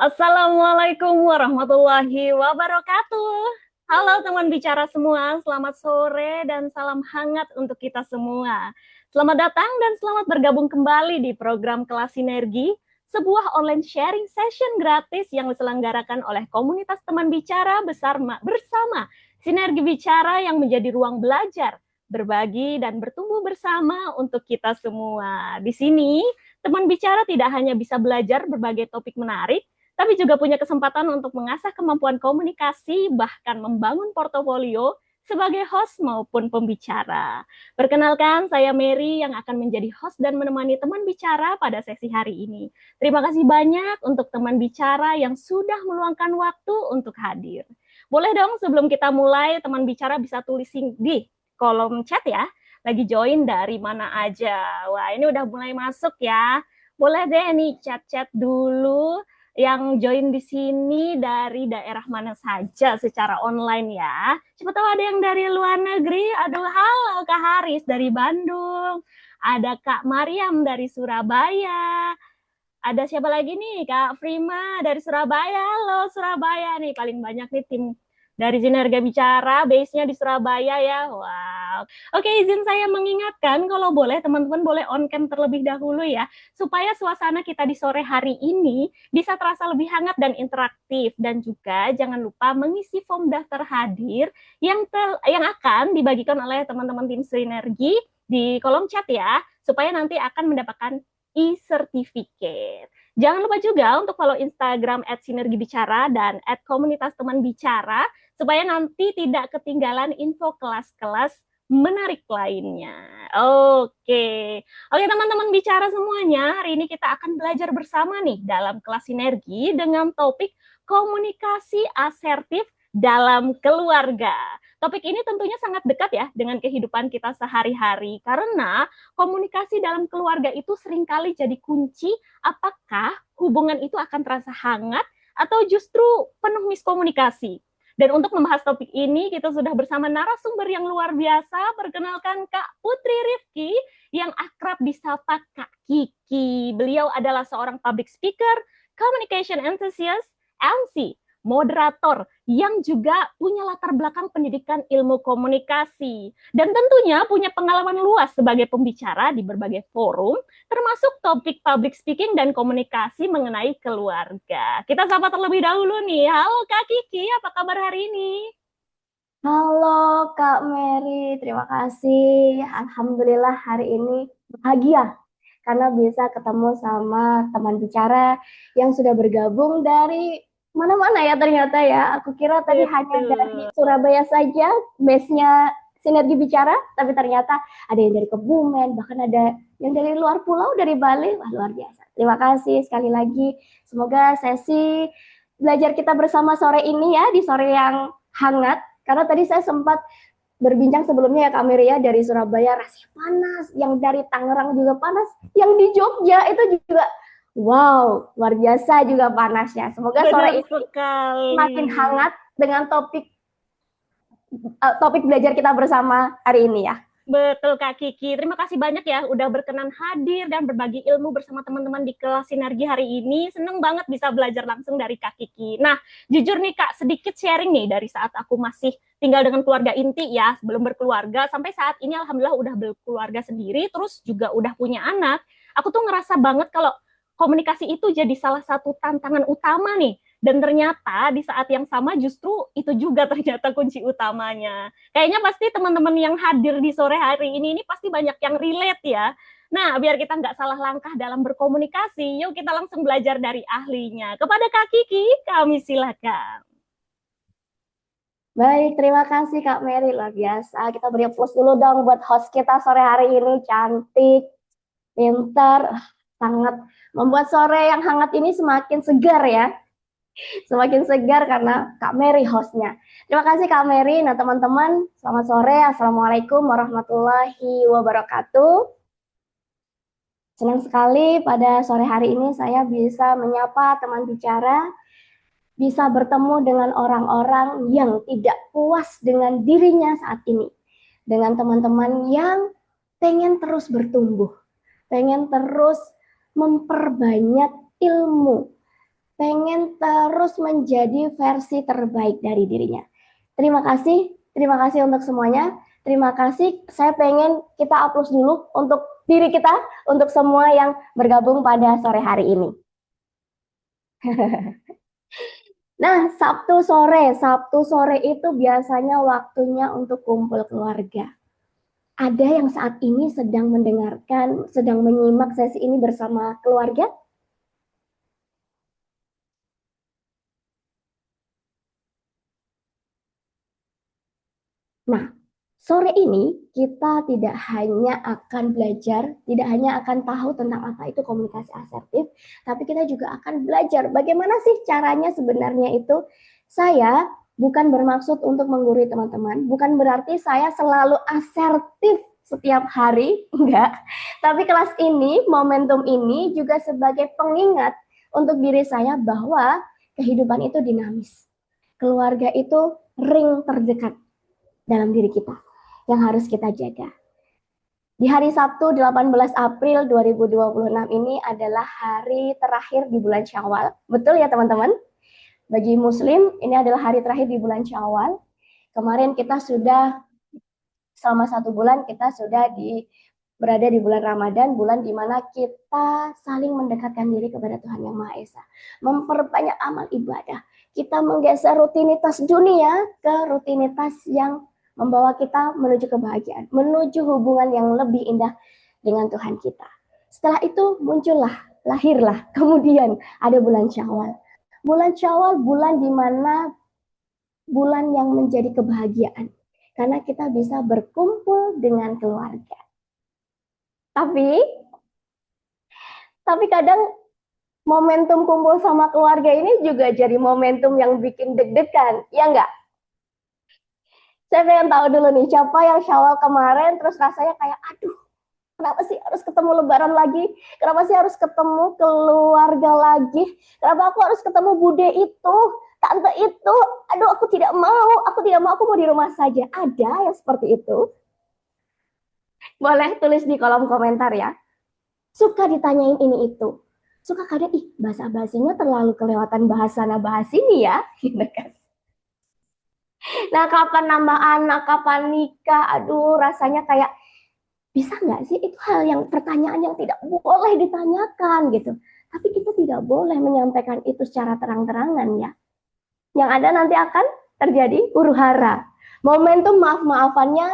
Assalamualaikum warahmatullahi wabarakatuh. Halo teman bicara semua, selamat sore dan salam hangat untuk kita semua. Selamat datang dan selamat bergabung kembali di program Kelas Sinergi, sebuah online sharing session gratis yang diselenggarakan oleh komunitas teman bicara bersama Sinergi Bicara yang menjadi ruang belajar, berbagi dan bertumbuh bersama untuk kita semua. Di sini, teman bicara tidak hanya bisa belajar berbagai topik menarik, tapi juga punya kesempatan untuk mengasah kemampuan komunikasi, bahkan membangun portofolio sebagai host maupun pembicara. Perkenalkan, saya Mary yang akan menjadi host dan menemani teman bicara pada sesi hari ini. Terima kasih banyak untuk teman bicara yang sudah meluangkan waktu untuk hadir. Boleh dong sebelum kita mulai, teman bicara bisa tulis di kolom chat ya. Lagi join dari mana aja. Wah, ini udah mulai masuk ya. Boleh deh nih chat-chat dulu yang join di sini dari daerah mana saja secara online ya. Siapa tahu ada yang dari luar negeri. Aduh, halo Kak Haris dari Bandung. Ada Kak Mariam dari Surabaya. Ada siapa lagi nih? Kak Prima dari Surabaya. Halo Surabaya nih, paling banyak nih tim dari Sinerga Bicara, base-nya di Surabaya ya. Wow. Oke, izin saya mengingatkan kalau boleh teman-teman boleh on cam terlebih dahulu ya, supaya suasana kita di sore hari ini bisa terasa lebih hangat dan interaktif. Dan juga jangan lupa mengisi form daftar hadir yang akan dibagikan oleh teman-teman tim Sinergi di kolom chat ya, supaya nanti akan mendapatkan e-certificate. Jangan lupa juga untuk follow Instagram @sinergibicara dan @komunitas teman bicara supaya nanti tidak ketinggalan info kelas-kelas menarik lainnya. Oke. Oke teman-teman bicara semuanya, hari ini kita akan belajar bersama nih dalam kelas sinergi dengan topik komunikasi asertif dalam keluarga. Topik ini tentunya sangat dekat ya dengan kehidupan kita sehari-hari karena komunikasi dalam keluarga itu seringkali jadi kunci apakah hubungan itu akan terasa hangat atau justru penuh miskomunikasi. Dan untuk membahas topik ini, kita sudah bersama narasumber yang luar biasa. Perkenalkan Kak Putri Rifki yang akrab disapa Kak Kiki. Beliau adalah seorang public speaker, communication enthusiast, MC, moderator yang juga punya latar belakang pendidikan ilmu komunikasi dan tentunya punya pengalaman luas sebagai pembicara di berbagai forum termasuk topik public speaking dan komunikasi mengenai keluarga. Kita sapa terlebih dahulu nih. Halo Kak Kiki, apa kabar hari ini? Halo Kak Mary, terima kasih. Alhamdulillah hari ini bahagia karena bisa ketemu sama teman bicara yang sudah bergabung dari mana-mana ya ternyata ya. Aku kira tadi hanya dari Betul. Surabaya saja base-nya Sinergi Bicara, tapi ternyata ada yang dari Kebumen, bahkan ada yang dari luar pulau, dari Bali. Wah, luar biasa. Terima kasih sekali lagi. Semoga sesi belajar kita bersama sore ini ya, di sore yang hangat karena tadi saya sempat berbincang sebelumnya ya Kak Mary ya dari Surabaya rasanya panas, yang dari Tangerang juga panas, yang di Jogja itu juga wow, luar biasa juga panasnya. Semoga Benar sore ini sekali. semakin hangat dengan topik belajar kita bersama hari ini ya. Betul Kak Kiki, terima kasih banyak ya udah berkenan hadir dan berbagi ilmu bersama teman-teman di kelas sinergi hari ini. Seneng banget bisa belajar langsung dari Kak Kiki. Nah, jujur nih Kak, sedikit sharing nih dari saat aku masih tinggal dengan keluarga inti ya, belum berkeluarga, sampai saat ini alhamdulillah udah berkeluarga sendiri, terus juga udah punya anak. Aku tuh ngerasa banget kalau komunikasi itu jadi salah satu tantangan utama nih. Dan ternyata di saat yang sama justru itu juga ternyata kunci utamanya. Kayaknya pasti teman-teman yang hadir di sore hari ini pasti banyak yang relate ya. Nah, biar kita nggak salah langkah dalam berkomunikasi, yuk kita langsung belajar dari ahlinya. Kepada Kak Kiki, kami silakan. Baik, terima kasih Kak Mary, luar biasa. Kita beri plus dulu dong buat host kita sore hari ini, cantik, pintar, sangat membuat sore yang hangat ini semakin segar ya. Semakin segar karena Kak Mary hostnya. Terima kasih Kak Mary. Nah teman-teman, selamat sore. Assalamualaikum warahmatullahi wabarakatuh. Senang sekali pada sore hari ini saya bisa menyapa teman bicara, bisa bertemu dengan orang-orang yang tidak puas dengan dirinya saat ini. Dengan teman-teman yang pengen terus bertumbuh, pengen terus memperbanyak ilmu, pengen terus menjadi versi terbaik dari dirinya. Terima kasih untuk semuanya. Terima kasih. Saya pengen kita upload dulu untuk diri kita, untuk semua yang bergabung pada sore hari ini. Nah, Sabtu sore itu biasanya waktunya untuk kumpul keluarga. Ada yang saat ini sedang mendengarkan, sedang menyimak sesi ini bersama keluarga? Nah, sore ini kita tidak hanya akan belajar, tidak hanya akan tahu tentang apa itu komunikasi asertif, tapi kita juga akan belajar bagaimana sih caranya sebenarnya itu. Saya bukan bermaksud untuk menggurui teman-teman, bukan berarti saya selalu asertif setiap hari, enggak. Tapi kelas ini, momentum ini juga sebagai pengingat untuk diri saya bahwa kehidupan itu dinamis. Keluarga itu ring terdekat dalam diri kita yang harus kita jaga. Di hari Sabtu 18 April 2026 ini adalah hari terakhir di bulan Syawal. Betul ya teman-teman? Bagi Muslim ini adalah hari terakhir di bulan Syawal. Kemarin kita sudah selama 1 bulan kita sudah berada di bulan Ramadan, bulan di mana kita saling mendekatkan diri kepada Tuhan Yang Maha Esa, memperbanyak amal ibadah. Kita menggeser rutinitas dunia ke rutinitas yang membawa kita menuju kebahagiaan, menuju hubungan yang lebih indah dengan Tuhan kita. Setelah itu lahirlah, kemudian ada bulan Syawal. Bulan Syawal, bulan di mana bulan yang menjadi kebahagiaan. Karena kita bisa berkumpul dengan keluarga. Tapi kadang momentum kumpul sama keluarga ini juga jadi momentum yang bikin deg-degan, ya enggak? Saya pengen tahu dulu nih, siapa yang Syawal kemarin terus rasanya kayak, aduh, kenapa sih harus ketemu Lebaran lagi? Kenapa sih harus ketemu keluarga lagi? Kenapa aku harus ketemu bude itu, tante itu? Aduh, aku tidak mau, aku mau di rumah saja. Ada yang seperti itu? Boleh tulis di kolom komentar ya. Suka ditanyain ini itu. Suka kadang, bahasa-bahasinya terlalu kelewatan bahasa ini ya. Gitu kan. Nah, kapan nambah anak, kapan nikah, aduh rasanya kayak, bisa nggak sih itu hal yang pertanyaan yang tidak boleh ditanyakan gitu. Tapi kita tidak boleh menyampaikan itu secara terang-terangan ya. Yang ada nanti akan terjadi huru-hara. Momentum maaf-maafannya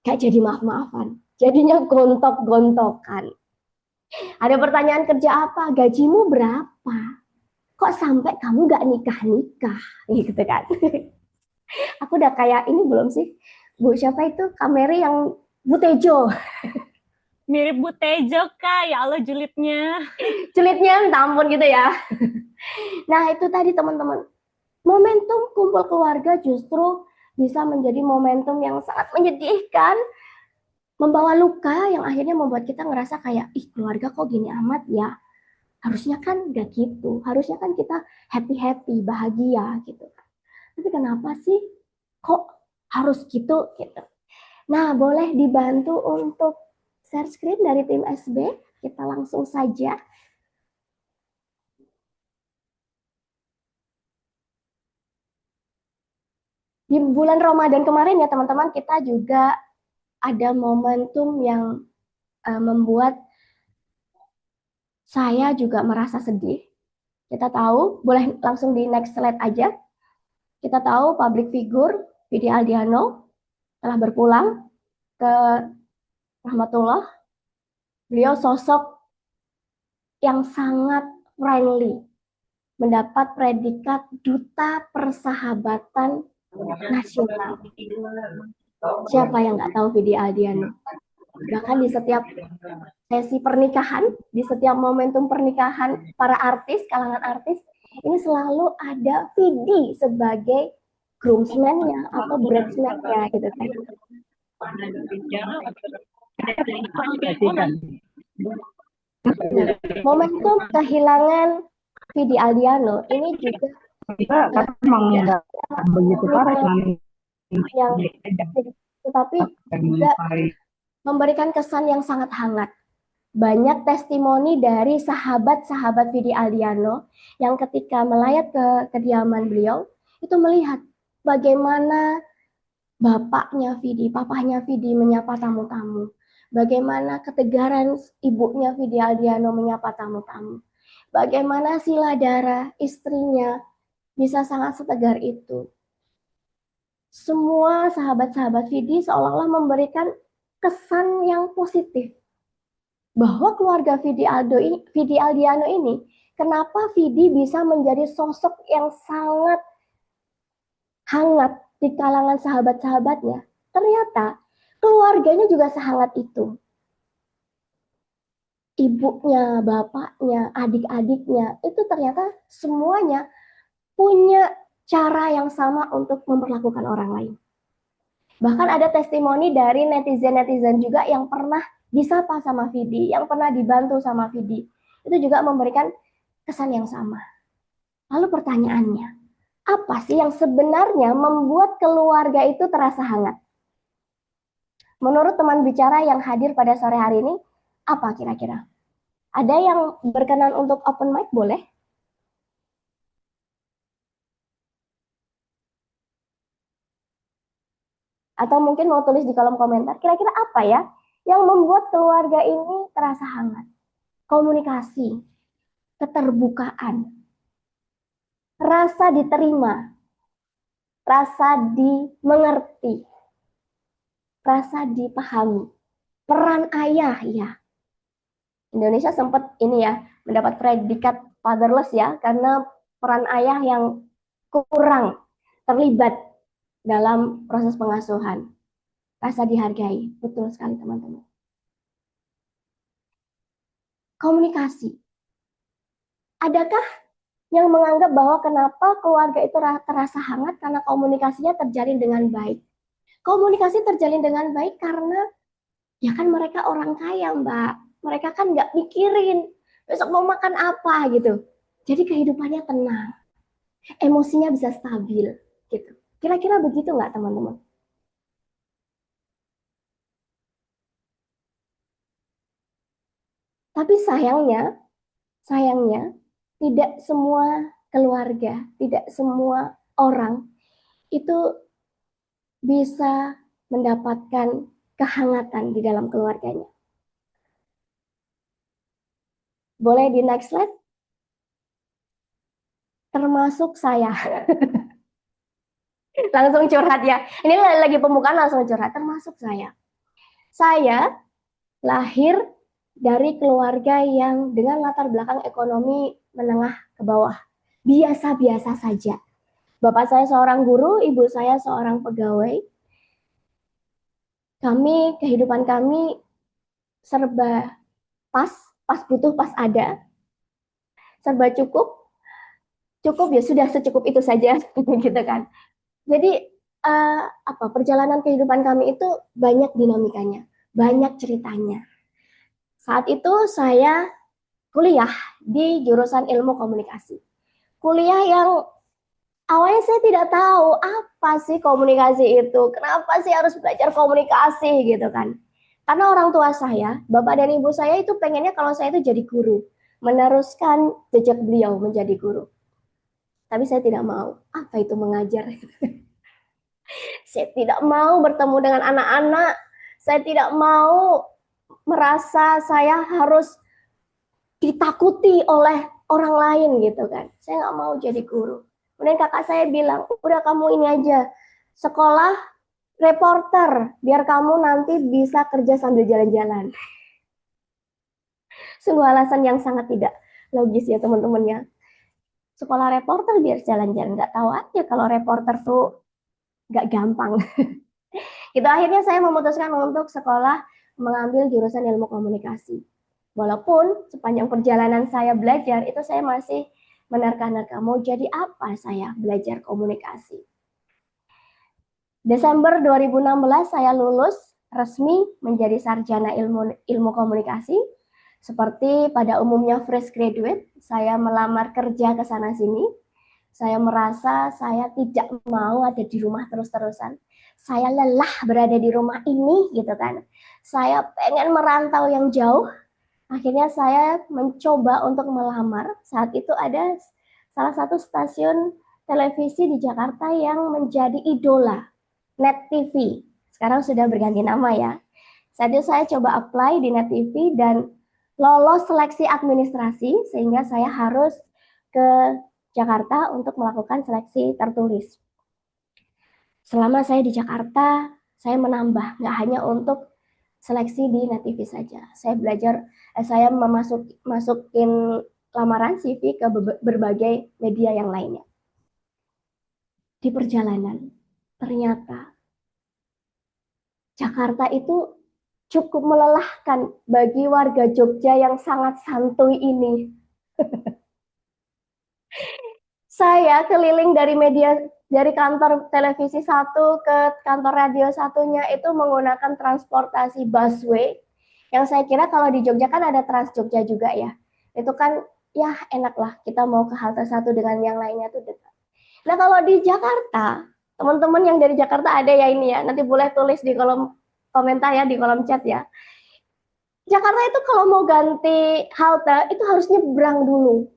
gak jadi maaf-maafan. Jadinya gontok-gontokan. Ada pertanyaan kerja apa? Gajimu berapa? Kok sampai kamu gak nikah-nikah? Gitu kan. Aku udah kayak ini belum sih? Bu siapa itu? Kameri yang Bu Tejo. Mirip Bu Tejo, Kak. Ya Allah, julidnya. Julidnya minta ampun gitu ya. Nah, itu tadi teman-teman. Momentum kumpul keluarga justru bisa menjadi momentum yang sangat menyedihkan. Membawa luka yang akhirnya membuat kita ngerasa kayak, keluarga kok gini amat ya. Harusnya kan gak gitu. Harusnya kan kita happy-happy, bahagia gitu. Tapi kenapa sih kok harus gitu gitu. Nah, boleh dibantu untuk share screen dari tim SB. Kita langsung saja. Di bulan Ramadan kemarin ya teman-teman, kita juga ada momentum yang membuat saya juga merasa sedih. Kita tahu, boleh langsung di next slide aja. Kita tahu public figure Vidi Aldiano telah berpulang ke rahmatullah. Beliau sosok yang sangat friendly, mendapat predikat duta persahabatan nasional. Siapa yang nggak tahu Vidi Aldiano? Bahkan di setiap sesi pernikahan, di setiap momentum pernikahan para artis, kalangan artis, ini selalu ada Vidi sebagai groomsman-nya atau bridesmaid-nya gitu kan. Nah, momentum kehilangan Vidi Aldiano ini juga begitu parah yang tetapi juga memberikan kesan yang sangat hangat. banyak testimoni dari sahabat-sahabat Vidi Aldiano yang ketika melayat ke kediaman beliau, itu melihat bagaimana bapaknya Vidi, papahnya Vidi menyapa tamu-tamu. Bagaimana ketegaran ibunya Vidi Aldiano menyapa tamu-tamu. Bagaimana Sila Dara, istrinya, bisa sangat setegar itu. Semua sahabat-sahabat Vidi seolah-olah memberikan kesan yang positif bahwa keluarga Vidi Aldiano ini, kenapa Vidi bisa menjadi sosok yang sangat hangat di kalangan sahabat-sahabatnya. Ternyata keluarganya juga sehangat itu. Ibunya, bapaknya, adik-adiknya, itu ternyata semuanya punya cara yang sama untuk memperlakukan orang lain. Bahkan ada testimoni dari netizen-netizen juga yang pernah disapa sama Vidi, yang pernah dibantu sama Vidi. Itu juga memberikan kesan yang sama. Lalu pertanyaannya, apa sih yang sebenarnya membuat keluarga itu terasa hangat? Menurut teman bicara yang hadir pada sore hari ini, apa kira-kira? Ada yang berkenan untuk open mic, boleh? Atau mungkin mau tulis di kolom komentar, kira-kira apa ya yang membuat keluarga ini terasa hangat? Komunikasi, keterbukaan, rasa diterima, rasa dimengerti, rasa dipahami, peran ayah ya. Indonesia sempat ini ya mendapat predikat fatherless ya karena peran ayah yang kurang terlibat dalam proses pengasuhan. Rasa dihargai, betul sekali teman-teman. Komunikasi. Adakah yang menganggap bahwa kenapa keluarga itu terasa hangat karena komunikasinya terjalin dengan baik? Komunikasi terjalin dengan baik karena ya kan mereka orang kaya, Mbak. Mereka kan nggak mikirin besok mau makan apa gitu. Jadi kehidupannya tenang, emosinya bisa stabil gitu. Kira-kira begitu nggak teman-teman? Tapi sayangnya tidak semua keluarga, tidak semua orang itu bisa mendapatkan kehangatan di dalam keluarganya. Boleh di next slide? Termasuk saya. Langsung curhat ya. Ini lagi pembukaan langsung curhat. Termasuk saya. Saya lahir dari keluarga yang dengan latar belakang ekonomi menengah ke bawah. Biasa-biasa saja. Bapak saya seorang guru, ibu saya seorang pegawai. Kehidupan kami serba pas butuh, pas ada. Serba cukup ya sudah secukup itu saja gitu kan. Jadi perjalanan kehidupan kami itu banyak dinamikanya, banyak ceritanya. Saat itu saya kuliah di jurusan ilmu komunikasi. Kuliah yang awalnya saya tidak tahu apa sih komunikasi itu, kenapa sih harus belajar komunikasi gitu kan. Karena orang tua saya, bapak dan ibu saya itu pengennya kalau saya itu jadi guru, meneruskan jejak beliau menjadi guru. Tapi saya tidak mau. Apa itu mengajar? Saya tidak mau bertemu dengan anak-anak. Saya tidak mau merasa saya harus ditakuti oleh orang lain gitu kan. Saya nggak mau jadi guru. Kemudian kakak saya bilang, udah kamu ini aja, sekolah reporter, biar kamu nanti bisa kerja sambil jalan-jalan. Sungguh alasan yang sangat tidak logis ya teman-teman ya. Sekolah reporter biar jalan-jalan, nggak tahu aja kalau reporter tuh nggak gampang. Itu akhirnya saya memutuskan untuk sekolah mengambil jurusan ilmu komunikasi. Walaupun sepanjang perjalanan saya belajar, itu saya masih menerka-nerka mau jadi apa saya belajar komunikasi. Desember 2016 saya lulus resmi menjadi sarjana ilmu komunikasi. Seperti pada umumnya fresh graduate, saya melamar kerja ke sana-sini. Saya merasa saya tidak mau ada di rumah terus-terusan. Saya lelah berada di rumah ini gitu kan. Saya pengen merantau yang jauh, Akhirnya saya mencoba untuk melamar. Saat itu ada salah satu stasiun televisi di Jakarta yang menjadi idola, Net TV. Sekarang sudah berganti nama ya. Saat itu saya coba apply di Net TV dan lolos seleksi administrasi sehingga saya harus ke Jakarta untuk melakukan seleksi tertulis. Selama saya di Jakarta, saya menambah, nggak hanya untuk seleksi di Net TV saja. Saya belajar, saya masukin lamaran CV ke berbagai media yang lainnya. Di perjalanan, ternyata Jakarta itu cukup melelahkan bagi warga Jogja yang sangat santuy ini. Saya keliling dari kantor televisi satu ke kantor radio satunya itu menggunakan transportasi busway yang saya kira kalau di Jogja kan ada Trans Jogja juga ya. Itu kan ya enak lah, kita mau ke halte satu dengan yang lainnya tuh dekat. Nah kalau di Jakarta, teman-teman yang dari Jakarta ada ya ini ya, nanti boleh tulis di kolom komentar ya, di kolom chat ya. Jakarta itu kalau mau ganti halte itu harus nyebrang dulu.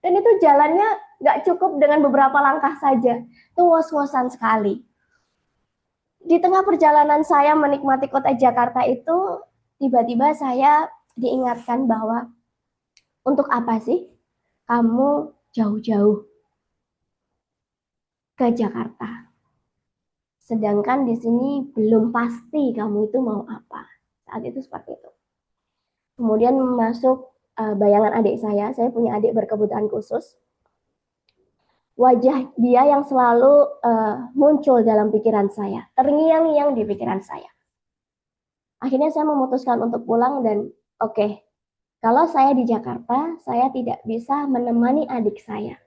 Dan itu jalannya nggak cukup dengan beberapa langkah saja. Itu ngos-ngosan sekali. Di tengah perjalanan saya menikmati kota Jakarta itu, tiba-tiba saya diingatkan bahwa untuk apa sih kamu jauh-jauh ke Jakarta? Sedangkan di sini belum pasti kamu itu mau apa. Saat itu seperti itu. Kemudian masuk bayangan adik saya punya adik berkebutuhan khusus. Wajah dia yang selalu muncul dalam pikiran saya, terngiang-ngiang di pikiran saya. Akhirnya saya memutuskan untuk pulang dan oke, kalau saya di Jakarta, saya tidak bisa menemani adik saya.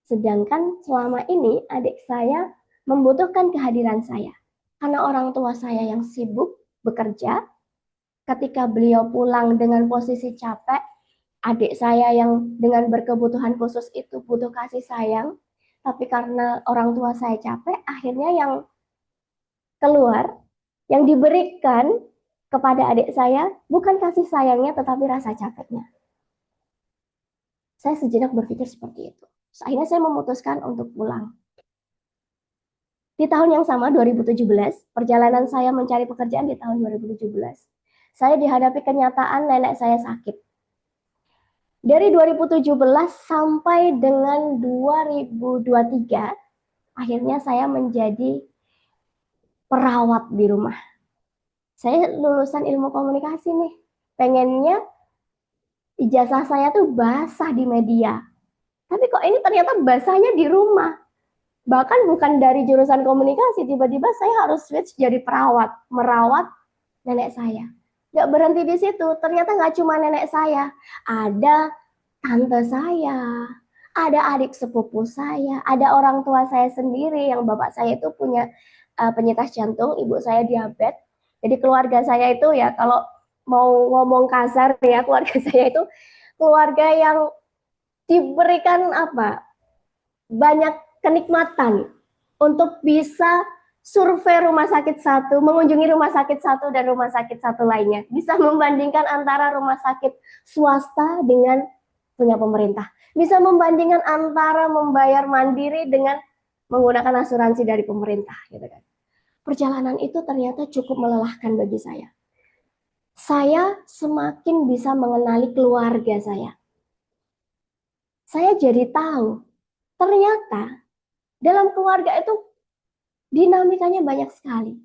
Sedangkan selama ini adik saya membutuhkan kehadiran saya. Karena orang tua saya yang sibuk bekerja, ketika beliau pulang dengan posisi capek, adik saya yang dengan berkebutuhan khusus itu butuh kasih sayang, tapi karena orang tua saya capek, akhirnya yang keluar, yang diberikan kepada adik saya bukan kasih sayangnya, tetapi rasa capeknya. Saya sejenak berpikir seperti itu. Akhirnya saya memutuskan untuk pulang. Di tahun yang sama, 2017, perjalanan saya mencari pekerjaan di tahun 2017, saya dihadapi kenyataan nenek saya sakit. Dari 2017 sampai dengan 2023, akhirnya saya menjadi perawat di rumah. Saya lulusan ilmu komunikasi nih. Pengennya ijazah saya tuh basah di media. Tapi kok ini ternyata basahnya di rumah. Bahkan bukan dari jurusan komunikasi, tiba-tiba saya harus switch jadi perawat, merawat nenek saya. Gak berhenti di situ, ternyata gak cuma nenek saya, ada tante saya, ada adik sepupu saya, ada orang tua saya sendiri yang bapak saya itu punya penyintas jantung, ibu saya diabetes. Jadi keluarga saya itu ya kalau mau ngomong kasar ya, keluarga saya itu keluarga yang diberikan banyak kenikmatan untuk bisa survei rumah sakit satu, mengunjungi rumah sakit satu dan rumah sakit satu lainnya. Bisa membandingkan antara rumah sakit swasta dengan punya pemerintah. Bisa membandingkan antara membayar mandiri dengan menggunakan asuransi dari pemerintah, gitu kan. Perjalanan itu ternyata cukup melelahkan bagi saya. Saya semakin bisa mengenali keluarga saya. Saya jadi tahu, ternyata dalam keluarga itu dinamikanya banyak sekali.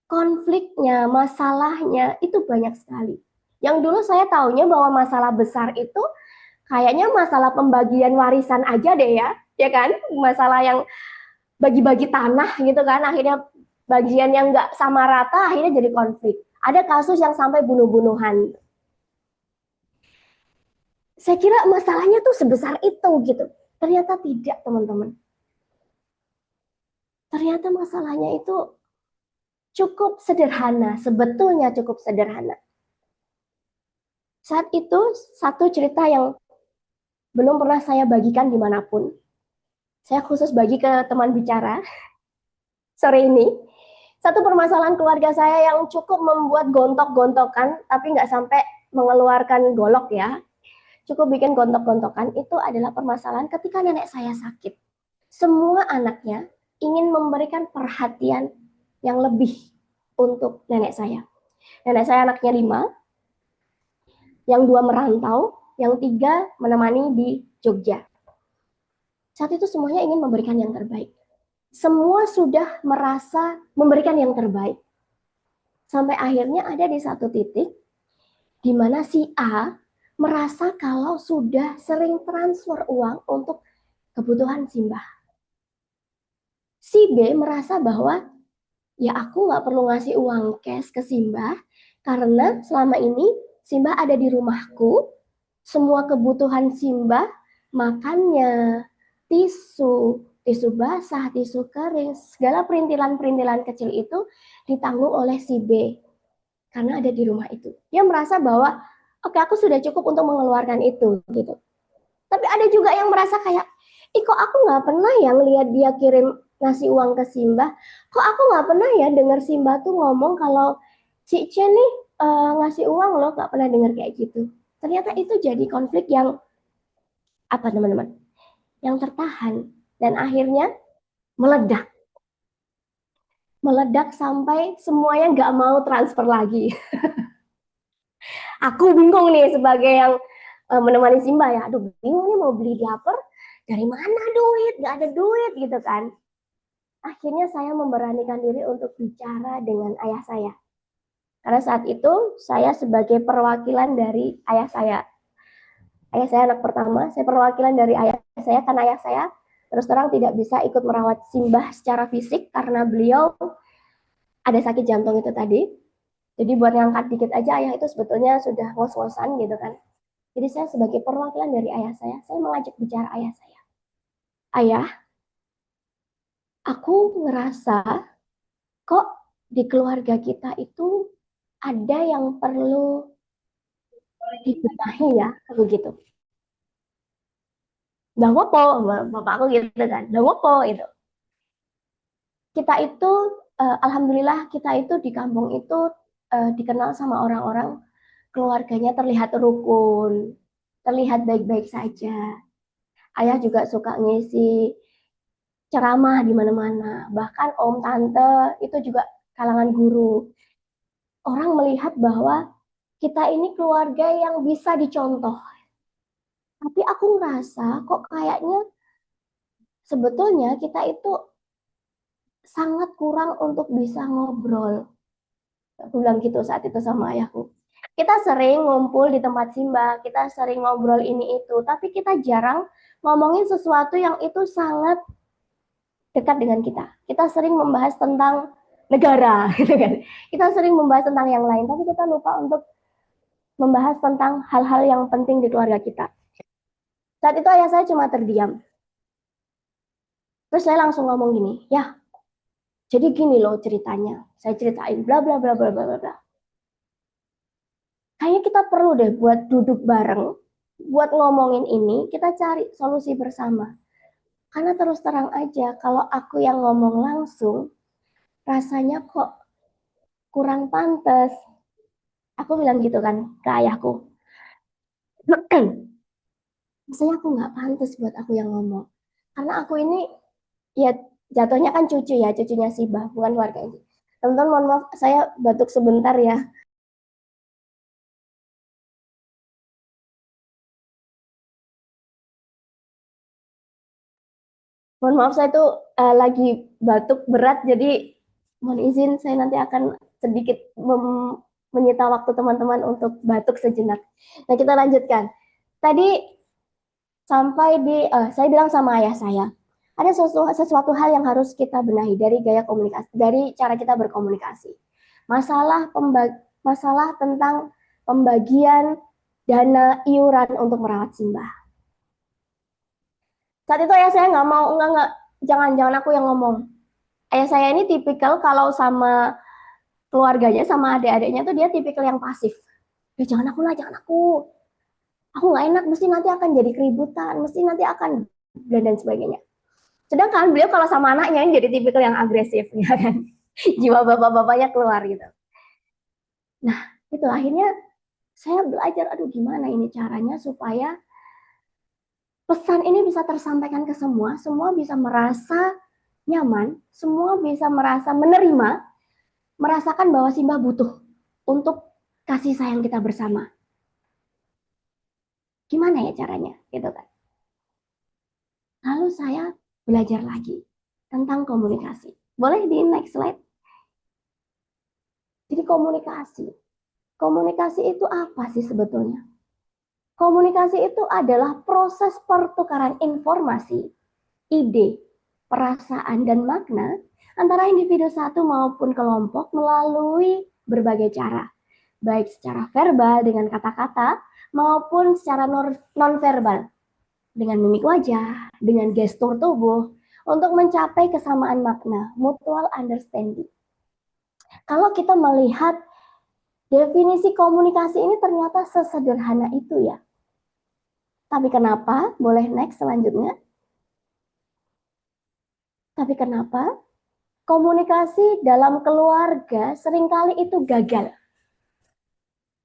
Konfliknya, masalahnya itu banyak sekali. Yang dulu saya taunya bahwa masalah besar itu kayaknya masalah pembagian warisan aja deh ya kan? Masalah yang bagi-bagi tanah gitu kan, akhirnya bagian yang nggak sama rata akhirnya jadi konflik. Ada kasus yang sampai bunuh-bunuhan. Saya kira masalahnya tuh sebesar itu gitu. Ternyata tidak, teman-teman. Ternyata masalahnya itu cukup sederhana, sebetulnya cukup sederhana. Saat itu satu cerita yang belum pernah saya bagikan dimanapun. Saya khusus bagi ke teman bicara sore ini. Satu permasalahan keluarga saya yang cukup membuat gontok-gontokan, tapi nggak sampai mengeluarkan golok ya, cukup bikin gontok-gontokan, itu adalah permasalahan ketika nenek saya sakit. Semua anaknya ingin memberikan perhatian yang lebih untuk nenek saya. Nenek saya anaknya 5, yang 2 merantau, yang 3 menemani di Jogja. Saat itu semuanya ingin memberikan yang terbaik. Semua sudah merasa memberikan yang terbaik. Sampai akhirnya ada di satu titik di mana si A merasa kalau sudah sering transfer uang untuk kebutuhan Simbah. Si B merasa bahwa ya aku nggak perlu ngasih uang cash ke Simbah karena selama ini Simbah ada di rumahku, semua kebutuhan Simbah, makannya, tisu, tisu basah, tisu kering, segala perintilan-perintilan kecil itu ditanggung oleh si B karena ada di rumah itu. Dia merasa bahwa oke, aku sudah cukup untuk mengeluarkan itu gitu. Tapi ada juga yang merasa kayak, kok aku nggak pernah ya ngelihat dia kirim ngasih uang ke Simbah. Kok aku nggak pernah ya dengar Simbah tuh ngomong kalau si C nih ngasih uang loh, nggak pernah dengar kayak gitu. Ternyata itu jadi konflik yang apa teman-teman? Yang tertahan dan akhirnya meledak. Meledak sampai semuanya nggak mau transfer lagi. Aku bingung nih sebagai yang menemani Simbah ya. Aduh bingung nih mau beli diaper. Dari mana duit? Gak ada duit gitu kan. Akhirnya saya memberanikan diri untuk bicara dengan ayah saya. Karena saat itu saya sebagai perwakilan dari ayah saya. Ayah saya anak pertama, saya perwakilan dari ayah saya karena ayah saya terus terang tidak bisa ikut merawat Simbah secara fisik karena beliau ada sakit jantung itu tadi. Jadi buat ngangkat dikit aja ayah itu sebetulnya sudah ngos-ngosan gitu kan. Jadi saya sebagai perwakilan dari ayah saya mengajak bicara ayah saya. Ayah, aku ngerasa kok di keluarga kita itu ada yang perlu dibenahi ya, begitu. Gak apa, bapakku gitu kan, gak apa itu. Kita itu, alhamdulillah kita itu di kampung itu dikenal sama orang-orang keluarganya terlihat rukun, terlihat baik-baik saja. Ayah juga suka ngisi ceramah di mana-mana, bahkan om tante itu juga kalangan guru. Orang melihat bahwa kita ini keluarga yang bisa dicontoh. Tapi aku ngerasa kok kayaknya sebetulnya kita itu sangat kurang untuk bisa ngobrol. Aku bilang gitu saat itu sama ayahku. Kita sering ngumpul di tempat Simbah, kita sering ngobrol ini itu, tapi kita jarang ngomongin sesuatu yang itu sangat dekat dengan kita. Kita sering membahas tentang negara, gitu kan. Kita sering membahas tentang yang lain, tapi kita lupa untuk membahas tentang hal-hal yang penting di keluarga kita. Saat itu ayah saya cuma terdiam. Terus saya langsung ngomong gini, ya, jadi gini loh ceritanya. Saya ceritain bla bla bla bla bla bla. Kayaknya kita perlu deh buat duduk bareng, buat ngomongin ini, kita cari solusi bersama. Karena terus terang aja, kalau aku yang ngomong langsung, rasanya kok kurang pantas. Aku bilang gitu kan ke ayahku. Maksudnya aku nggak pantas buat aku yang ngomong. Karena aku ini ya jatuhnya kan cucu ya, cucunya Sibah, bukan warga ini. Teman-teman mohon maaf, saya batuk sebentar ya. Mohon maaf saya tuh lagi batuk berat, jadi mohon izin saya nanti akan sedikit menyita waktu teman-teman untuk batuk sejenak. Nah kita lanjutkan. Tadi sampai di, saya bilang sama ayah saya, ada sesuatu hal yang harus kita benahi dari gaya komunikasi, dari cara kita berkomunikasi. Masalah tentang pembagian dana iuran untuk merawat Simbah. Saat itu ayah saya nggak mau, enggak, jangan aku yang ngomong. Ayah saya ini tipikal kalau sama keluarganya, sama adik-adiknya tuh dia tipikal yang pasif. Ya jangan aku lah, jangan aku. Aku nggak enak, mesti nanti akan jadi keributan, mesti nanti akan dan sebagainya. Sedangkan beliau kalau sama anaknya ini jadi tipikal yang agresif, ya kan. Jiwa bapak-bapaknya keluar gitu. Nah, itu akhirnya saya belajar, aduh gimana ini caranya supaya pesan ini bisa tersampaikan ke semua, semua bisa merasa nyaman, semua bisa merasa menerima, merasakan bahwa Simba butuh untuk kasih sayang kita bersama. Gimana ya caranya? Gitu kan. Lalu saya belajar lagi tentang komunikasi. Boleh di next slide? Jadi komunikasi. Komunikasi itu apa sih sebetulnya? Komunikasi itu adalah proses pertukaran informasi, ide, perasaan, dan makna antara individu satu maupun kelompok melalui berbagai cara, baik secara verbal dengan kata-kata maupun secara non-verbal dengan mimik wajah, dengan gestur tubuh untuk mencapai kesamaan makna, mutual understanding. Kalau kita melihat definisi komunikasi ini ternyata sesederhana itu ya. Tapi kenapa? Boleh next selanjutnya. Tapi kenapa? Komunikasi dalam keluarga seringkali itu gagal.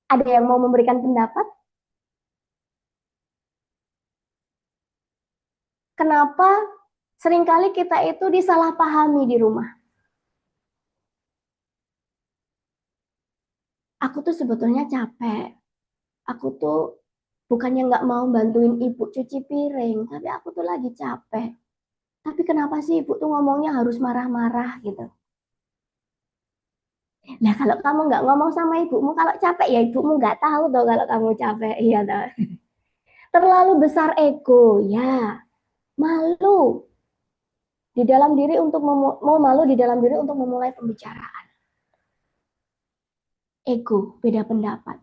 Ada yang mau memberikan pendapat? Kenapa seringkali kita itu disalahpahami di rumah? Aku tuh sebetulnya capek. Aku tuh bukannya nggak mau bantuin ibu cuci piring, tapi aku tuh lagi capek. Tapi kenapa sih ibu tuh ngomongnya harus marah-marah gitu? Nah kalau kamu nggak ngomong sama ibumu, kalau capek ya ibumu nggak tahu tuh kalau kamu capek, iya toh. Terlalu besar ego, ya. Malu di dalam diri untuk mau malu di dalam diri untuk memulai pembicaraan. Ego, beda pendapat.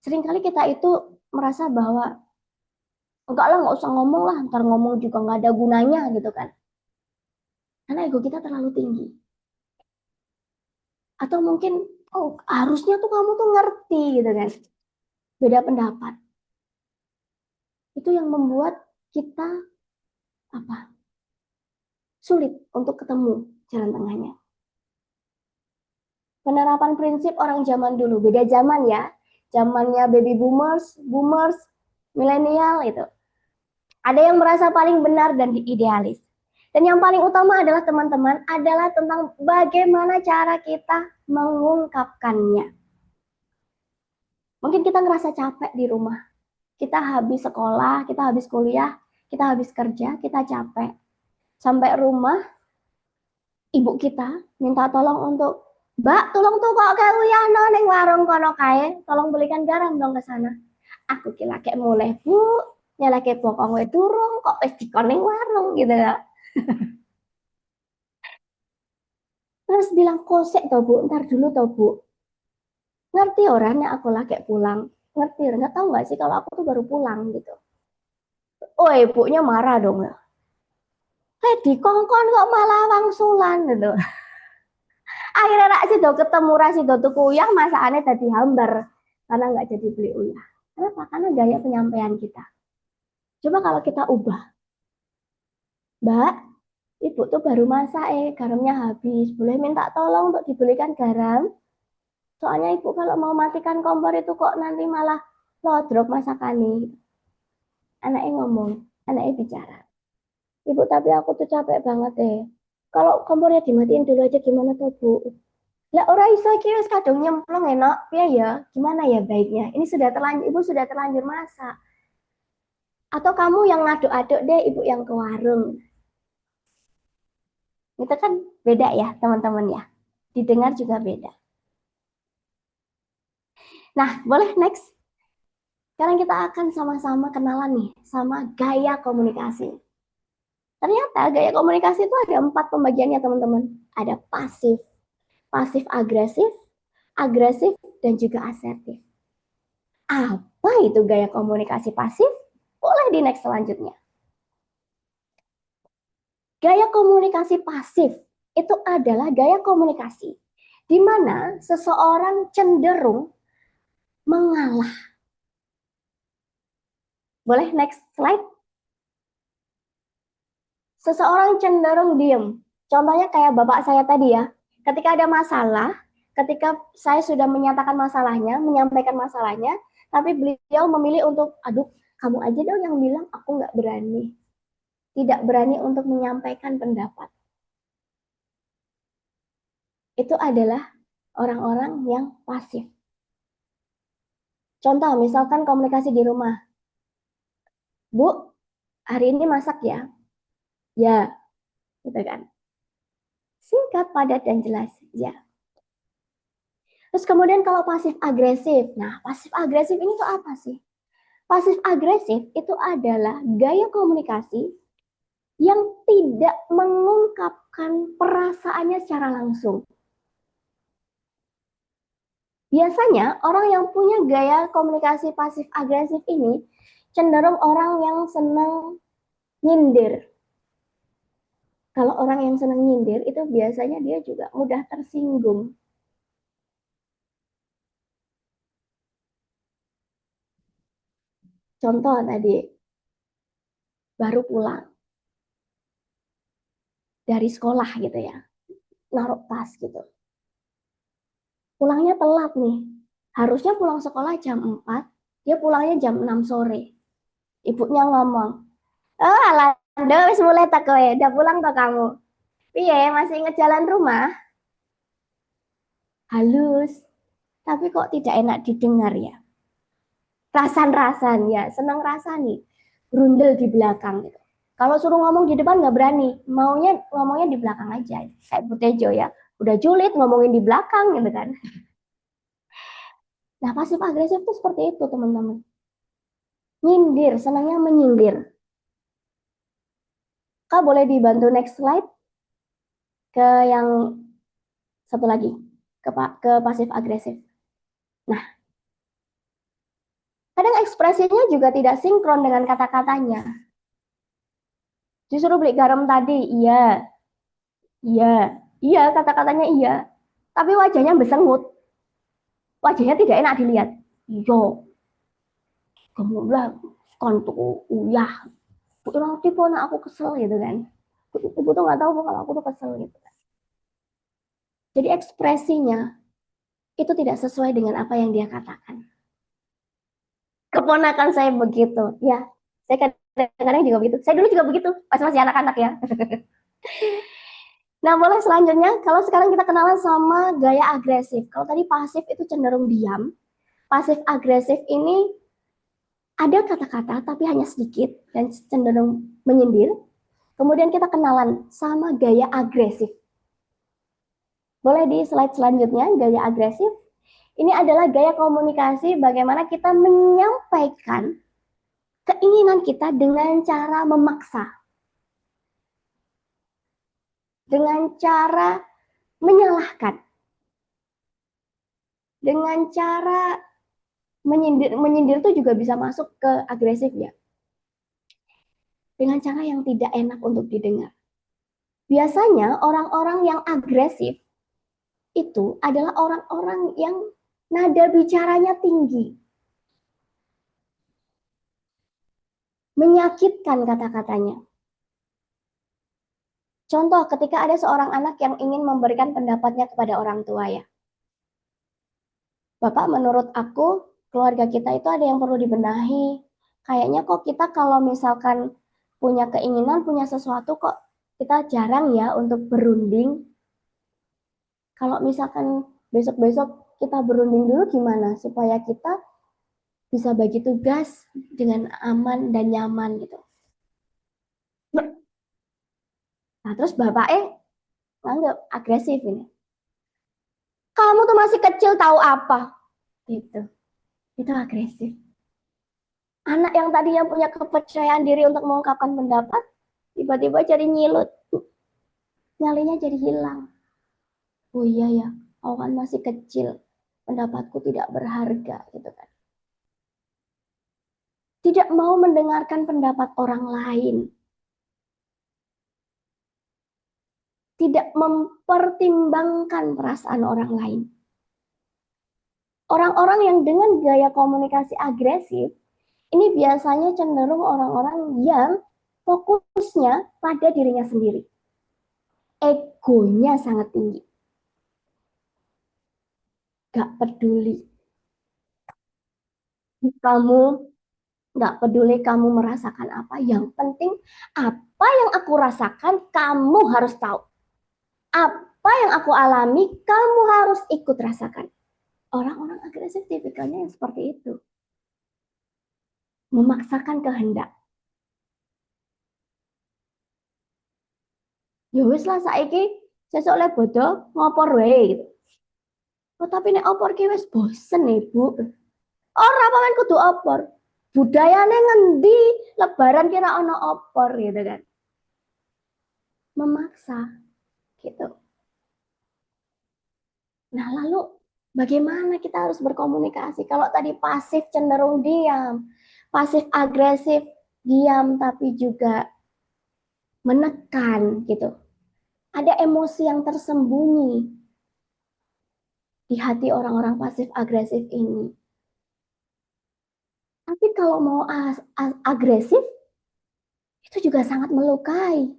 Seringkali kita itu merasa bahwa enggak lah, nggak usah ngomong lah, ntar ngomong juga nggak ada gunanya gitu kan. Karena ego kita terlalu tinggi. Atau mungkin, oh harusnya tuh kamu tuh ngerti gitu kan. Beda pendapat. Itu yang membuat kita apa? Sulit untuk ketemu jalan tengahnya. Penerapan prinsip orang zaman dulu, beda zaman ya. Zamannya baby boomers, milenial itu. Ada yang merasa paling benar dan idealis. Dan yang paling utama adalah teman-teman adalah tentang bagaimana cara kita mengungkapkannya. Mungkin kita ngerasa capek di rumah. Kita habis sekolah, kita habis kuliah, kita habis kerja, kita capek. Sampai rumah, ibu kita minta tolong untuk, Mbak, tolong tuh kok kayak uyah neng warung kono kae, tolong belikan garam dong ke sana. Aku kira kayak mulai, Bu, nyala kepo kok gue turung kok wis dikoning warung gitu ya. Terus bilang kosek toh Bu, ntar dulu toh Bu. Ngerti orangnya aku lagi pulang. Ngerti, nggak tahu nggak sih kalau aku tuh baru pulang gitu. Oh ibunya marah dong ya. Kayak dikongkon kok malah wangsulan gitu. Akhirnya rak sih do ketemu rak sih do tuku uyah masakannya tadi hambar karena nggak jadi beli uyah. Kenapa? Karena gaya penyampaian kita. Coba kalau kita ubah, Mbak, ibu tuh baru masak garamnya habis. Boleh minta tolong untuk dibelikan garam? Soalnya ibu kalau mau matikan kompor itu kok nanti malah lodrok masakan nih. Anaknya ngomong, anaknya bicara. Ibu tapi aku tuh capek banget Kalau kompornya dimatiin dulu aja gimana tuh Bu? Lah ora iso iki wis kadung nyemplung enak. Piye ya? Gimana ya baiknya? Ini sudah terlanjur, ibu sudah terlanjur masak. Atau kamu yang ngaduk-aduk deh, ibu yang ke warung. Itu kan beda ya, teman-teman ya. Didengar juga beda. Nah, boleh next. Sekarang kita akan sama-sama kenalan nih sama gaya komunikasi. Ternyata gaya komunikasi itu ada 4 pembagiannya, teman-teman. Ada pasif, pasif-agresif, agresif, dan juga asertif. Apa itu gaya komunikasi pasif? Boleh di next selanjutnya. Gaya komunikasi pasif itu adalah gaya komunikasi di mana seseorang cenderung mengalah. Boleh next slide? Seseorang cenderung diam, Contohnya kayak bapak saya tadi ya, ketika ada masalah, ketika saya sudah menyatakan masalahnya, menyampaikan masalahnya, tapi beliau memilih untuk, aduh, kamu aja dong yang bilang, aku nggak berani. Tidak berani untuk menyampaikan pendapat. Itu adalah orang-orang yang pasif. Contoh, misalkan komunikasi di rumah. Bu, hari ini masak ya? Ya, gitu kan. Singkat, padat, dan jelas. Ya. Terus kemudian kalau pasif agresif. Nah, pasif agresif ini tuh apa sih? Pasif agresif itu adalah gaya komunikasi yang tidak mengungkapkan perasaannya secara langsung. Biasanya orang yang punya gaya komunikasi pasif agresif ini cenderung orang yang senang nyindir. Kalau orang yang senang nyindir itu biasanya dia juga mudah tersinggung. Contoh tadi, baru pulang dari sekolah gitu ya, naruh tas gitu. Pulangnya telat nih, harusnya pulang sekolah jam 4, dia pulangnya jam 6 sore. Ibunya ngomong, oh alanda wis mulai tak kowe, udah pulang toh kamu. Iya, masih inget jalan rumah? Halus, tapi kok tidak enak didengar ya. Rasan-rasan ya, senang rasani, berundel di belakang gitu. Kalau suruh ngomong di depan nggak berani, maunya ngomongnya di belakang aja. Kayak Butejo ya, udah julid ngomongin di belakang gitu kan. Nah, pasif agresif tuh seperti itu teman-teman. Nyindir, senangnya menyindir. Kak boleh dibantu next slide ke yang satu lagi, ke pasif agresif. Nah, kadang ekspresinya juga tidak sinkron dengan kata-katanya. Disuruh beli garam tadi, iya, iya, iya, kata-katanya iya. Tapi wajahnya besengut. Wajahnya tidak enak dilihat. Iya, kamu bilang, kontuk uyah. Orang tipe anak aku kesel gitu kan. Ibu tuh nggak tahu kalau aku tuh kesel gitu. Jadi ekspresinya itu tidak sesuai dengan apa yang dia katakan. Keponakan saya begitu. Ya, saya kadang-kadang juga begitu. Saya dulu juga begitu, pas masih anak-anak ya. Nah, boleh selanjutnya, kalau sekarang kita kenalan sama gaya agresif. Kalau tadi pasif itu cenderung diam. Pasif agresif ini ada kata-kata tapi hanya sedikit dan cenderung menyindir. Kemudian kita kenalan sama gaya agresif. Boleh di slide selanjutnya, gaya agresif. Ini adalah gaya komunikasi bagaimana kita menyampaikan keinginan kita dengan cara memaksa. Dengan cara menyalahkan. Dengan cara menyindir itu juga bisa masuk ke agresif ya. Dengan cara yang tidak enak untuk didengar. Biasanya orang-orang yang agresif itu adalah orang-orang yang nada bicaranya tinggi. Menyakitkan kata-katanya. Contoh ketika ada seorang anak yang ingin memberikan pendapatnya kepada orang tua ya. Bapak, menurut aku keluarga kita itu ada yang perlu dibenahi. Kayaknya kok kita kalau misalkan punya keinginan, punya sesuatu kok kita jarang ya untuk berunding. Kalau misalkan besok-besok kita berunding dulu gimana supaya kita bisa bagi tugas dengan aman dan nyaman gitu. Nah, terus bapaknya nganggap agresif ini. Kamu tuh masih kecil tahu apa? Gitu. Itu agresif. Anak yang tadinya punya kepercayaan diri untuk mengungkapkan pendapat, tiba-tiba jadi nyilut. Nyalinya jadi hilang. Oh iya ya, aku kan masih kecil. Pendapatku tidak berharga gitu kan. Tidak mau mendengarkan pendapat orang lain. Tidak mempertimbangkan perasaan orang lain. Orang-orang yang dengan gaya komunikasi agresif, ini biasanya cenderung orang-orang yang fokusnya pada dirinya sendiri. egonya sangat tinggi. Gak peduli kamu, gak peduli kamu merasakan apa. Yang penting apa yang aku rasakan kamu harus tahu. Apa yang aku alami kamu harus ikut rasakan. Orang-orang agresif tipikalnya yang seperti itu. Memaksakan kehendak. Ya wis lah saiki sesuk le bodo ngopor wae gitu. Oh, tapi nek opor ki wis bosen Ibu. Ora paman kudu opor. Budayane ngendi lebaran kira ono opor gitu kan. Memaksa gitu. Nah, lalu bagaimana kita harus berkomunikasi? Kalau tadi pasif cenderung diam, pasif agresif diam tapi juga menekan gitu. Ada emosi yang tersembunyi di hati orang-orang pasif agresif ini. Tapi kalau mau agresif, itu juga sangat melukai.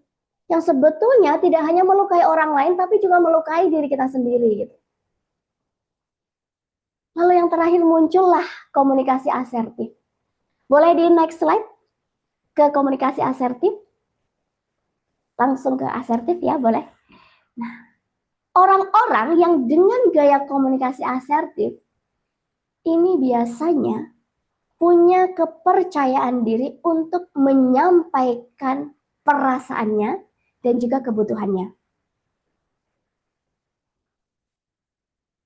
Yang sebetulnya tidak hanya melukai orang lain, tapi juga melukai diri kita sendiri. Gitu. Lalu yang terakhir muncullah komunikasi asertif. Boleh di next slide ke komunikasi asertif? Langsung ke asertif ya, boleh. Nah, orang-orang yang dengan gaya komunikasi asertif, ini biasanya punya kepercayaan diri untuk menyampaikan perasaannya dan juga kebutuhannya.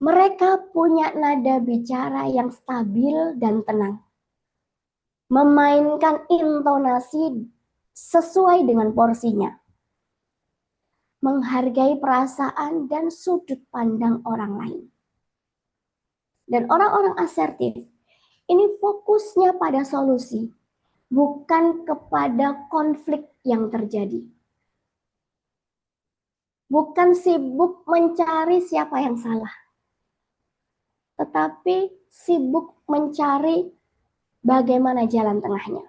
Mereka punya nada bicara yang stabil dan tenang. Memainkan intonasi sesuai dengan porsinya. Menghargai perasaan dan sudut pandang orang lain. Dan orang-orang asertif ini fokusnya pada solusi, bukan kepada konflik yang terjadi. Bukan sibuk mencari siapa yang salah, tetapi sibuk mencari bagaimana jalan tengahnya.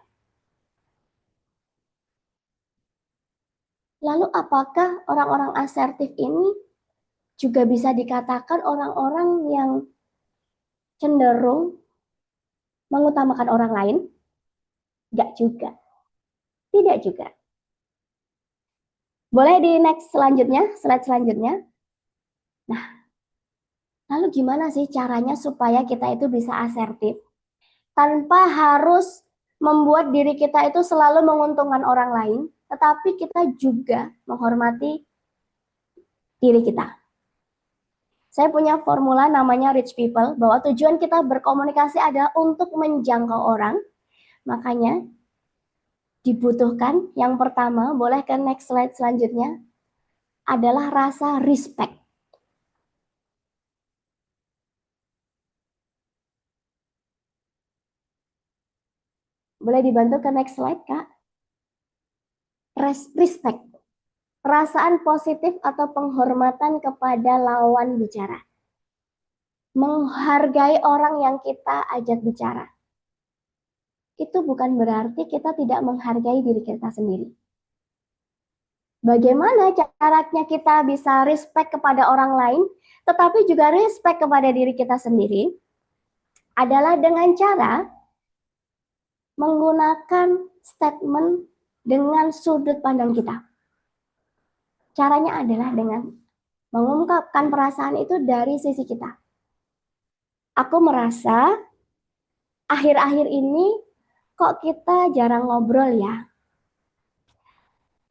Lalu apakah orang-orang asertif ini juga bisa dikatakan orang-orang yang cenderung mengutamakan orang lain? Tidak juga. Tidak juga. Boleh di next selanjutnya, slide selanjutnya. Nah, lalu gimana sih caranya supaya kita itu bisa asertif? Tanpa harus membuat diri kita itu selalu menguntungkan orang lain, tetapi kita juga menghormati diri kita. Saya punya formula namanya Rich People, bahwa tujuan kita berkomunikasi adalah untuk menjangkau orang. Makanya dibutuhkan yang pertama, boleh ke next slide selanjutnya, adalah rasa respect. Boleh dibantu ke next slide, Kak? Respect. Perasaan positif atau penghormatan kepada lawan bicara. Menghargai orang yang kita ajak bicara. Itu bukan berarti kita tidak menghargai diri kita sendiri. Bagaimana caranya kita bisa respect kepada orang lain, tetapi juga respect kepada diri kita sendiri, adalah dengan cara menggunakan statement dengan sudut pandang kita. Caranya adalah dengan mengungkapkan perasaan itu dari sisi kita. Aku merasa akhir-akhir ini kok kita jarang ngobrol ya.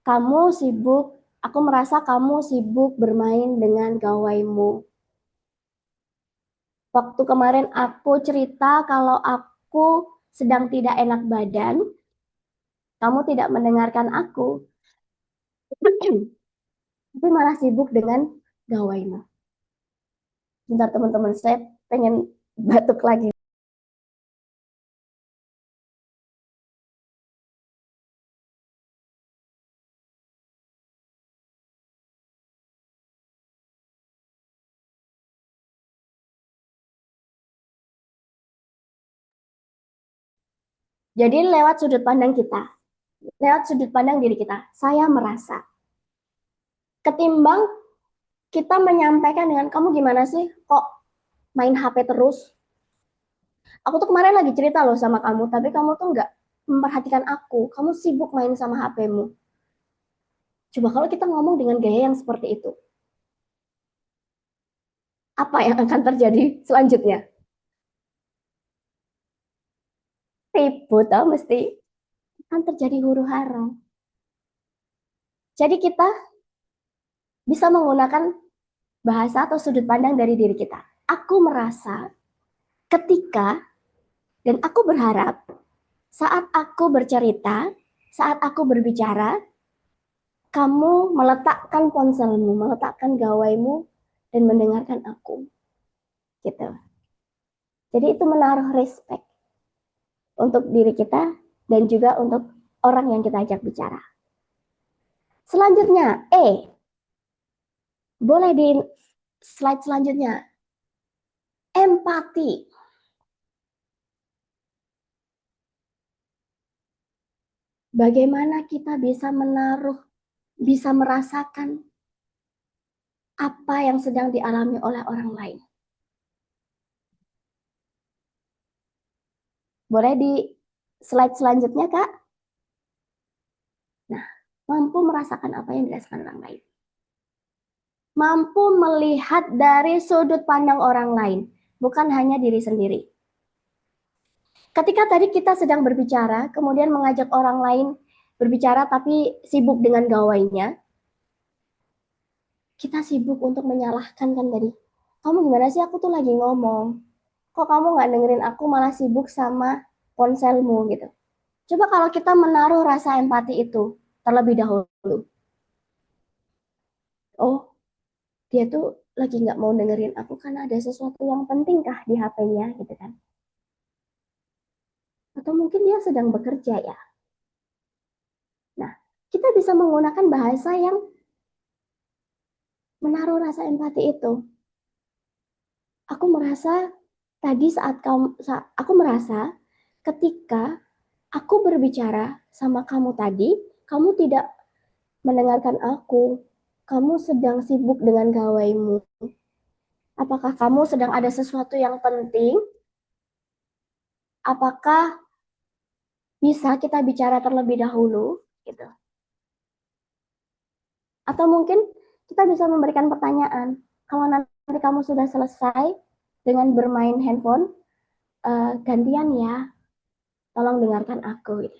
Aku merasa kamu sibuk bermain dengan gawaimu. Waktu kemarin aku cerita kalau aku sedang tidak enak badan, kamu tidak mendengarkan aku. Tapi malah sibuk dengan gawaimu. Bentar teman-teman, saya pengen batuk lagi. Jadi lewat sudut pandang kita, lewat sudut pandang diri kita, saya merasa. Ketimbang kita menyampaikan dengan kamu gimana sih kok main HP terus. Aku tuh kemarin lagi cerita loh sama kamu, tapi kamu tuh nggak memperhatikan aku. Kamu sibuk main sama HP-mu. Coba kalau kita ngomong dengan gaya yang seperti itu, apa yang akan terjadi selanjutnya? Ribut, tau mesti akan terjadi huru hara. Jadi kita bisa menggunakan bahasa atau sudut pandang dari diri kita. Aku merasa ketika dan aku berharap saat aku bercerita, saat aku berbicara, kamu meletakkan ponselmu, meletakkan gawaimu, dan mendengarkan aku. Gitu. Jadi itu menaruh respect untuk diri kita dan juga untuk orang yang kita ajak bicara. Selanjutnya, boleh di slide selanjutnya. Empati. Bagaimana kita bisa menaruh, bisa merasakan apa yang sedang dialami oleh orang lain. Boleh di slide selanjutnya, Kak? Nah, mampu merasakan apa yang dirasakan orang lain. Mampu melihat dari sudut pandang orang lain, bukan hanya diri sendiri. Ketika tadi kita sedang berbicara, kemudian mengajak orang lain berbicara tapi sibuk dengan gawainya, kita sibuk untuk menyalahkan kan tadi. Kamu gimana sih, aku tuh lagi ngomong. Kok kamu nggak dengerin aku, malah sibuk sama ponselmu gitu. Coba kalau kita menaruh rasa empati itu terlebih dahulu. Oh, dia tuh lagi nggak mau dengerin aku karena ada sesuatu yang penting kah di HP-nya gitu kan. Atau mungkin dia sedang bekerja ya. Nah, kita bisa menggunakan bahasa yang menaruh rasa empati itu. Aku merasa tadi aku merasa ketika aku berbicara sama kamu tadi, kamu tidak mendengarkan aku. Kamu sedang sibuk dengan gawaimu. Apakah kamu sedang ada sesuatu yang penting? Apakah bisa kita bicara terlebih dahulu? Gitu. Atau mungkin kita bisa memberikan pertanyaan. Kalau nanti kamu sudah selesai dengan bermain handphone, gantian ya, tolong dengarkan aku. Gitu.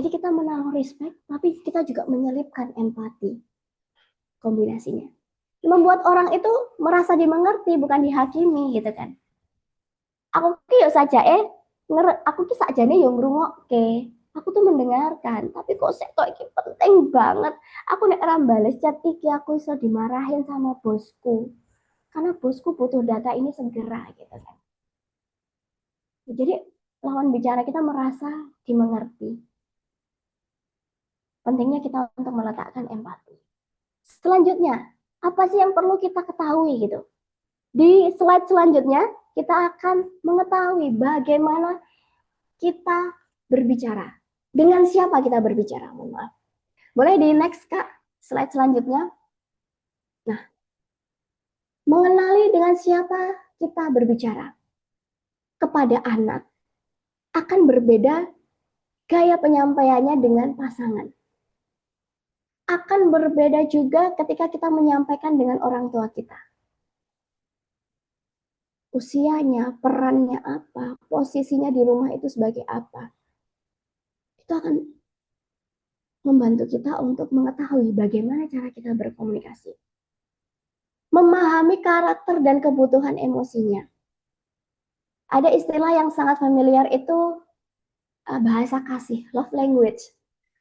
Jadi kita menaruh respect, tapi kita juga menyelipkan empati. Kombinasinya. Membuat orang itu merasa dimengerti, bukan dihakimi gitu kan. Aku ki saja aku ki sakjane yo ngrungokke. Aku tuh mendengarkan, tapi kok iki penting banget. Aku nek ora bales chat iki aku iso dimarahin sama bosku. Karena bosku butuh data ini segera gitu kan. Jadi lawan bicara kita merasa dimengerti. Pentingnya kita untuk meletakkan empati. Selanjutnya, apa sih yang perlu kita ketahui gitu? Di slide selanjutnya, kita akan mengetahui bagaimana kita berbicara. Dengan siapa kita berbicara? Mohon maaf. Boleh di next, Kak, slide selanjutnya. Nah, mengenali dengan siapa kita berbicara. Kepada anak akan berbeda gaya penyampaiannya dengan pasangan. Akan berbeda juga ketika kita menyampaikan dengan orang tua kita. Usianya, perannya apa, posisinya di rumah itu sebagai apa. Itu akan membantu kita untuk mengetahui bagaimana cara kita berkomunikasi. Memahami karakter dan kebutuhan emosinya. Ada istilah yang sangat familiar itu bahasa kasih, love language.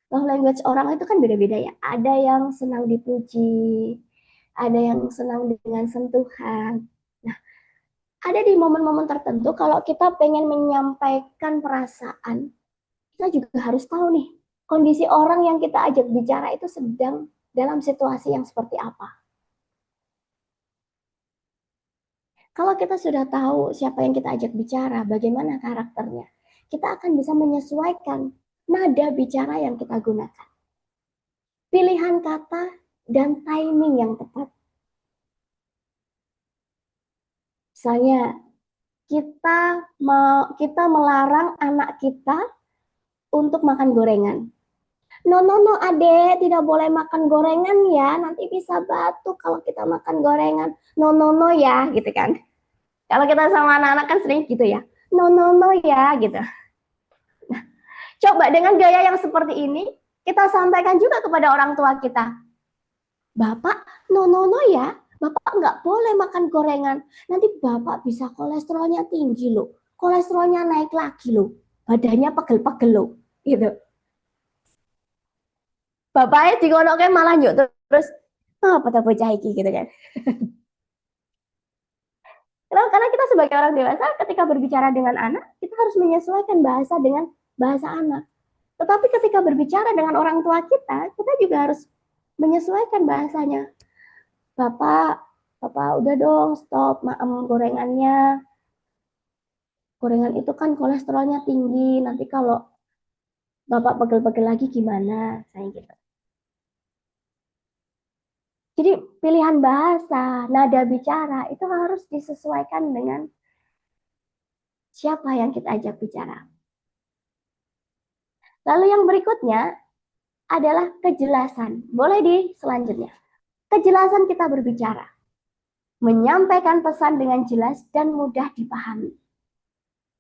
Love language orang itu kan beda-beda ya. Ada yang senang dipuji, ada yang senang dengan sentuhan. Nah, ada di momen-momen tertentu kalau kita pengen menyampaikan perasaan, kita juga harus tahu nih, kondisi orang yang kita ajak bicara itu sedang dalam situasi yang seperti apa. Kalau kita sudah tahu siapa yang kita ajak bicara, bagaimana karakternya, kita akan bisa menyesuaikan nada bicara yang kita gunakan. Pilihan kata dan timing yang tepat. Misalnya kita melarang anak kita untuk makan gorengan. No, no, no, adek, tidak boleh makan gorengan ya, nanti bisa batuk kalau kita makan gorengan. No, no, no ya, gitu kan. Kalau kita sama anak-anak kan sering gitu ya. No, no, no ya, gitu. Nah, coba dengan gaya yang seperti ini, kita sampaikan juga kepada orang tua kita. Bapak, no, no, no ya, Bapak nggak boleh makan gorengan. Nanti Bapak bisa kolesterolnya tinggi loh. Kolesterolnya naik lagi loh. Badannya pegel-pegel loh. Gitu. Bapaknya digonoknya malah yuk terus pada bocah iki gitu kan. Karena kita sebagai orang dewasa ketika berbicara dengan anak, kita harus menyesuaikan bahasa dengan bahasa anak. Tetapi ketika berbicara dengan orang tua kita juga harus menyesuaikan bahasanya. Bapak udah dong stop gorengannya. Gorengan itu kan kolesterolnya tinggi. Nanti kalau Bapak pegel-pegel lagi gimana? Saya gitu. Jadi pilihan bahasa, nada bicara itu harus disesuaikan dengan siapa yang kita ajak bicara. Lalu yang berikutnya adalah kejelasan. Boleh di selanjutnya. Kejelasan kita berbicara. Menyampaikan pesan dengan jelas dan mudah dipahami.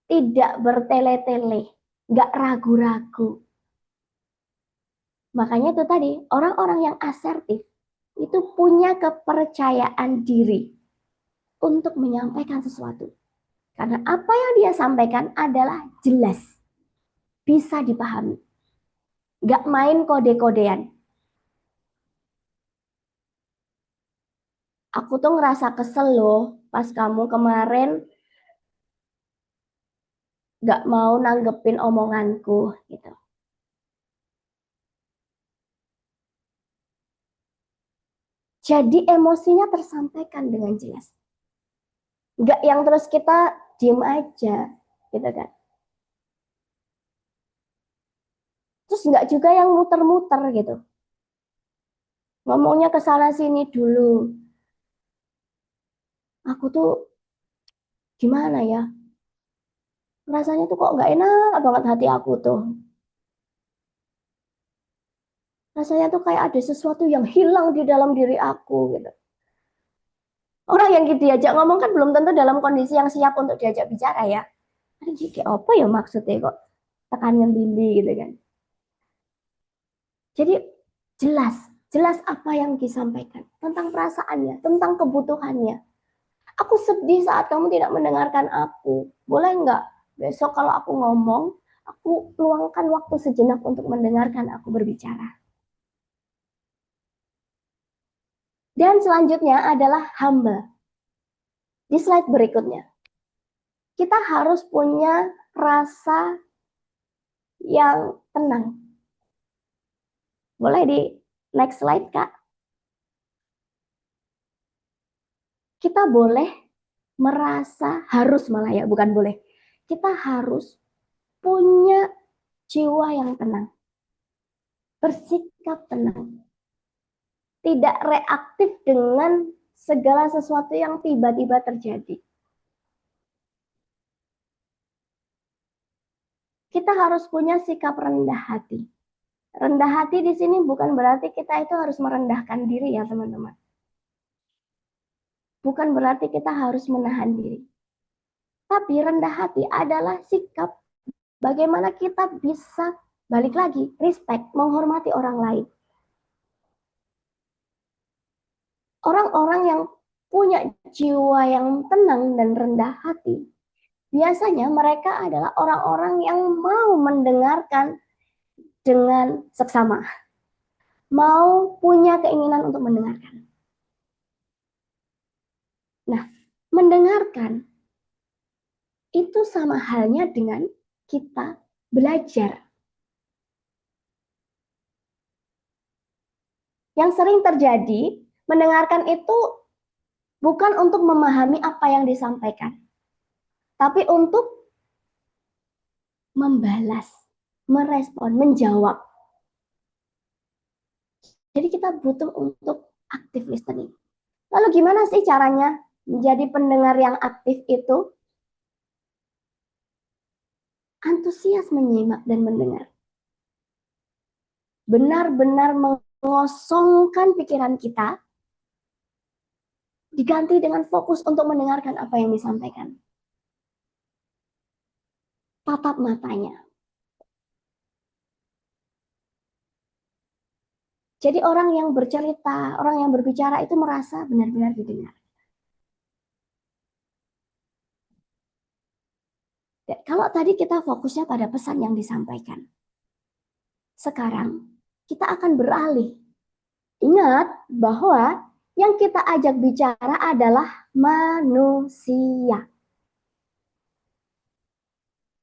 Tidak bertele-tele, nggak ragu-ragu. Makanya itu tadi, orang-orang yang asertif itu punya kepercayaan diri untuk menyampaikan sesuatu. Karena apa yang dia sampaikan adalah jelas, bisa dipahami. Nggak main kode-kodean. Aku tuh ngerasa kesel loh pas kamu kemarin nggak mau nanggepin omonganku gitu. Jadi emosinya tersampaikan dengan jelas. Nggak yang terus kita diem aja gitu kan. Terus nggak juga yang muter-muter gitu. Ngomongnya ke sana sini dulu. Aku tuh gimana ya? Rasanya tuh kok nggak enak banget hati aku tuh. Rasanya tuh kayak ada sesuatu yang hilang di dalam diri aku gitu. Orang yang diajak ngomong kan belum tentu dalam kondisi yang siap untuk diajak bicara ya. Jadi apa ya maksudnya kok tekanan tinggi gitu kan. Jadi jelas apa yang disampaikan tentang perasaannya, tentang kebutuhannya. Aku sedih saat kamu tidak mendengarkan aku. Boleh nggak besok kalau aku ngomong, aku luangkan waktu sejenak untuk mendengarkan aku berbicara. Dan selanjutnya adalah humble. Di slide berikutnya, kita harus punya rasa yang tenang. Boleh di next slide, Kak? Kita boleh merasa, harus malah ya, bukan boleh. Kita harus punya jiwa yang tenang. Bersikap tenang. Tidak reaktif dengan segala sesuatu yang tiba-tiba terjadi. Kita harus punya sikap rendah hati. Rendah hati di sini bukan berarti kita itu harus merendahkan diri ya teman-teman. Bukan berarti kita harus menahan diri. Tapi rendah hati adalah sikap bagaimana kita bisa balik lagi, respect, menghormati orang lain. Orang-orang yang punya jiwa yang tenang dan rendah hati, biasanya mereka adalah orang-orang yang mau mendengarkan dengan seksama. Mau punya keinginan untuk mendengarkan. Nah, mendengarkan itu sama halnya dengan kita belajar. Yang sering terjadi, mendengarkan itu bukan untuk memahami apa yang disampaikan, tapi untuk membalas, merespon, menjawab. Jadi kita butuh untuk active listening. Lalu gimana sih caranya menjadi pendengar yang aktif itu? Antusias menyimak dan mendengar. Benar-benar mengosongkan pikiran kita, diganti dengan fokus untuk mendengarkan apa yang disampaikan. Tatap matanya. Jadi orang yang bercerita, orang yang berbicara itu merasa benar-benar didengar. Dan kalau tadi kita fokusnya pada pesan yang disampaikan, sekarang kita akan beralih. Ingat bahwa yang kita ajak bicara adalah manusia.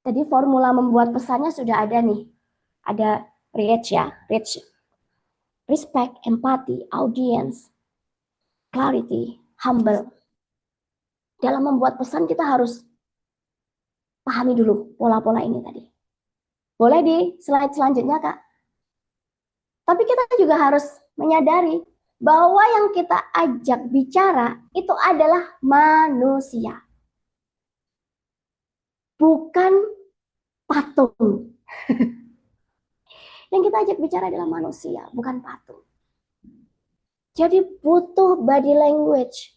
Tadi formula membuat pesannya sudah ada nih. Ada reach ya, reach. Respect, empathy, audience, clarity, humble. Dalam membuat pesan kita harus pahami dulu pola-pola ini tadi. Boleh di slide selanjutnya, Kak. Tapi kita juga harus menyadari bahwa yang kita ajak bicara itu adalah manusia. Bukan patung. Yang kita ajak bicara adalah manusia, bukan patung. Jadi butuh body language,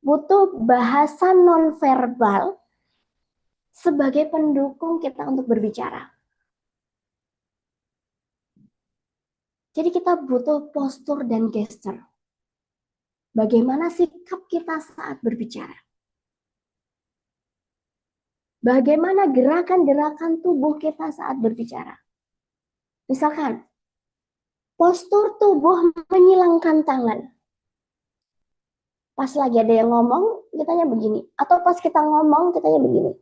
butuh bahasa nonverbal sebagai pendukung kita untuk berbicara. Jadi kita butuh postur dan gesture. Bagaimana sikap kita saat berbicara? Bagaimana gerakan-gerakan tubuh kita saat berbicara? Misalkan, postur tubuh menyilangkan tangan. Pas lagi ada yang ngomong, kitanya begini. Atau pas kita ngomong, kitanya begini.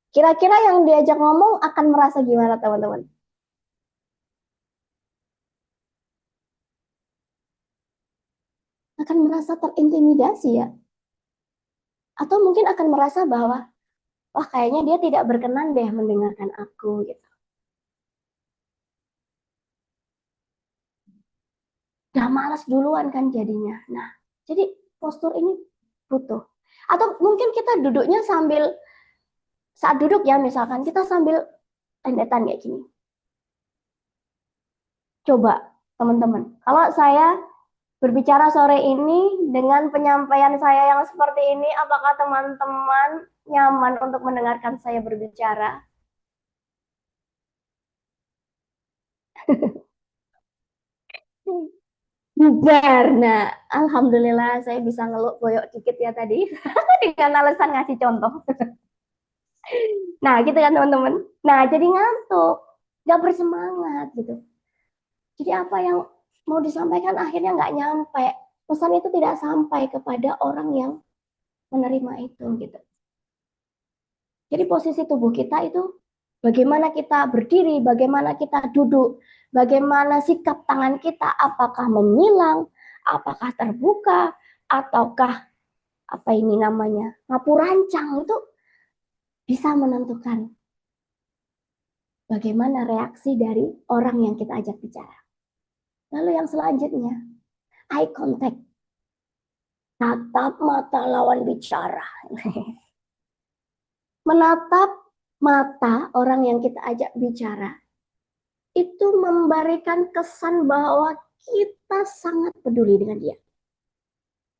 Kira-kira yang diajak ngomong akan merasa gimana, teman-teman? Akan merasa terintimidasi ya. Atau mungkin akan merasa bahwa, wah kayaknya dia tidak berkenan deh mendengarkan aku gitu. Udah malas duluan kan jadinya. Nah, jadi postur ini butuh. Atau mungkin kita duduknya sambil, saat duduk ya misalkan, kita sambil tendetan kayak gini. Coba teman-teman, kalau saya berbicara sore ini dengan penyampaian saya yang seperti ini, apakah teman-teman nyaman untuk mendengarkan saya berbicara? Bubar. Nah, alhamdulillah saya bisa ngeluk boyok dikit ya tadi dengan alasan ngasih contoh. Nah, gitu kan teman-teman. Nah, jadi ngantuk, nggak bersemangat gitu. Jadi apa yang mau disampaikan akhirnya nggak nyampe. Pesan itu tidak sampai kepada orang yang menerima itu gitu. Jadi posisi tubuh kita itu bagaimana kita berdiri, bagaimana kita duduk, bagaimana sikap tangan kita, apakah menyilang, apakah terbuka, ataukah apa ini namanya ngapurancang, itu bisa menentukan bagaimana reaksi dari orang yang kita ajak bicara. Lalu yang selanjutnya, eye contact. Tatap mata lawan bicara. Menatap mata orang yang kita ajak bicara itu memberikan kesan bahwa kita sangat peduli dengan dia.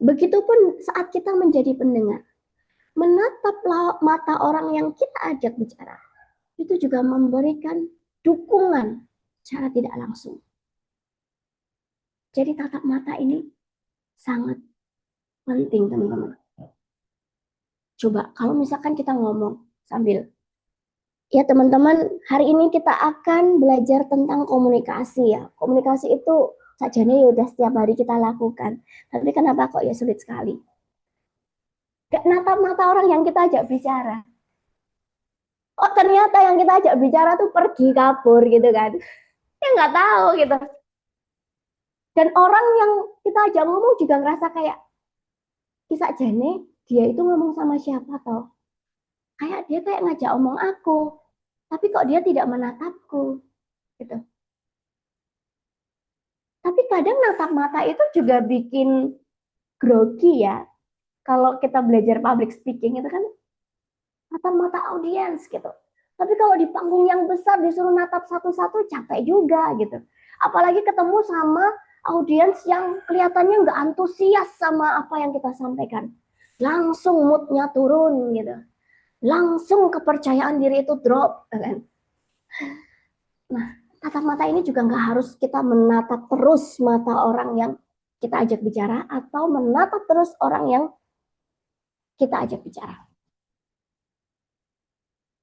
Begitupun saat kita menjadi pendengar. Menatap mata orang yang kita ajak bicara itu juga memberikan dukungan secara tidak langsung. Jadi tatap mata ini sangat penting, teman-teman. Coba kalau misalkan kita ngomong sambil, ya teman-teman, hari ini kita akan belajar tentang komunikasi ya. Komunikasi itu sajane ya udah setiap hari kita lakukan. Tapi kenapa kok ya sulit sekali? Gak natap mata orang yang kita ajak bicara. Oh ternyata yang kita ajak bicara tuh pergi kabur gitu kan. Ya nggak tahu gitu. Dan orang yang kita ajak ngomong juga ngerasa kayak, kisah jane dia itu ngomong sama siapa toh? Kayak dia kayak ngajak omong aku, tapi kok dia tidak menatapku gitu. Tapi kadang natap mata itu juga bikin grogi ya. Kalau kita belajar public speaking itu kan natap mata audiens gitu. Tapi kalau di panggung yang besar disuruh natap satu-satu capek juga gitu. Apalagi ketemu sama audiens yang kelihatannya nggak antusias sama apa yang kita sampaikan. Langsung moodnya turun gitu. Langsung kepercayaan diri itu drop. Kan? Nah, tatap mata ini juga nggak harus kita menatap terus mata orang yang kita ajak bicara atau menatap terus orang yang kita ajak bicara.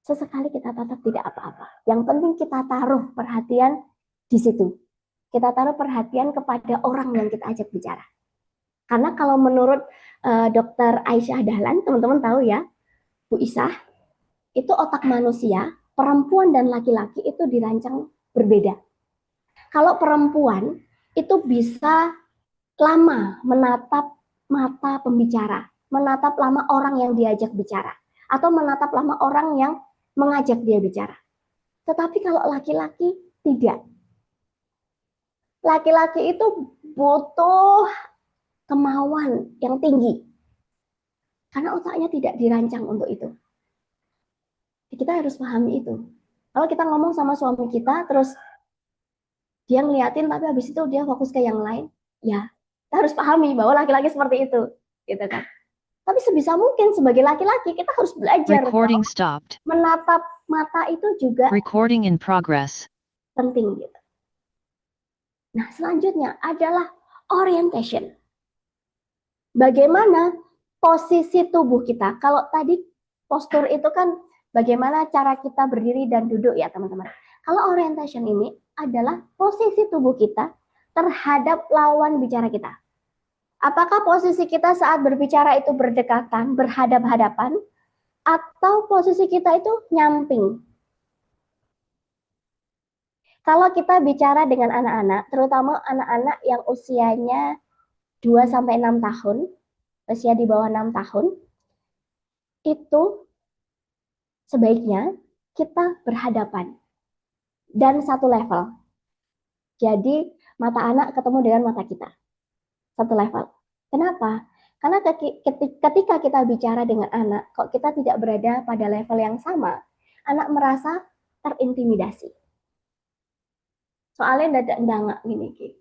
Sesekali kita tatap tidak apa-apa. Yang penting kita taruh perhatian di situ. Kita taruh perhatian kepada orang yang kita ajak bicara. Karena kalau menurut Dokter Aisyah Dahlan, teman-teman tahu ya, Bu Isah, itu otak manusia, perempuan dan laki-laki itu dirancang berbeda. Kalau perempuan itu bisa lama menatap mata pembicara, menatap lama orang yang diajak bicara, atau menatap lama orang yang mengajak dia bicara. Tetapi kalau laki-laki tidak. Laki-laki itu butuh kemauan yang tinggi. Karena otaknya tidak dirancang untuk itu. Kita harus pahami itu. Kalau kita ngomong sama suami kita, terus dia ngeliatin, tapi habis itu dia fokus ke yang lain, ya kita harus pahami bahwa laki-laki seperti itu, gitu kan. Tapi sebisa mungkin sebagai laki-laki kita harus belajar Recording stopped. menatap mata itu juga Recording in progress. penting gitu. Nah, selanjutnya adalah orientation. Bagaimana posisi tubuh kita? Kalau tadi postur itu kan bagaimana cara kita berdiri dan duduk ya, teman-teman. Kalau orientation ini adalah posisi tubuh kita terhadap lawan bicara kita. Apakah posisi kita saat berbicara itu berdekatan, berhadap-hadapan, atau posisi kita itu nyamping? Kalau kita bicara dengan anak-anak, terutama anak-anak yang usianya 2-6 tahun, usia di bawah 6 tahun, itu sebaiknya kita berhadapan dan satu level. Jadi mata anak ketemu dengan mata kita. Satu level. Kenapa? Karena ketika kita bicara dengan anak, kok kita tidak berada pada level yang sama, anak merasa terintimidasi. Soalnya dadak ndangak gini.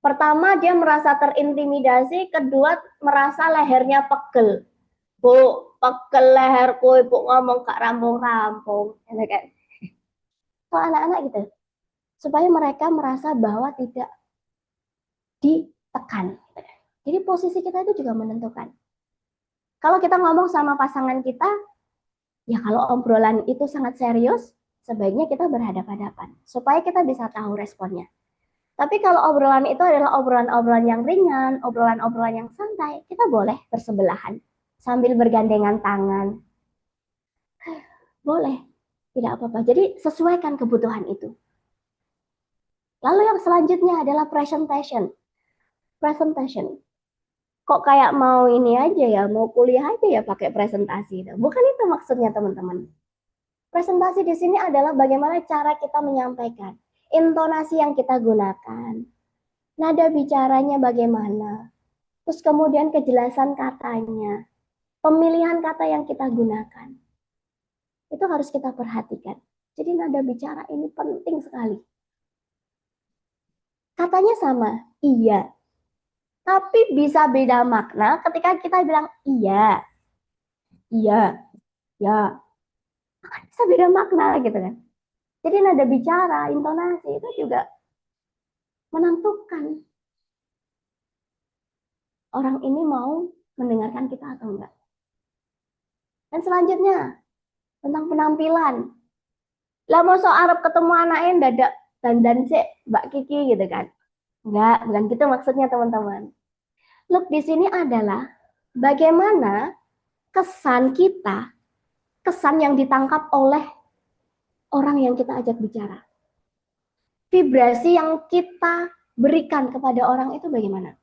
Pertama dia merasa terintimidasi, kedua merasa lehernya pegel. Bu, pegel leherku, ibu ngomong gak rampung-rampung. Kalau anak-anak gitu, supaya mereka merasa bahwa tidak ditekan. Jadi posisi kita itu juga menentukan. Kalau kita ngomong sama pasangan kita, ya kalau obrolan itu sangat serius, sebaiknya kita berhadapan-hadapan. Supaya kita bisa tahu responnya. Tapi kalau obrolan itu adalah obrolan-obrolan yang ringan, obrolan-obrolan yang santai, kita boleh bersebelahan. Sambil bergandengan tangan. Boleh, tidak apa-apa. Jadi sesuaikan kebutuhan itu. Lalu yang selanjutnya adalah presentation. Presentation. Kok kayak mau ini aja ya, mau kuliah aja ya pakai presentasi. Bukan itu maksudnya teman-teman. Presentasi di sini adalah bagaimana cara kita menyampaikan, intonasi yang kita gunakan, nada bicaranya bagaimana, terus kemudian kejelasan katanya, pemilihan kata yang kita gunakan. Itu harus kita perhatikan. Jadi nada bicara ini penting sekali. Katanya sama, iya. Tapi bisa beda makna ketika kita bilang iya, iya, ya. Bisa beda makna gitu kan. Jadi nada bicara, intonasi itu juga menentukan orang ini mau mendengarkan kita atau enggak. Dan selanjutnya tentang penampilan. Lah mau so Arab ketemu anaknya dadak dandan sih Mbak Kiki gitu kan. Enggak, bukan gitu maksudnya teman-teman. Look di sini adalah bagaimana kesan kita, kesan yang ditangkap oleh orang yang kita ajak bicara. Vibrasi yang kita berikan kepada orang itu bagaimana?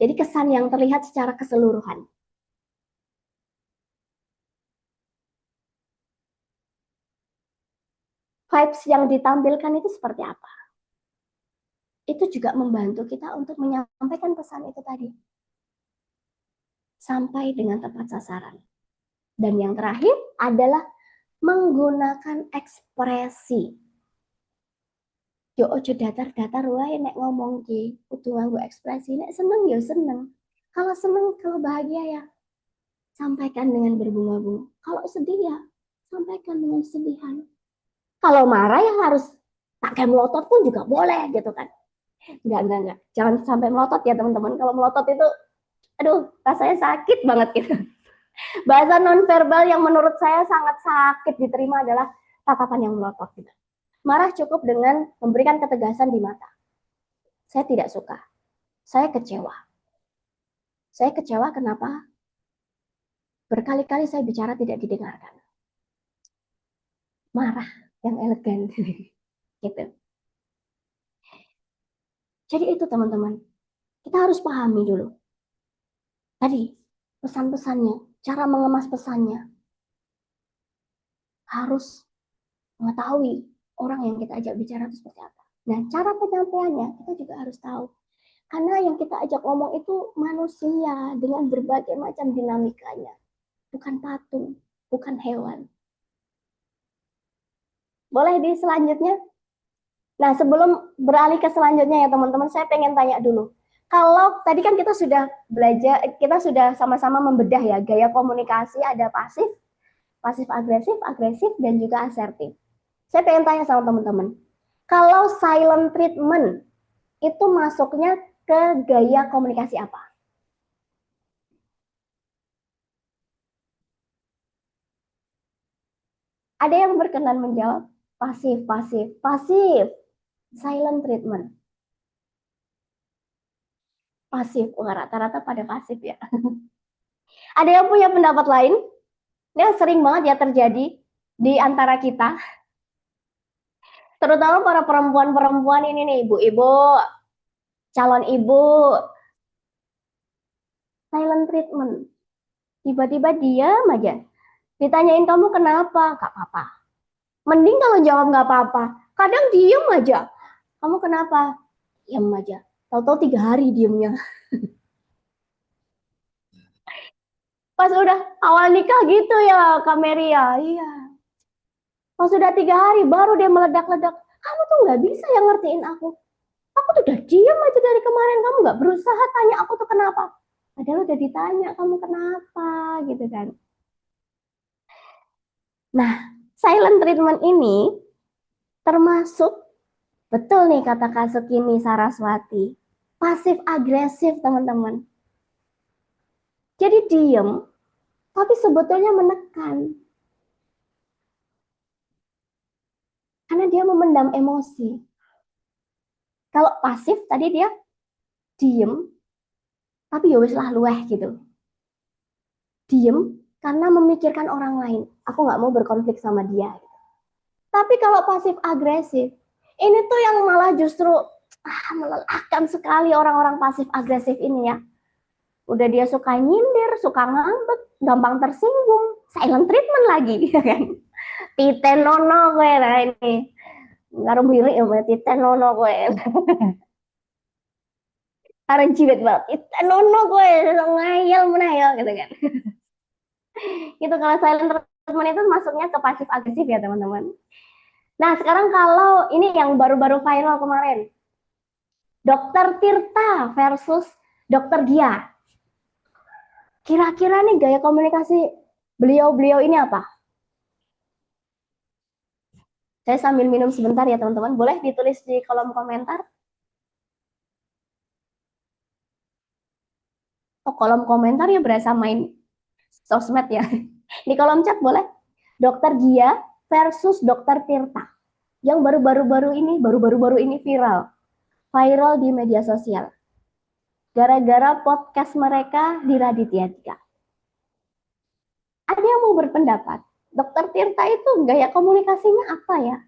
Jadi kesan yang terlihat secara keseluruhan. Vibes yang ditampilkan itu seperti apa? itu juga membantu kita untuk menyampaikan pesan itu tadi. Sampai dengan tepat sasaran. Dan yang terakhir adalah menggunakan ekspresi. Yo ojo datar-datar wae nek ngomong ki, kudu nganggo ekspresi. Nek seneng yo seneng. Kalau seneng, kalau bahagia ya sampaikan dengan berbunga-bunga. Kalau sedih ya sampaikan dengan sedihan. Kalau marah ya harus pakai melotot pun juga boleh gitu kan. Enggak. Jangan sampai melotot ya teman-teman. Kalau melotot itu aduh, rasanya sakit banget gitu. Bahasa nonverbal yang menurut saya sangat sakit diterima adalah tatapan yang melotot gitu. Marah cukup dengan memberikan ketegasan di mata. Saya tidak suka. Saya kecewa. Saya kecewa kenapa? Berkali-kali saya bicara tidak didengarkan. Marah yang elegan. Gitu. Jadi itu teman-teman. Kita harus pahami dulu. Tadi pesan-pesannya, cara mengemas pesannya. Harus mengetahui orang yang kita ajak bicara itu seperti apa. Nah, cara penyampaiannya kita juga harus tahu. Karena yang kita ajak ngomong itu manusia dengan berbagai macam dinamikanya. Bukan patung, bukan hewan. Boleh di selanjutnya? Nah, sebelum beralih ke selanjutnya ya teman-teman, saya pengen tanya dulu. Kalau tadi kan kita sudah belajar, kita sudah sama-sama membedah ya, gaya komunikasi ada pasif, pasif agresif, dan juga asertif. Saya pengen tanya sama teman-teman, kalau silent treatment itu masuknya ke gaya komunikasi apa? Ada yang berkenan menjawab? Pasif. Silent treatment. Pasif. Wah, rata-rata pada pasif ya. Ada yang punya pendapat lain? Ini sering banget ya terjadi di antara kita. Terutama para perempuan-perempuan ini nih, ibu-ibu, calon ibu. Silent treatment. Tiba-tiba diam aja. Ditanyain kamu kenapa? Gak apa-apa. Mending kalau jawab gak apa-apa. Kadang diem aja. Kamu kenapa? Diem aja. Tahu-tahu 3 hari diemnya. Pas udah awal nikah gitu ya Kak Meria. Iya. Pas udah 3 hari baru dia meledak-ledak. Kamu tuh gak bisa yang ngertiin aku. Aku tuh udah diem aja dari kemarin. Kamu gak berusaha tanya aku tuh kenapa. Padahal udah ditanya kamu kenapa gitu kan. Nah, silent treatment ini termasuk, betul nih kata Kak Sekini Saraswati, pasif agresif teman-teman. Jadi diem, tapi sebetulnya menekan. Karena dia memendam emosi. Kalau pasif tadi dia diem, tapi ya wis lah luweh gitu. Diem karena memikirkan orang lain. Aku nggak mau berkonflik sama dia. Tapi kalau pasif agresif, ini tuh yang malah justru melelahkan sekali orang-orang pasif agresif ini ya. Udah dia suka nyindir, suka ngambek, gampang tersinggung, silent treatment lagi, ya kan? Titen nono gue lah ini, ngaruh mirip ya, titen nono gue, karena jiwet banget, titen nono gue, ngayal menayal gitu kan. Itu kalau silent treatment itu masuknya ke pasif agresif ya teman-teman. Nah sekarang kalau ini yang baru-baru viral kemarin, Dokter Tirta versus Dokter Dia. Kira-kira nih gaya komunikasi beliau-beliau ini apa? Saya sambil minum sebentar ya teman-teman. Boleh ditulis di kolom komentar. Oh, kolom komentar ya berasa main sosmed ya. Di kolom chat boleh. Dokter Gia versus Dokter Tirta. Yang baru-baru ini viral. Viral di media sosial. Gara-gara podcast mereka di Raditya 3. Ada yang mau berpendapat, Dokter Tirta itu gaya komunikasinya apa ya?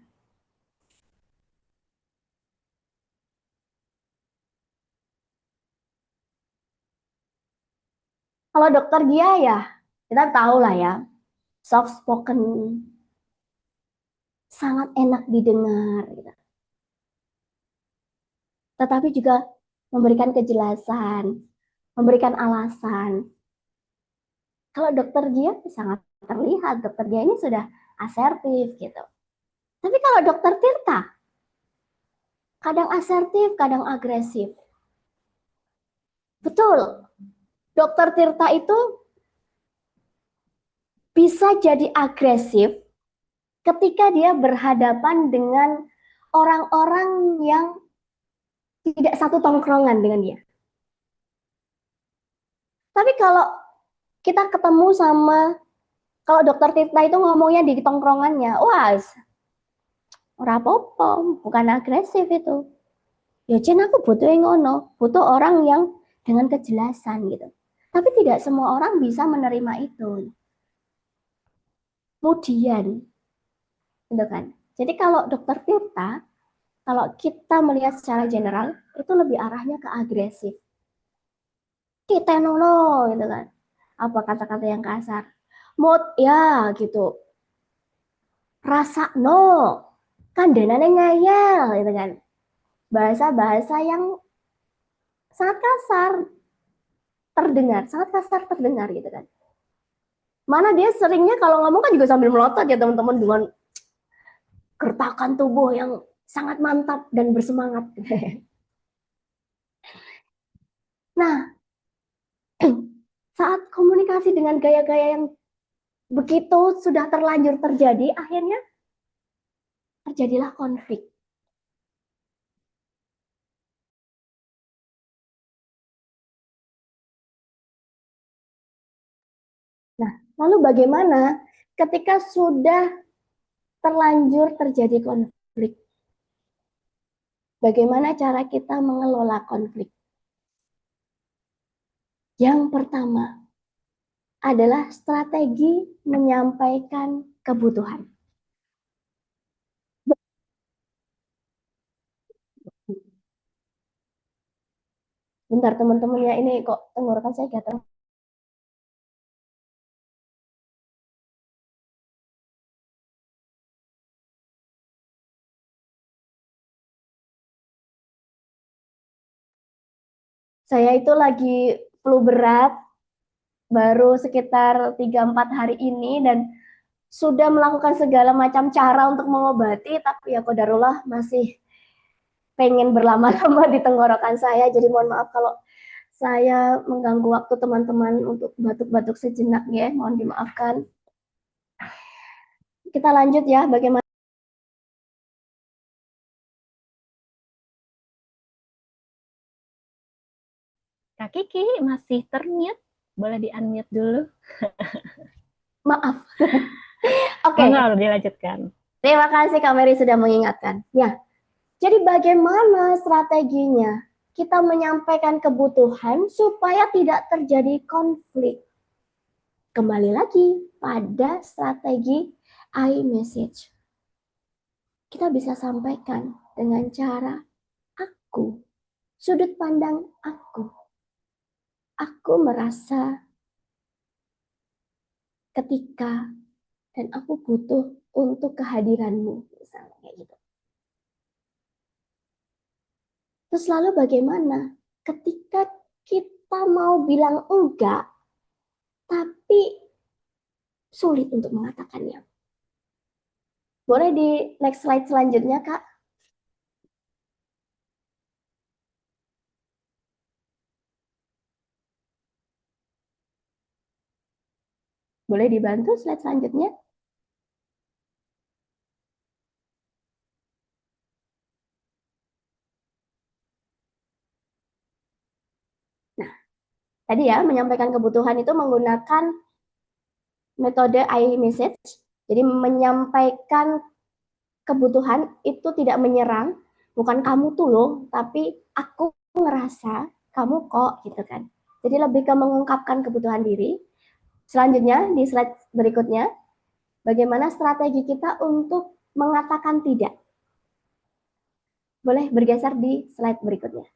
Kalau Dokter Gia ya, kita tahu lah ya, soft spoken, sangat enak didengar. Gitu. tetapi juga memberikan kejelasan, memberikan alasan. Kalau dokter Gia sangat terlihat, dokter Gia ini sudah asertif gitu. Tapi kalau dokter Tirta, kadang asertif, kadang agresif. Betul, dokter Tirta itu bisa jadi agresif ketika dia berhadapan dengan orang-orang yang tidak satu tongkrongan dengan dia. Tapi kalau kita ketemu sama, kalau dokter Tirta itu ngomongnya di tongkrongannya, wah, ora apa-apa, bukan agresif itu. Ya Jen, aku butuh yang ngono, butuh orang yang dengan kejelasan gitu. Tapi tidak semua orang bisa menerima itu. Kemudian, gitu kan. Jadi kalau dokter Tirta, kalau kita melihat secara general, itu lebih arahnya ke agresif. Kita nono, gitu kan. Apa kata-kata yang kasar. Mood, ya gitu. Rasa no, kandenane ngayal, gitu kan. Bahasa-bahasa yang sangat kasar terdengar, sangat kasar terdengar gitu kan. Mana dia seringnya kalau ngomong kan juga sambil melotot ya teman-teman, dengan gertakan tubuh yang sangat mantap dan bersemangat. Nah, saat komunikasi dengan gaya-gaya yang begitu sudah terlanjur terjadi, akhirnya terjadilah konflik. Nah, lalu bagaimana ketika sudah terlanjur terjadi konflik? Bagaimana cara kita mengelola konflik? Yang pertama adalah strategi menyampaikan kebutuhan. Bentar teman-teman ya, ini kok tenggorokan saya gatal. Saya itu lagi flu berat, baru sekitar 3-4 hari ini, dan sudah melakukan segala macam cara untuk mengobati, tapi ya qadarullah masih pengen berlama-lama di tenggorokan saya. Jadi mohon maaf kalau saya mengganggu waktu teman-teman untuk batuk-batuk sejenak ya, mohon dimaafkan. Kita lanjut ya, bagaimana Kak Kiki masih termute, boleh di-unmute dulu. maaf. Oke, Monggo dilanjutkan. terima kasih Kak Mary sudah mengingatkan. Ya, jadi bagaimana strateginya kita menyampaikan kebutuhan supaya tidak terjadi konflik? Kembali lagi pada strategi iMessage. Kita bisa sampaikan dengan cara aku, sudut pandang aku. Aku merasa ketika dan aku butuh untuk kehadiranmu, misalnya kayak gitu. Terus lalu bagaimana ketika kita mau bilang enggak, tapi sulit untuk mengatakannya? Boleh di next slide selanjutnya, Kak? Boleh dibantu slide selanjutnya? Nah, tadi ya, menyampaikan kebutuhan itu menggunakan metode iMessage. Jadi menyampaikan kebutuhan itu tidak menyerang, bukan kamu tuh loh, tapi aku ngerasa kamu kok gitu kan. Jadi lebih ke mengungkapkan kebutuhan diri. Selanjutnya di slide berikutnya, bagaimana strategi kita untuk mengatakan tidak. Boleh bergeser di slide berikutnya.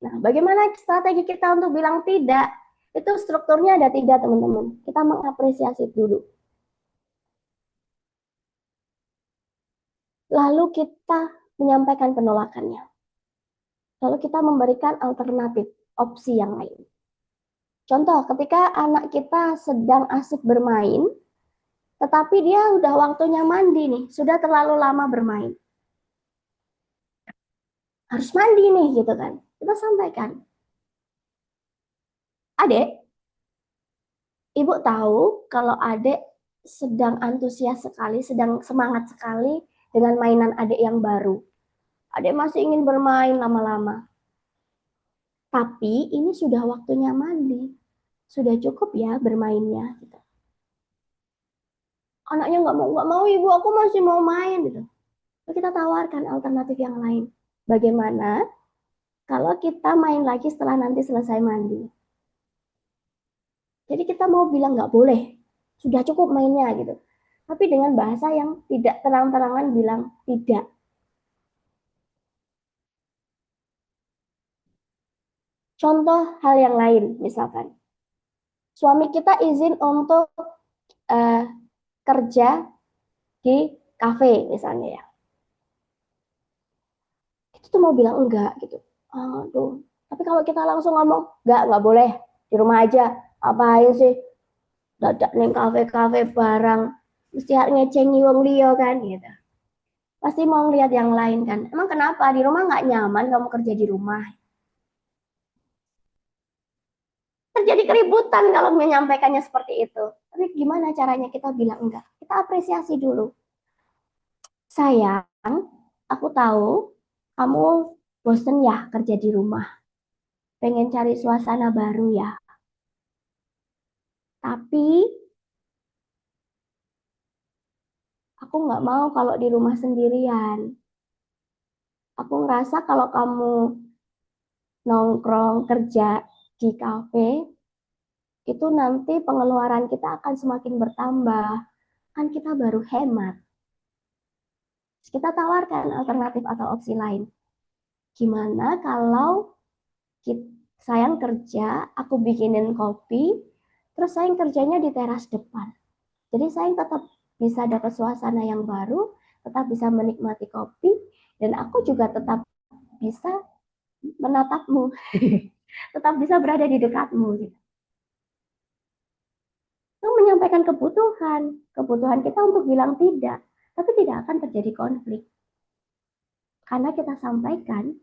Nah, bagaimana strategi kita untuk bilang tidak? Itu strukturnya ada 3, teman-teman. Kita mengapresiasi dulu. Lalu kita menyampaikan penolakannya. Lalu kita memberikan alternatif, opsi yang lain. Contoh, ketika anak kita sedang asik bermain, tetapi dia udah waktunya mandi nih, sudah terlalu lama bermain. Harus mandi nih, gitu kan. Kita sampaikan. Adek, ibu tahu kalau adek sedang antusias sekali, sedang semangat sekali dengan mainan adek yang baru. Adek masih ingin bermain lama-lama. Tapi ini sudah waktunya mandi. Sudah cukup ya bermainnya. Gitu. Anaknya nggak mau ibu, aku masih mau main. Gitu. Lalu kita tawarkan alternatif yang lain. Bagaimana kalau kita main lagi setelah nanti selesai mandi? Jadi kita mau bilang nggak boleh, sudah cukup mainnya gitu. Tapi dengan bahasa yang tidak terang-terangan bilang tidak. Contoh hal yang lain, misalkan suami kita izin untuk kerja di kafe misalnya ya. Itu tuh mau bilang enggak gitu. Aduh. Tapi kalau kita langsung ngomong nggak boleh, di rumah aja. Apain sih? Dadak neng kafe-kafe barang mesti ngecengi wong liya kan gitu. Pasti mau lihat yang lain kan. Emang kenapa? Di rumah nggak nyaman kamu kerja di rumah? Terjadi keributan kalau menyampaikannya seperti itu. Tapi gimana caranya kita bilang enggak? Kita apresiasi dulu. Sayang, aku tahu kamu bosen ya kerja di rumah. Pengen cari suasana baru ya. Tapi aku nggak mau kalau di rumah sendirian. Aku ngerasa kalau kamu nongkrong kerja di kafe, itu nanti pengeluaran kita akan semakin bertambah. Kan kita baru hemat. Kita tawarkan alternatif atau opsi lain. Gimana kalau sayang kerja, aku bikinin kopi, terus sayang kerjanya di teras depan. Jadi sayang tetap bisa dapat suasana yang baru, tetap bisa menikmati kopi, dan aku juga tetap bisa menatapmu, tetap bisa berada di dekatmu. Itu menyampaikan kebutuhan kita untuk bilang tidak, tapi tidak akan terjadi konflik. Karena kita sampaikan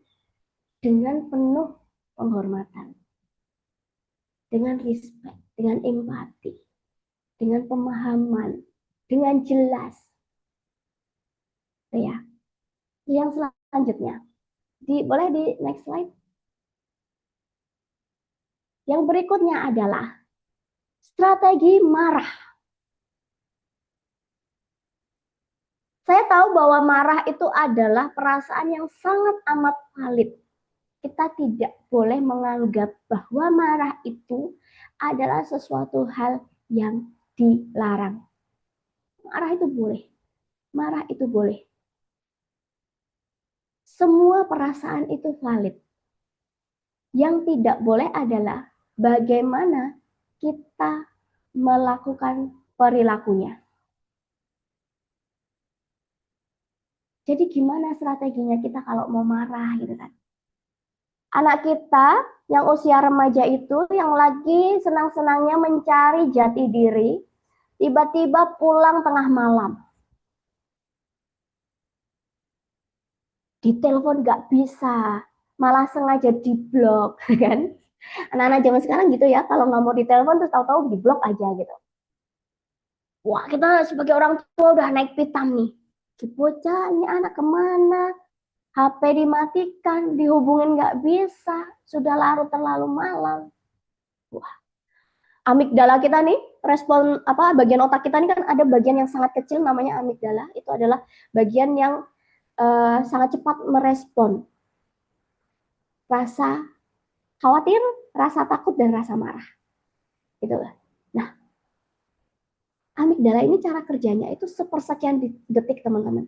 dengan penuh penghormatan, dengan respect, dengan empati, dengan pemahaman, dengan jelas. Ya. Yang selanjutnya, boleh di next slide. Yang berikutnya adalah strategi marah. Saya tahu bahwa marah itu adalah perasaan yang sangat amat valid. Kita tidak boleh menganggap bahwa marah itu adalah sesuatu hal yang dilarang. Marah itu boleh. Marah itu boleh. Semua perasaan itu valid. Yang tidak boleh adalah bagaimana kita melakukan perilakunya. Jadi gimana strateginya kita kalau mau marah gitu kan? Anak kita yang usia remaja itu yang lagi senang-senangnya mencari jati diri, tiba-tiba pulang tengah malam. Ditelepon nggak bisa, malah sengaja diblok kan? Anak-anak zaman sekarang gitu ya, kalau nggak mau ditelepon terus tahu-tahu diblok aja gitu. Wah, kita sebagai orang tua udah naik pitam nih. Bocah, ini anak kemana? HP dimatikan, dihubungin nggak bisa, sudah larut terlalu malam. Wah, amigdala kita nih, respon bagian otak kita nih kan ada bagian yang sangat kecil namanya amigdala. Itu adalah bagian yang sangat cepat merespon rasa khawatir, rasa takut, dan rasa marah. Itulah. Nah, amigdala ini cara kerjanya itu sepersekian detik, teman-teman.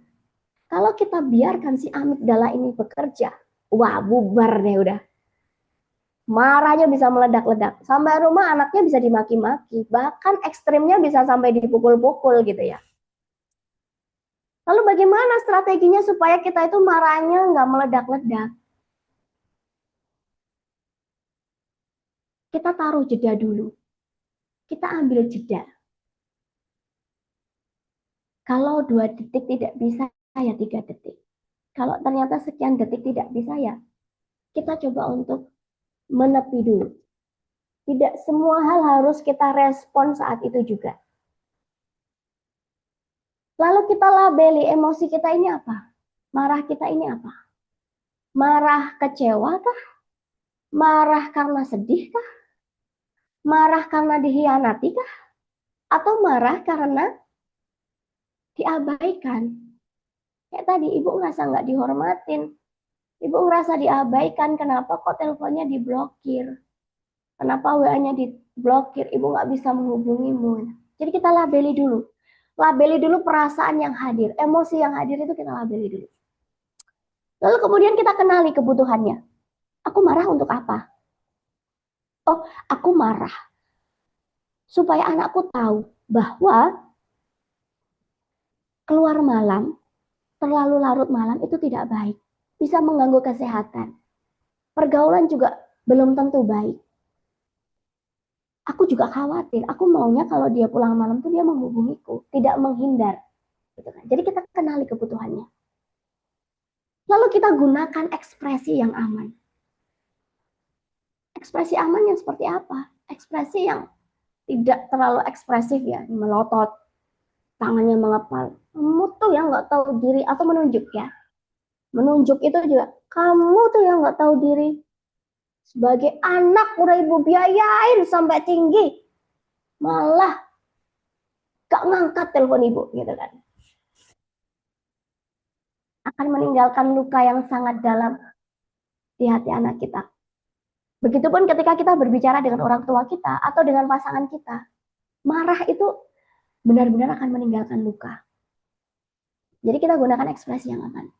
Kalau kita biarkan si amigdala ini bekerja, wah bubar deh udah. Marahnya bisa meledak-ledak. Sampai rumah anaknya bisa dimaki-maki. Bahkan ekstrimnya bisa sampai dipukul-pukul gitu ya. Lalu bagaimana strateginya supaya kita itu marahnya nggak meledak-ledak? Kita taruh jeda dulu. Kita ambil jeda. Kalau 2 detik tidak bisa, ya 3 detik. Kalau ternyata sekian detik tidak bisa, ya kita coba untuk menepi dulu. Tidak semua hal harus kita respon saat itu juga. Lalu kita labeli emosi kita ini apa? Marah kita ini apa? Marah kecewa kah? Marah karena sedih kah? Marah karena dihianati kah? Atau marah karena diabaikan? Kayak tadi, ibu ngerasa nggak dihormatin. Ibu ngerasa diabaikan, kenapa kok teleponnya diblokir? Kenapa WA-nya diblokir? Ibu nggak bisa menghubungimu. Jadi kita labeli dulu. Labeli dulu perasaan yang hadir. Emosi yang hadir itu kita labeli dulu. Lalu kemudian kita kenali kebutuhannya. Aku marah untuk apa? Oh, aku marah supaya anakku tahu bahwa keluar malam, terlalu larut malam itu tidak baik. Bisa mengganggu kesehatan. Pergaulan juga belum tentu baik. Aku juga khawatir. Aku maunya kalau dia pulang malam tuh dia menghubungiku, tidak menghindar. Gitu kan. Jadi kita kenali kebutuhannya. Lalu kita gunakan ekspresi yang aman. Ekspresi aman yang seperti apa? Ekspresi yang tidak terlalu ekspresif ya, melotot, tangannya mengepal. Kamu tuh yang nggak tahu diri, atau menunjuk ya. Menunjuk itu juga, kamu tuh yang nggak tahu diri. Sebagai anak udah ibu biayain sampai tinggi, malah gak ngangkat telepon ibu, gitu kan. Akan meninggalkan luka yang sangat dalam di hati anak kita. Begitupun ketika kita berbicara dengan orang tua kita atau dengan pasangan kita, marah itu benar-benar akan meninggalkan luka. Jadi kita gunakan ekspresi yang aman.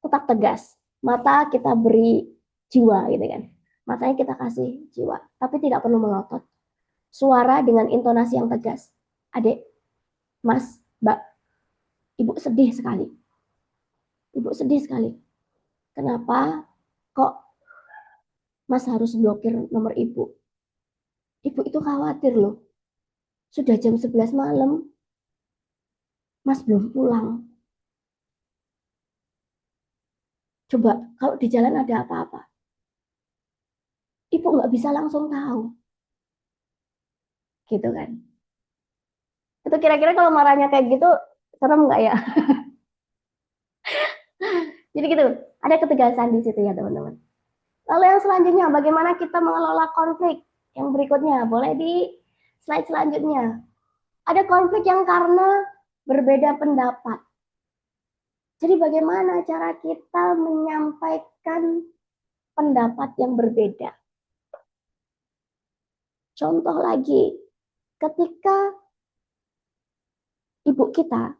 Tetap tegas, mata kita beri jiwa gitu kan. Matanya kita kasih jiwa, tapi tidak perlu melotot. Suara dengan intonasi yang tegas. Adik, Mas, Mbak, Ibu sedih sekali. Ibu sedih sekali. Kenapa kok Mas harus blokir nomor Ibu? Ibu itu khawatir loh. Sudah jam 11 malam, Mas belum pulang. Coba kalau di jalan ada apa-apa, Ibu nggak bisa langsung tahu. Gitu kan. Itu kira-kira kalau marahnya kayak gitu, serem nggak ya? Jadi gitu, ada ketegasan di situ ya teman-teman. Lalu yang selanjutnya, bagaimana kita mengelola konflik? Yang berikutnya, boleh di slide selanjutnya. Ada konflik yang karena berbeda pendapat. Jadi bagaimana cara kita menyampaikan pendapat yang berbeda? Contoh lagi, ketika ibu kita,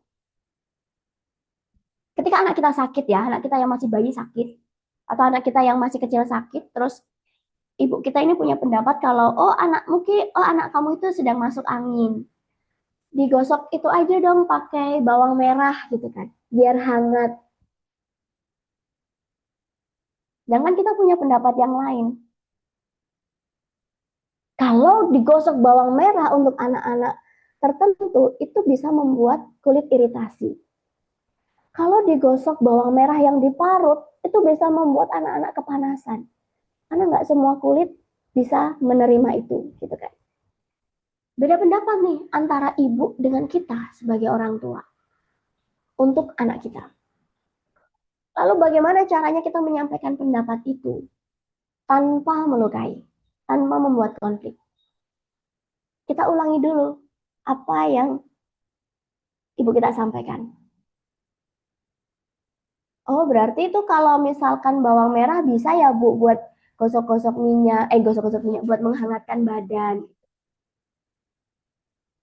ketika anak kita sakit ya, anak kita yang masih bayi sakit, atau anak kita yang masih kecil sakit, terus ibu kita ini punya pendapat kalau, oh anak kamu itu sedang masuk angin. Digosok itu aja dong pakai bawang merah gitu kan, biar hangat. Sedangkan kita punya pendapat yang lain. Kalau digosok bawang merah untuk anak-anak tertentu, itu bisa membuat kulit iritasi. Kalau digosok bawang merah yang diparut, itu bisa membuat anak-anak kepanasan. Karena nggak semua kulit bisa menerima itu, gitu kan. Beda pendapat nih antara ibu dengan kita sebagai orang tua untuk anak kita. Lalu bagaimana caranya kita menyampaikan pendapat itu tanpa melukai, tanpa membuat konflik? Kita ulangi dulu apa yang ibu kita sampaikan. Oh, berarti itu kalau misalkan bawang merah bisa ya Bu buat gosok-gosok minyak, buat menghangatkan badan.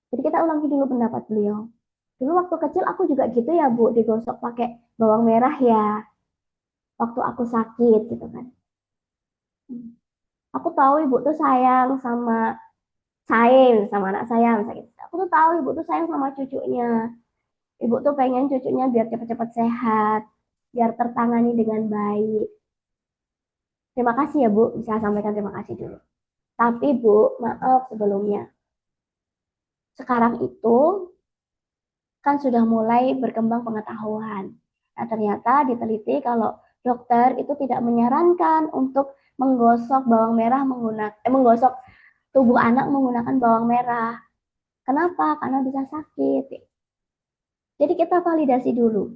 Jadi kita ulangi dulu pendapat beliau. Dulu waktu kecil aku juga gitu ya Bu, digosok pakai bawang merah ya. Waktu aku sakit gitu kan. Aku tahu ibu tuh sayang sama saya, sama anak saya, misalnya gitu. Aku tuh tahu ibu tuh sayang sama cucunya. Ibu tuh pengen cucunya biar cepat-cepat sehat, biar tertangani dengan baik. Terima kasih ya Bu, bisa sampaikan terima kasih dulu. Tapi Bu, maaf sebelumnya. Sekarang itu kan sudah mulai berkembang pengetahuan. Nah, ternyata diteliti kalau dokter itu tidak menyarankan untuk menggosok bawang merah menggosok tubuh anak menggunakan bawang merah. Kenapa? Karena bisa sakit. Jadi kita validasi dulu.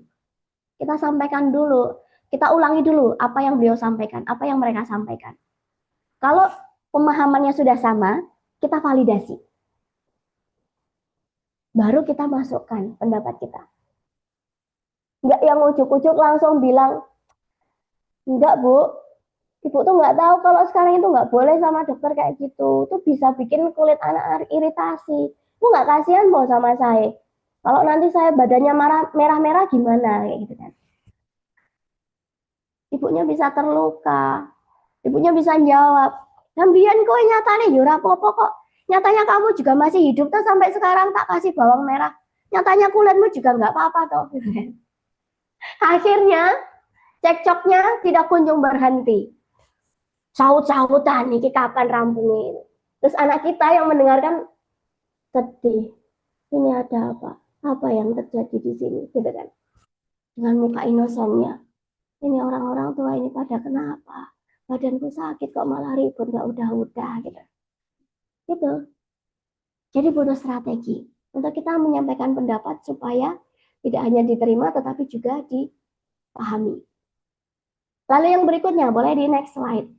Kita sampaikan dulu. Kita ulangi dulu apa yang beliau sampaikan, apa yang mereka sampaikan. Kalau pemahamannya sudah sama, kita validasi. Baru kita masukkan pendapat kita. Enggak yang ujuk-ujuk langsung bilang, enggak Bu, ibu tuh nggak tahu kalau sekarang itu nggak boleh sama dokter kayak gitu. Itu bisa bikin kulit anak iritasi. Bu nggak kasihan mau sama saya. Kalau nanti saya badannya merah-merah gimana kayak gitu kan. Ibunya bisa terluka. Ibunya bisa jawab, "Sambian kowe nyatane yo ora apa-apa kok. Nyatanya kamu juga masih hidup tuh sampai sekarang tak kasih bawang merah. Nyatanya kulitmu juga nggak apa-apa toh." Akhirnya cekcoknya tidak kunjung berhenti. Saut-sautan nih kapan rampungnya. Terus anak kita yang mendengarkan sedih. Ini ada apa? Apa yang terjadi di sini? Gitu kan. Dengan muka inosennya. Ini orang-orang tua ini pada kenapa? Badanku sakit kok malah ribut nggak udah-udah gitu. Gitu. Jadi butuh strategi untuk kita menyampaikan pendapat supaya tidak hanya diterima tetapi juga dipahami. Lalu yang berikutnya, boleh di next slide.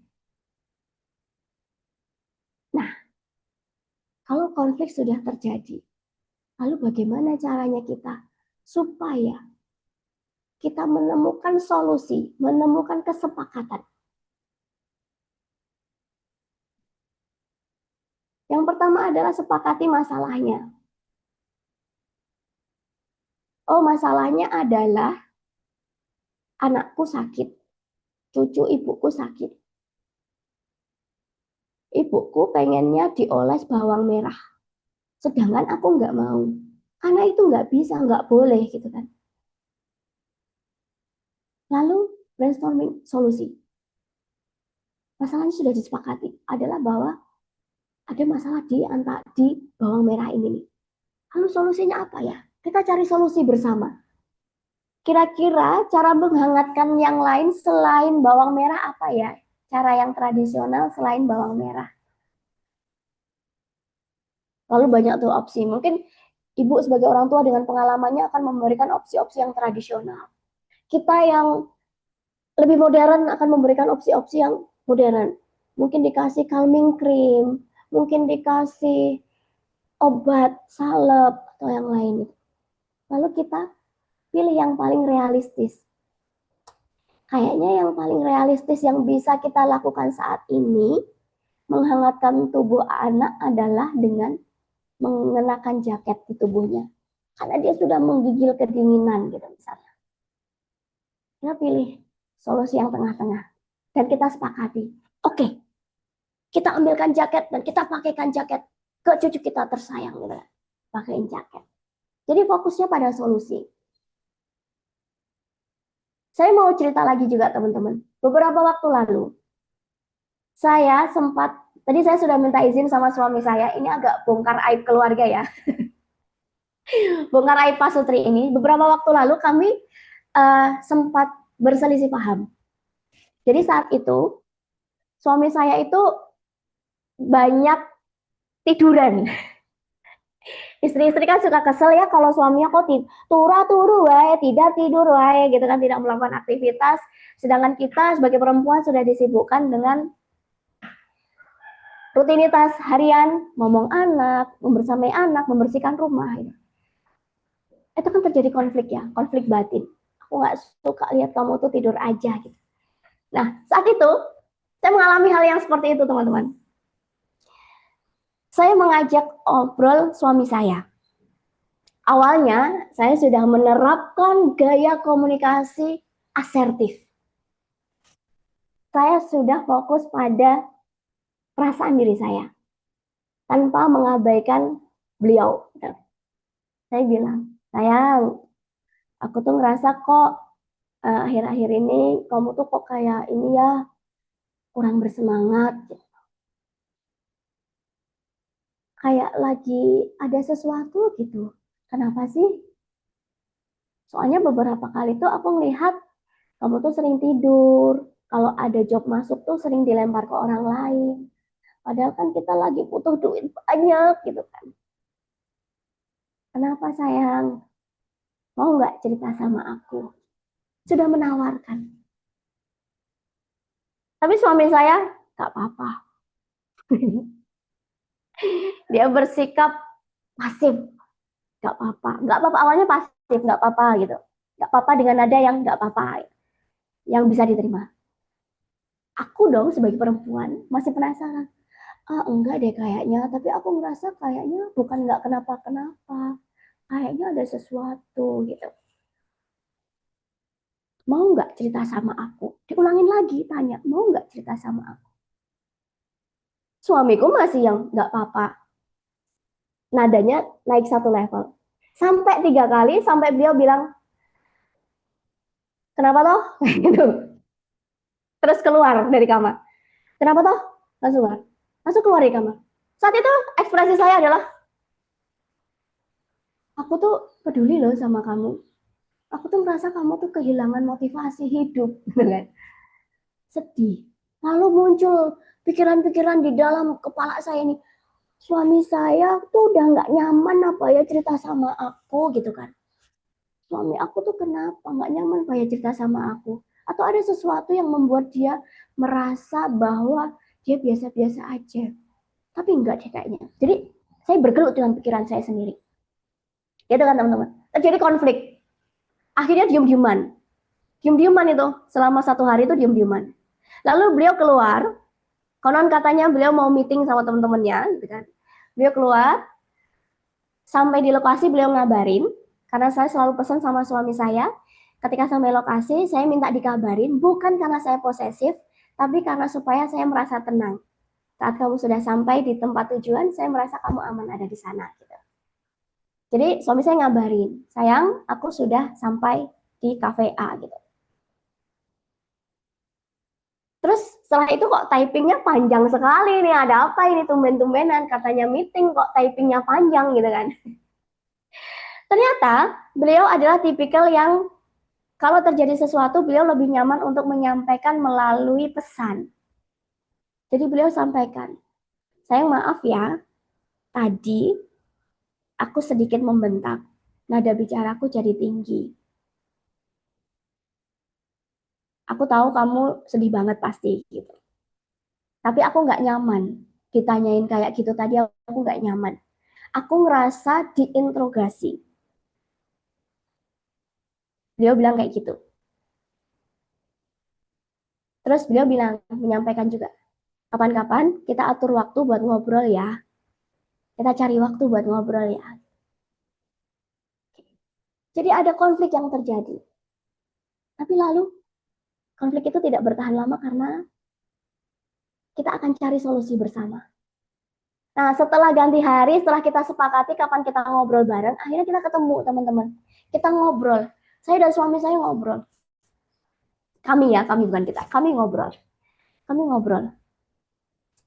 Nah, kalau konflik sudah terjadi, lalu bagaimana caranya kita supaya kita menemukan solusi, menemukan kesepakatan? Yang pertama adalah sepakati masalahnya. Oh, masalahnya adalah anakku sakit, cucu ibuku sakit. Ibuku pengennya dioles bawang merah, sedangkan aku nggak mau. Karena itu nggak bisa, nggak boleh gitu kan. Lalu brainstorming solusi. Masalahnya sudah disepakati adalah bahwa ada masalah di bawang merah ini nih. Lalu solusinya apa ya? Kita cari solusi bersama. Kira-kira cara menghangatkan yang lain selain bawang merah apa ya? Cara yang tradisional selain bawang merah. Lalu banyak tuh opsi. Mungkin ibu sebagai orang tua dengan pengalamannya akan memberikan opsi-opsi yang tradisional. Kita yang lebih modern akan memberikan opsi-opsi yang modern. Mungkin dikasih calming cream, mungkin dikasih obat, salep, atau yang lain. Lalu kita pilih yang paling realistis. Kayaknya yang paling realistis yang bisa kita lakukan saat ini, menghangatkan tubuh anak adalah dengan mengenakan jaket di tubuhnya. Karena dia sudah menggigil kedinginan gitu misalnya. Kita pilih solusi yang tengah-tengah. Dan kita sepakati. Oke, kita ambilkan jaket dan kita pakaikan jaket ke cucu kita tersayang. Gitu. Pakaiin jaket. Jadi fokusnya pada solusi. Saya mau cerita lagi juga teman-teman. Beberapa waktu lalu, saya sempat, tadi saya sudah minta izin sama suami saya, ini agak bongkar aib keluarga ya. Bongkar aib Pak Sutri ini. Beberapa waktu lalu kami sempat berselisih paham. Jadi saat itu, suami saya itu banyak tiduran. Istri-istri kan suka kesel ya kalau suaminya kok turu wae, tidak tidur wae gitu kan, tidak melakukan aktivitas. Sedangkan kita sebagai perempuan sudah disibukkan dengan rutinitas harian, ngomong anak, membersamai anak, membersihkan rumah. Gitu. Itu kan terjadi konflik ya, konflik batin. Aku nggak suka lihat kamu tuh tidur aja gitu. Nah, saat itu saya mengalami hal yang seperti itu teman-teman. Saya mengajak obrol suami saya. Awalnya saya sudah menerapkan gaya komunikasi asertif. Saya sudah fokus pada perasaan diri saya tanpa mengabaikan beliau. Saya bilang, sayang, aku tuh ngerasa kok akhir-akhir ini kamu tuh kok kayak ini ya, kurang bersemangat. Kayak lagi ada sesuatu gitu. Kenapa sih? Soalnya beberapa kali tuh aku ngelihat kamu tuh sering tidur. Kalau ada job masuk tuh sering dilempar ke orang lain. Padahal kan kita lagi butuh duit banyak gitu kan. Kenapa sayang? Mau nggak cerita sama aku? Sudah menawarkan. Tapi suami saya nggak apa-apa. Dia bersikap pasif. Nggak apa-apa. Nggak apa-apa, awalnya pasif. Nggak apa-apa gitu. Nggak apa-apa dengan nada yang nggak apa-apa. Yang bisa diterima. Aku dong sebagai perempuan masih penasaran. Enggak deh kayaknya. Tapi aku ngerasa kayaknya bukan nggak kenapa-kenapa. Kayaknya ada sesuatu gitu. Mau nggak cerita sama aku? Diulangin lagi tanya, mau nggak cerita sama aku? Suamiku masih yang nggak apa-apa. Nadanya naik satu level. Sampai 3 kali, sampai beliau bilang, kenapa toh? Gitu. Terus keluar dari kamar. Kenapa toh? Langsung keluar. Langsung keluar dari kamar. Saat itu ekspresi saya adalah, aku tuh peduli loh sama kamu. Aku tuh merasa kamu tuh kehilangan motivasi hidup. Gitu kan. Sedih. Lalu muncul pikiran-pikiran di dalam kepala saya ini. Suami saya tuh udah nggak nyaman apa ya cerita sama aku gitu kan. Suami aku tuh kenapa nggak nyaman apa ya cerita sama aku. Atau ada sesuatu yang membuat dia merasa bahwa dia biasa-biasa aja. Tapi enggak deh kayaknya. Jadi saya bergelut dengan pikiran saya sendiri. Gitu kan teman-teman. Terjadi konflik. Akhirnya diem-dieman. Diem-dieman itu. Selama 1 hari itu diem-dieman. Lalu beliau keluar. Konon katanya beliau mau meeting sama teman-temannya gitu kan. Beliau keluar. Sampai di lokasi beliau ngabarin. Karena saya selalu pesan sama suami saya. Ketika sampai lokasi saya minta dikabarin. Bukan karena saya posesif. Tapi karena supaya saya merasa tenang. Saat kamu sudah sampai di tempat tujuan, saya merasa kamu aman ada di sana. Gitu. Jadi suami saya ngabarin, sayang, aku sudah sampai di cafe A. Gitu. Terus setelah itu kok typingnya panjang sekali nih, ada apa ini tumben-tumbenan, katanya meeting kok typingnya panjang gitu kan. Ternyata beliau adalah tipikal yang kalau terjadi sesuatu beliau lebih nyaman untuk menyampaikan melalui pesan. Jadi beliau sampaikan, sayang maaf ya, tadi aku sedikit membentak, nada bicaraku jadi tinggi. Aku tahu kamu sedih banget pasti gitu. Tapi aku nggak nyaman ditanyain kayak gitu tadi, aku nggak nyaman. Aku ngerasa diinterogasi. Beliau bilang kayak gitu. Terus beliau bilang, menyampaikan juga, kapan-kapan kita atur waktu buat ngobrol ya. Kita cari waktu buat ngobrol ya. Jadi ada konflik yang terjadi. Tapi lalu konflik itu tidak bertahan lama karena kita akan cari solusi bersama. Nah, setelah ganti hari, setelah kita sepakati kapan kita ngobrol bareng, akhirnya kita ketemu, teman-teman. Kita ngobrol. Saya dan suami saya ngobrol. Kami bukan kita. Kami ngobrol.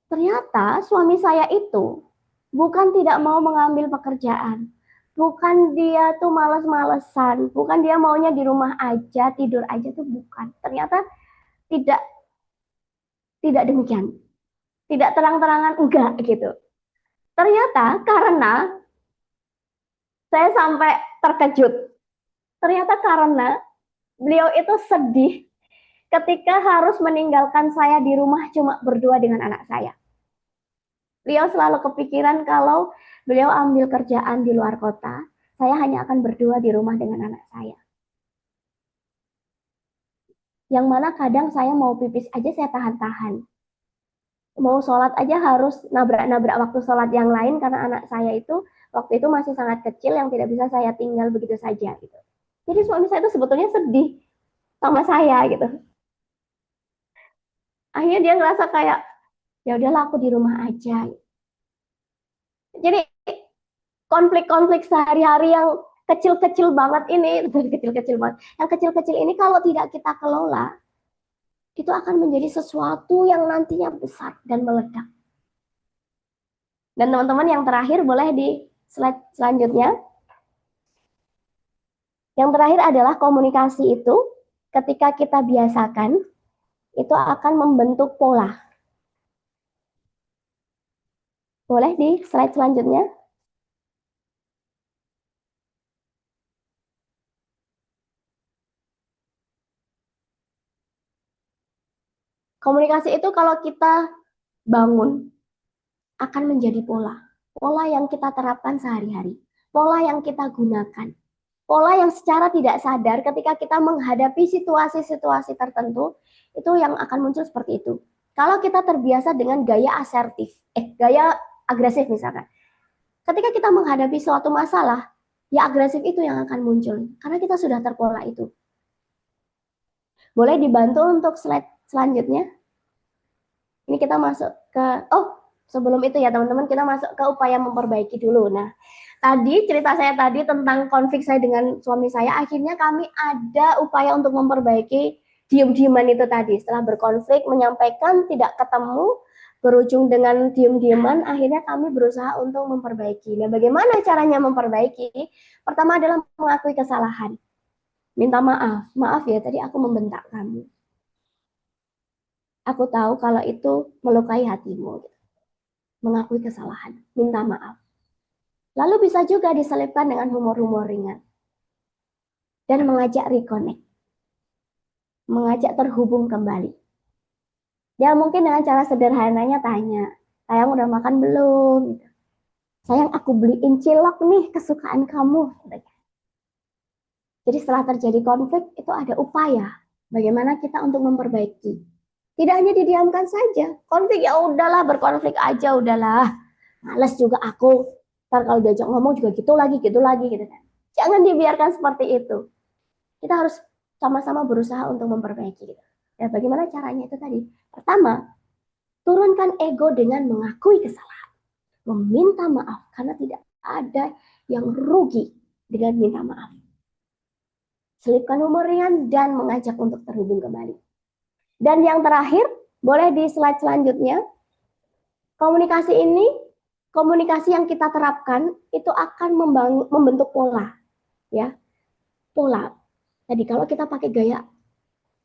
Ternyata suami saya itu bukan tidak mau mengambil pekerjaan. Bukan dia tuh malas-malesan. Bukan dia maunya di rumah aja, tidur aja tuh bukan. Ternyata tidak demikian. Tidak terang-terangan enggak gitu. Ternyata karena saya sampai terkejut. Ternyata karena beliau itu sedih ketika harus meninggalkan saya di rumah cuma berdua dengan anak saya. Beliau selalu kepikiran kalau beliau ambil kerjaan di luar kota, saya hanya akan berdua di rumah dengan anak saya. Yang mana kadang saya mau pipis aja saya tahan-tahan. Mau sholat aja harus nabrak-nabrak waktu sholat yang lain karena anak saya itu waktu itu masih sangat kecil yang tidak bisa saya tinggal begitu saja gitu. Jadi suami saya itu sebetulnya sedih sama saya gitu. Akhirnya dia ngerasa kayak, Ya udahlah aku di rumah aja. Jadi konflik-konflik sehari-hari yang kecil-kecil banget ini, kecil-kecil banget. Yang kecil-kecil ini kalau tidak kita kelola, itu akan menjadi sesuatu yang nantinya besar dan meledak. Dan teman-teman yang terakhir boleh di slide selanjutnya. Yang terakhir adalah komunikasi itu ketika kita biasakan, itu akan membentuk pola. Boleh di slide selanjutnya. Komunikasi itu kalau kita bangun akan menjadi pola. Pola yang kita terapkan sehari-hari. Pola yang kita gunakan. Pola yang secara tidak sadar ketika kita menghadapi situasi-situasi tertentu, itu yang akan muncul seperti itu. Kalau kita terbiasa dengan gaya asertif, gaya agresif misalkan. Ketika kita menghadapi suatu masalah, ya agresif itu yang akan muncul. Karena kita sudah terpola itu. Boleh dibantu untuk slide selanjutnya? Ini kita masuk ke, sebelum itu ya teman-teman, kita masuk ke upaya memperbaiki dulu. Nah, tadi cerita saya tadi tentang konflik saya dengan suami saya, akhirnya kami ada upaya untuk memperbaiki diem-dieman itu tadi. Setelah berkonflik, menyampaikan tidak ketemu, berujung dengan diem-dieman, akhirnya kami berusaha untuk memperbaiki. Nah, bagaimana caranya memperbaiki? Pertama adalah mengakui kesalahan. Minta maaf. Maaf ya, tadi aku membentak kamu. Aku tahu kalau itu melukai hatimu. Mengakui kesalahan, minta maaf. Lalu bisa juga diselipkan dengan humor-humor ringan. Dan mengajak reconnect. Mengajak terhubung kembali. Ya mungkin dengan cara sederhananya tanya, sayang udah makan belum? Sayang aku beliin cilok nih kesukaan kamu. Jadi setelah terjadi konflik itu ada upaya bagaimana kita untuk memperbaiki. Tidak hanya didiamkan saja. Konflik ya udahlah, berkonflik aja udahlah. Males juga aku. Ntar kalau diajak ngomong juga gitu lagi gitu kan. Jangan dibiarkan seperti itu. Kita harus sama-sama berusaha untuk memperbaiki. Ya, bagaimana caranya itu tadi? Pertama, turunkan ego dengan mengakui kesalahan. Meminta maaf karena tidak ada yang rugi dengan minta maaf. Selipkan humor ringan dan mengajak untuk terhubung kembali. Dan yang terakhir, boleh di slide selanjutnya. Komunikasi ini, komunikasi yang kita terapkan itu akan membentuk pola, ya. Pola. Jadi kalau kita pakai gaya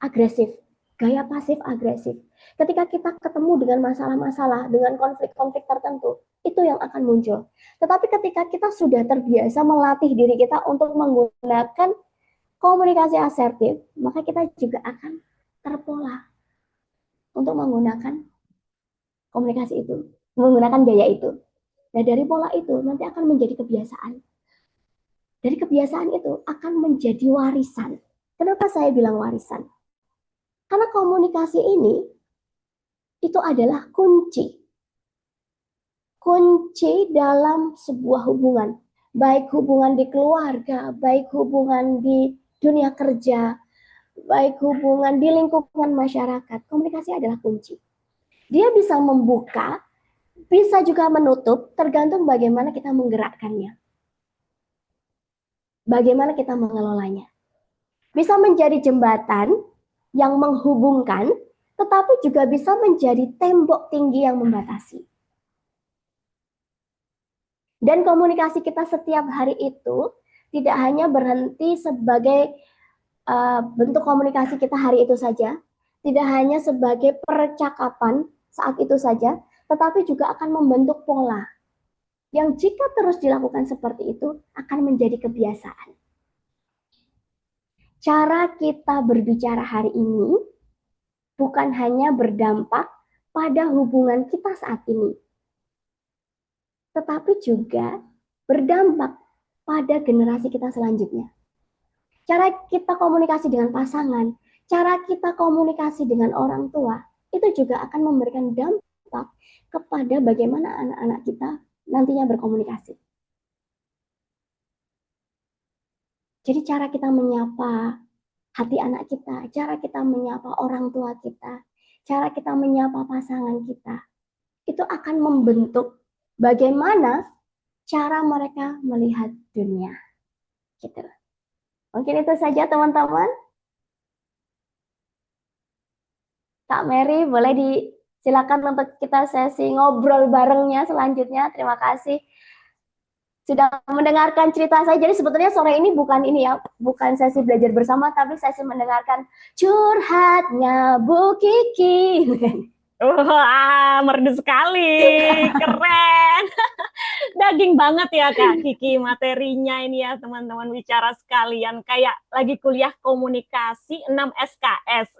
agresif, gaya pasif agresif, ketika kita ketemu dengan masalah-masalah, dengan konflik-konflik tertentu, itu yang akan muncul. Tetapi ketika kita sudah terbiasa melatih diri kita untuk menggunakan komunikasi asertif, maka kita juga akan terpola untuk menggunakan komunikasi itu, menggunakan gaya itu. Nah, dari pola itu nanti akan menjadi kebiasaan. Dari kebiasaan itu akan menjadi warisan. Kenapa saya bilang warisan? Karena komunikasi ini itu adalah kunci. Kunci dalam sebuah hubungan. Baik hubungan di keluarga, baik hubungan di dunia kerja, baik hubungan di lingkungan masyarakat. Komunikasi adalah kunci. Dia bisa membuka, bisa juga menutup, tergantung bagaimana kita menggerakkannya. Bagaimana kita mengelolanya. Bisa menjadi jembatan yang menghubungkan, tetapi juga bisa menjadi tembok tinggi yang membatasi. Dan komunikasi kita setiap hari itu tidak hanya berhenti sebagai bentuk komunikasi kita hari itu saja, tidak hanya sebagai percakapan saat itu saja, tetapi juga akan membentuk pola yang jika terus dilakukan seperti itu akan menjadi kebiasaan. Cara kita berbicara hari ini bukan hanya berdampak pada hubungan kita saat ini, tetapi juga berdampak pada generasi kita selanjutnya. Cara kita komunikasi dengan pasangan, cara kita komunikasi dengan orang tua, itu juga akan memberikan dampak kepada bagaimana anak-anak kita nantinya berkomunikasi. Jadi cara kita menyapa hati anak kita, cara kita menyapa orang tua kita, cara kita menyapa pasangan kita, itu akan membentuk bagaimana cara mereka melihat dunia. Gitu. Mungkin itu saja teman-teman. Kak Mary, boleh silakan untuk kita sesi ngobrol barengnya selanjutnya. Terima kasih sudah mendengarkan cerita saya. Jadi sebetulnya sore ini bukan ini ya, bukan sesi belajar bersama, tapi sesi mendengarkan curhatnya Bu Kiki. Wah, merdu sekali, keren. Daging banget ya Kak Kiki materinya ini ya teman-teman bicara sekalian. Kayak lagi kuliah komunikasi 6 SKS.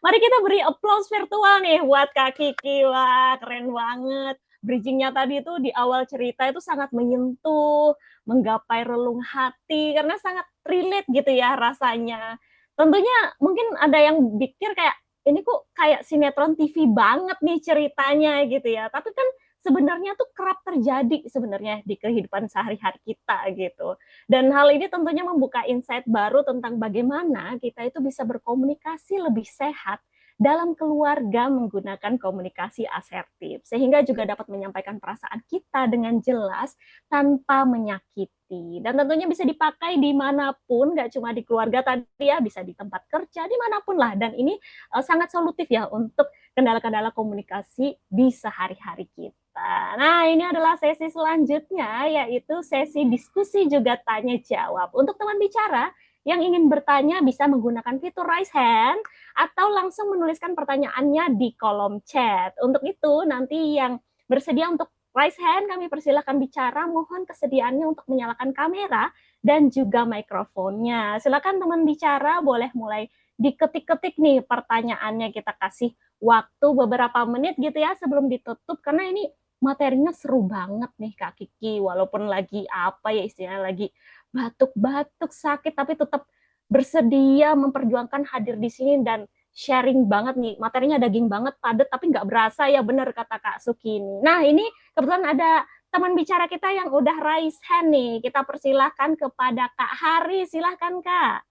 Mari kita beri applause virtual nih buat Kak Kiki. Wah, keren banget. Bridgingnya tadi itu di awal cerita itu sangat menyentuh, menggapai relung hati, karena sangat relate gitu ya rasanya. Tentunya mungkin ada yang pikir kayak, ini kok kayak sinetron TV banget nih ceritanya gitu ya. Tapi kan sebenarnya tuh kerap terjadi sebenarnya di kehidupan sehari-hari kita gitu. Dan hal ini tentunya membuka insight baru tentang bagaimana kita itu bisa berkomunikasi lebih sehat dalam keluarga menggunakan komunikasi asertif, sehingga juga dapat menyampaikan perasaan kita dengan jelas tanpa menyakiti. Dan tentunya bisa dipakai dimanapun, nggak cuma di keluarga tadi ya, bisa di tempat kerja, dimanapun lah. Dan ini sangat solutif ya untuk kendala-kendala komunikasi di sehari-hari kita. Nah, ini adalah sesi selanjutnya, yaitu sesi diskusi juga tanya jawab. Untuk teman bicara yang ingin bertanya bisa menggunakan fitur raise hand atau langsung menuliskan pertanyaannya di kolom chat. Untuk itu, nanti yang bersedia untuk raise hand, kami persilahkan bicara. Mohon kesediaannya untuk menyalakan kamera dan juga mikrofonnya. Silakan teman bicara, boleh mulai diketik-ketik nih pertanyaannya. Kita kasih waktu beberapa menit gitu ya sebelum ditutup, karena ini materinya seru banget nih Kak Kiki, walaupun lagi apa ya istilahnya, lagi batuk-batuk sakit tapi tetap bersedia memperjuangkan hadir di sini dan sharing banget nih, materinya daging banget, padat tapi nggak berasa ya, bener kata Kak Suki ini. Nah ini kebetulan ada teman bicara kita yang udah raise hand nih, kita persilahkan kepada Kak Hari, silahkan Kak.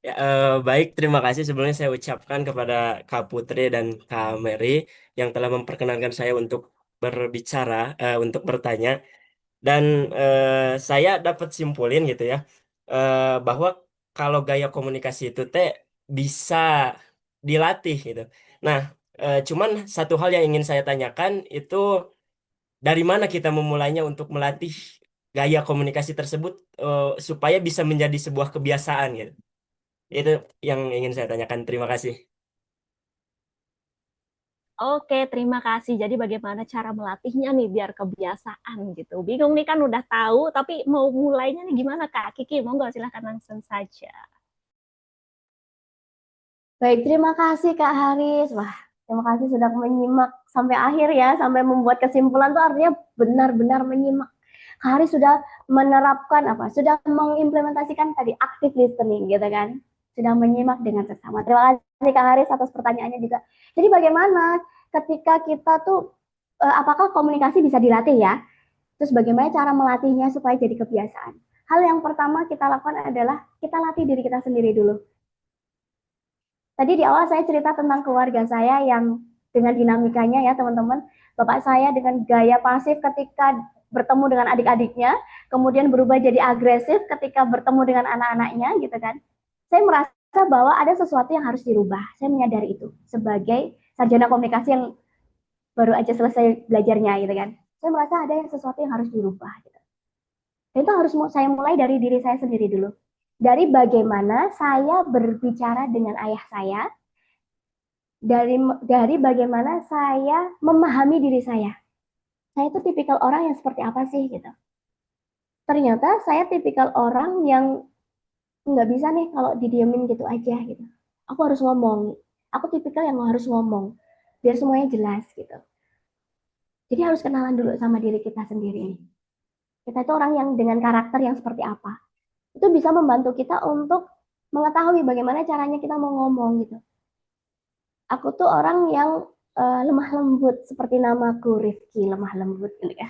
Ya, baik, terima kasih sebelumnya saya ucapkan kepada Kak Putri dan Kak Mary yang telah memperkenankan saya untuk berbicara, untuk bertanya. Dan saya dapat simpulin gitu ya, bahwa kalau gaya komunikasi itu teh bisa dilatih gitu. Nah, cuman satu hal yang ingin saya tanyakan itu dari mana kita memulainya untuk melatih gaya komunikasi tersebut supaya bisa menjadi sebuah kebiasaan gitu. Itu yang ingin saya tanyakan. Terima kasih. Oke, terima kasih. Jadi bagaimana cara melatihnya nih biar kebiasaan gitu. Bingung nih kan udah tahu, tapi mau mulainya nih gimana Kak Kiki? Monggo silahkan langsung saja. Baik, terima kasih Kak Haris. Wah, terima kasih sudah menyimak sampai akhir ya, sampai membuat kesimpulan tuh artinya benar-benar menyimak. Kak Haris sudah menerapkan apa? Sudah mengimplementasikan tadi active listening gitu kan. Sudah menyimak dengan sesama. Terima kasih Kak Haris atas pertanyaannya juga. Jadi bagaimana ketika kita tuh apakah komunikasi bisa dilatih ya? Terus bagaimana cara melatihnya supaya jadi kebiasaan? Hal yang pertama kita lakukan adalah kita latih diri kita sendiri dulu. Tadi di awal saya cerita tentang keluarga saya yang dengan dinamikanya ya teman-teman. Bapak saya dengan gaya pasif ketika bertemu dengan adik-adiknya, kemudian berubah jadi agresif ketika bertemu dengan anak-anaknya gitu kan. Saya merasa bahwa ada sesuatu yang harus dirubah. Saya menyadari itu sebagai sarjana komunikasi yang baru aja selesai belajarnya gitu kan. Saya merasa ada sesuatu yang harus dirubah gitu. Dan itu harus saya mulai dari diri saya sendiri dulu. Dari bagaimana saya berbicara dengan ayah saya, dari bagaimana saya memahami diri saya. Saya itu tipikal orang yang seperti apa sih gitu. Ternyata saya tipikal orang yang nggak bisa nih kalau didiemin gitu aja gitu. Aku harus ngomong. Aku tipikal yang harus ngomong biar semuanya jelas gitu. Jadi harus kenalan dulu sama diri kita sendiri. Kita itu orang yang dengan karakter yang seperti apa. Itu bisa membantu kita untuk mengetahui bagaimana caranya kita mau ngomong gitu. Aku tuh orang yang lemah lembut seperti namaku Rifki, lemah lembut gitu ya.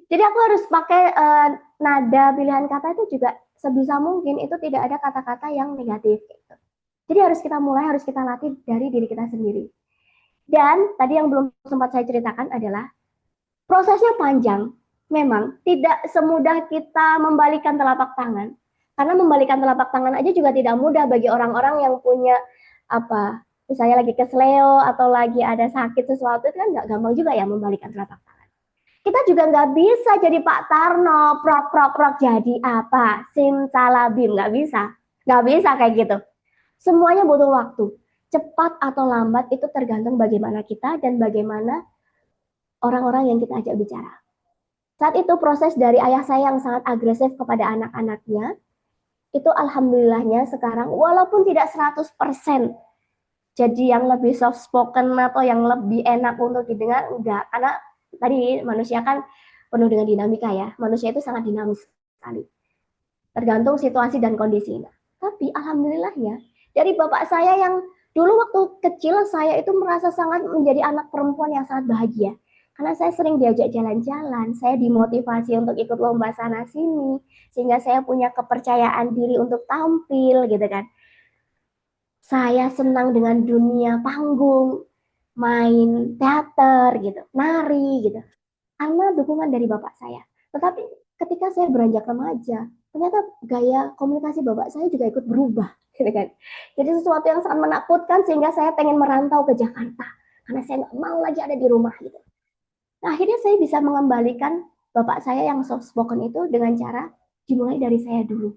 Jadi aku harus pakai nada pilihan kata itu juga sebisa mungkin itu tidak ada kata-kata yang negatif gitu. Jadi harus kita mulai, harus kita latih dari diri kita sendiri. Dan tadi yang belum sempat saya ceritakan adalah prosesnya panjang. Memang tidak semudah kita membalikan telapak tangan. Karena membalikan telapak tangan aja juga tidak mudah bagi orang-orang yang punya misalnya lagi kesleo atau lagi ada sakit sesuatu, itu kan nggak gampang juga ya membalikan telapak tangan. Kita juga nggak bisa jadi Pak Tarno, prok jadi apa, simsalabim, nggak bisa kayak gitu. Semuanya butuh waktu, cepat atau lambat itu tergantung bagaimana kita dan bagaimana orang-orang yang kita ajak bicara. Saat itu proses dari ayah saya yang sangat agresif kepada anak-anaknya, itu alhamdulillahnya sekarang walaupun tidak 100% jadi yang lebih soft spoken atau yang lebih enak untuk didengar, enggak. Karena tadi manusia kan penuh dengan dinamika ya, manusia itu sangat dinamis sekali. Tergantung situasi dan kondisinya. Tapi alhamdulillahnya dari bapak saya yang dulu waktu kecil saya itu merasa sangat menjadi anak perempuan yang sangat bahagia. Karena saya sering diajak jalan-jalan, saya dimotivasi untuk ikut lomba sana sini, sehingga saya punya kepercayaan diri untuk tampil gitu kan. Saya senang dengan dunia panggung, main teater gitu, nari gitu. Karena dukungan dari bapak saya. Tetapi ketika saya beranjak remaja, ternyata gaya komunikasi bapak saya juga ikut berubah gitu kan. Jadi sesuatu yang sangat menakutkan sehingga saya pengen merantau ke Jakarta. Karena saya nggak mau lagi ada di rumah gitu. Nah, akhirnya saya bisa mengembalikan bapak saya yang soft spoken itu dengan cara dimulai dari saya dulu.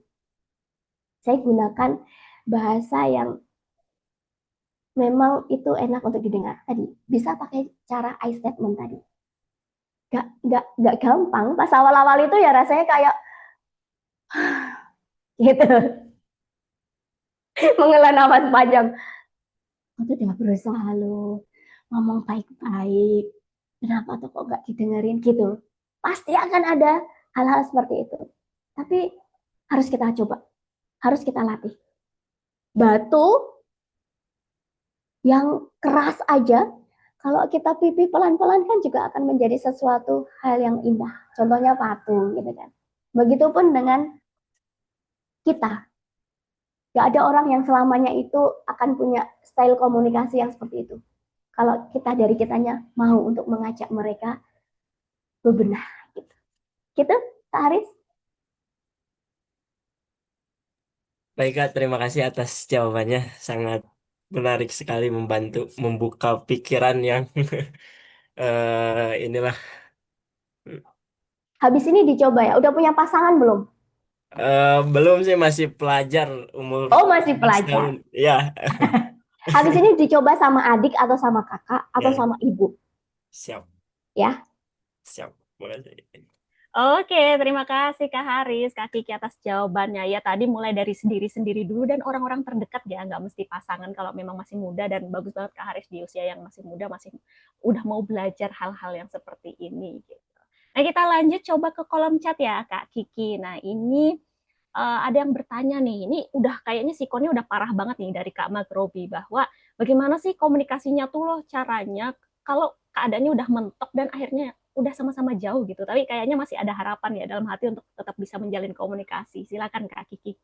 Saya gunakan bahasa yang memang itu enak untuk didengar. Tadi bisa pakai cara I statement tadi. Gak gampang. Pas awal-awal itu ya rasanya kayak gitu. Menghela nafas panjang. Aku tuh udah berusaha loh ngomong baik-baik. Kenapa tuh kok gak didengerin gitu? Pasti akan ada hal-hal seperti itu. Tapi harus kita coba. Harus kita latih. Batu yang keras aja, kalau kita pipih pelan-pelan kan juga akan menjadi sesuatu hal yang indah. Contohnya patung gitu kan. Begitupun dengan kita. Gak ada orang yang selamanya itu akan punya style komunikasi yang seperti itu. Kalau kita dari kitanya mau untuk mengajak mereka bebenah gitu. Gitu, Kak Haris? Baik Kak, terima kasih atas jawabannya. Sangat menarik sekali, membantu membuka pikiran yang inilah. Habis ini dicoba ya. Udah punya pasangan belum? Belum sih, masih pelajar, umur Oh, masih 11 tahun. pelajar. Ya, Habis ini dicoba sama adik atau sama kakak atau ya, sama ibu siap, ya. siap. Boleh. Oke, terima kasih Kak Haris, Kak Kiki atas jawabannya. Ya tadi mulai dari sendiri-sendiri dulu dan orang-orang terdekat ya, nggak mesti pasangan kalau memang masih muda, dan bagus banget Kak Haris di usia yang masih muda masih udah mau belajar hal-hal yang seperti ini gitu. Nah, kita lanjut coba ke kolom chat ya Kak Kiki. Nah, ini ada yang bertanya nih, ini udah kayaknya sikonnya udah parah banget nih dari Kak Magrobi, bahwa bagaimana sih komunikasinya tuh loh caranya kalau keadaannya udah mentok dan akhirnya udah sama-sama jauh gitu, tapi kayaknya masih ada harapan ya dalam hati untuk tetap bisa menjalin komunikasi. Silakan Kak Kiki.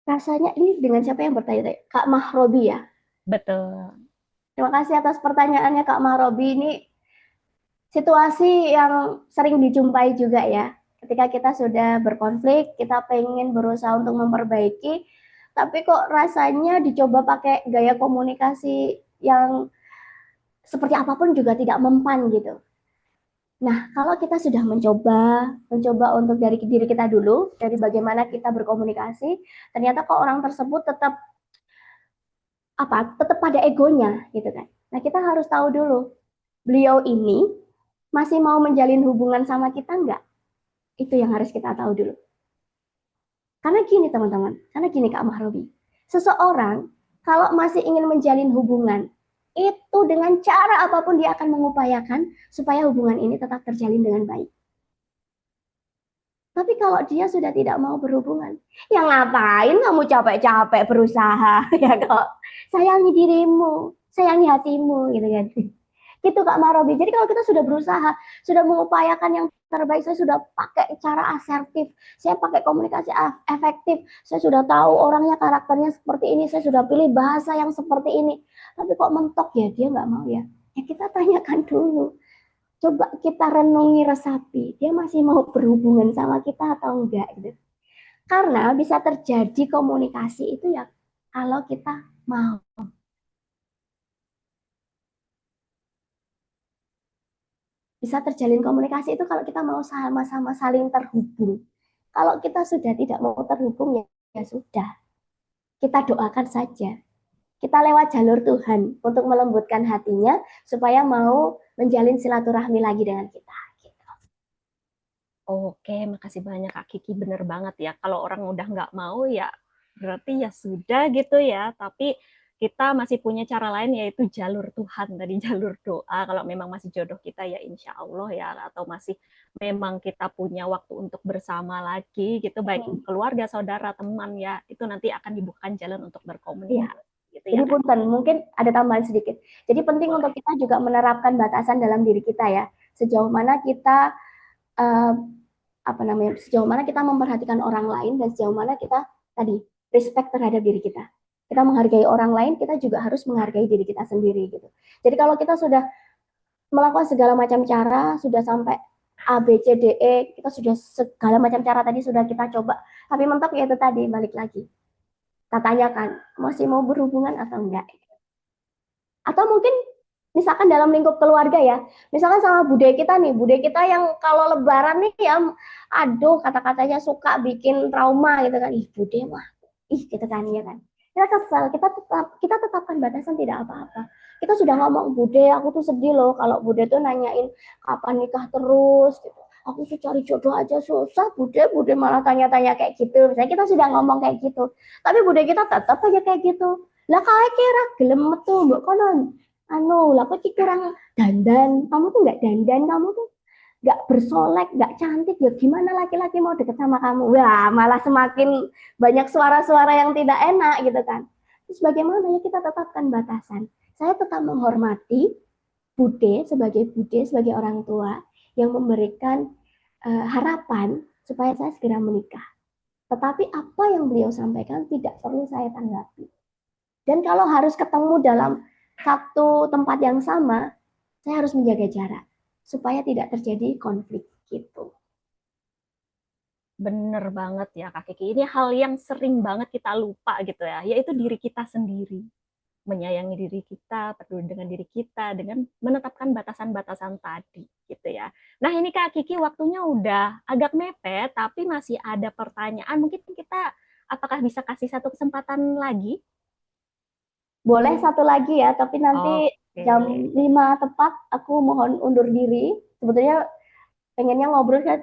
Rasanya ini dengan siapa yang bertanya? Kak Mahrobi ya? Betul. Terima kasih atas pertanyaannya Kak Mahrobi. Ini situasi yang sering dijumpai juga ya. Ketika kita sudah berkonflik, kita pengen berusaha untuk memperbaiki, tapi kok rasanya dicoba pakai gaya komunikasi yang seperti apapun juga tidak mempan gitu. Nah, kalau kita sudah mencoba untuk dari diri kita dulu, dari bagaimana kita berkomunikasi, ternyata kok orang tersebut tetap pada egonya gitu kan. Nah, kita harus tahu dulu, beliau ini masih mau menjalin hubungan sama kita enggak? Itu yang harus kita tahu dulu. Karena gini teman-teman, karena gini Kak Mahrobi, seseorang kalau masih ingin menjalin hubungan, itu dengan cara apapun dia akan mengupayakan supaya hubungan ini tetap terjalin dengan baik. Tapi kalau dia sudah tidak mau berhubungan, ya ngapain kamu capek-capek berusaha, ya kok. Sayangi dirimu, sayangi hatimu, gitu kan. Gitu Kak Mahrobi. Jadi kalau kita sudah berusaha, sudah mengupayakan yang terbaik, saya sudah pakai cara asertif, saya pakai komunikasi efektif, saya sudah tahu orangnya karakternya seperti ini, saya sudah pilih bahasa yang seperti ini. Tapi kok mentok ya, dia nggak mau ya. Ya kita tanyakan dulu. Coba kita renungi, resapi, dia masih mau berhubungan sama kita atau enggak gitu. Karena bisa terjadi komunikasi itu ya kalau kita mau. Bisa terjalin komunikasi itu kalau kita mau sama-sama saling terhubung. Kalau kita sudah tidak mau terhubung, ya sudah. Kita doakan saja. Kita lewat jalur Tuhan untuk melembutkan hatinya supaya mau menjalin silaturahmi lagi dengan kita. Gitu. Oke, makasih banyak Kak Kiki, bener banget ya. Kalau orang udah nggak mau ya berarti ya sudah gitu ya. Tapi kita masih punya cara lain yaitu jalur Tuhan tadi, jalur doa. Kalau memang masih jodoh kita ya insya Allah ya, atau masih memang kita punya waktu untuk bersama lagi gitu, baik keluarga, saudara, teman ya, itu nanti akan dibukakan jalan untuk berkomunikasi. Gitu ya, Jadi punten, mungkin ada tambahan sedikit. Jadi penting untuk kita juga menerapkan batasan dalam diri kita ya. Sejauh mana kita sejauh mana kita memperhatikan orang lain dan sejauh mana kita tadi respect terhadap diri kita. Kita menghargai orang lain, kita juga harus menghargai diri kita sendiri gitu. Jadi kalau kita sudah melakukan segala macam cara, sudah sampai A, B, C, D, E, kita sudah segala macam cara tadi sudah kita coba, tapi mentok ya itu tadi, balik lagi. Kita tanyakan, masih mau berhubungan atau enggak? Atau mungkin misalkan dalam lingkup keluarga ya, misalkan sama bude kita nih, bude kita yang kalau lebaran nih ya, aduh kata-katanya suka bikin trauma gitu kan, ih bude mah, ih gitu kan ya kan. Kita kesel, kita tetapkan batasan, tidak apa-apa. Kita sudah ngomong, bude aku tuh sedih loh kalau bude tuh nanyain kapan nikah terus gitu. Aku tuh cari jodoh aja susah, bude malah tanya-tanya kayak gitu. Misalnya kita sudah ngomong kayak gitu, tapi bude kita tetap aja kayak gitu. Lah kayak kira gelem metu mbok kono lah kok kurang dandan, kamu tuh nggak dandan, kamu tuh nggak bersolek, nggak cantik, ya gimana laki-laki mau deket sama kamu? Wah, malah semakin banyak suara-suara yang tidak enak gitu kan. Terus bagaimana ya kita tetapkan batasan? Saya tetap menghormati bude sebagai orang tua yang memberikan harapan supaya saya segera menikah. Tetapi apa yang beliau sampaikan tidak perlu saya tanggapi. Dan kalau harus ketemu dalam satu tempat yang sama, saya harus menjaga jarak supaya tidak terjadi konflik gitu. Bener banget ya Kak Kiki. Ini hal yang sering banget kita lupa gitu ya, yaitu diri kita sendiri. Menyayangi diri kita, peduli dengan diri kita, dengan menetapkan batasan-batasan tadi gitu ya. Nah ini Kak Kiki, waktunya udah agak mepet, tapi masih ada pertanyaan. Mungkin kita apakah bisa kasih satu kesempatan lagi? Boleh satu lagi ya, tapi nanti jam 5 tepat aku mohon undur diri. Sebetulnya pengennya ngobrol kan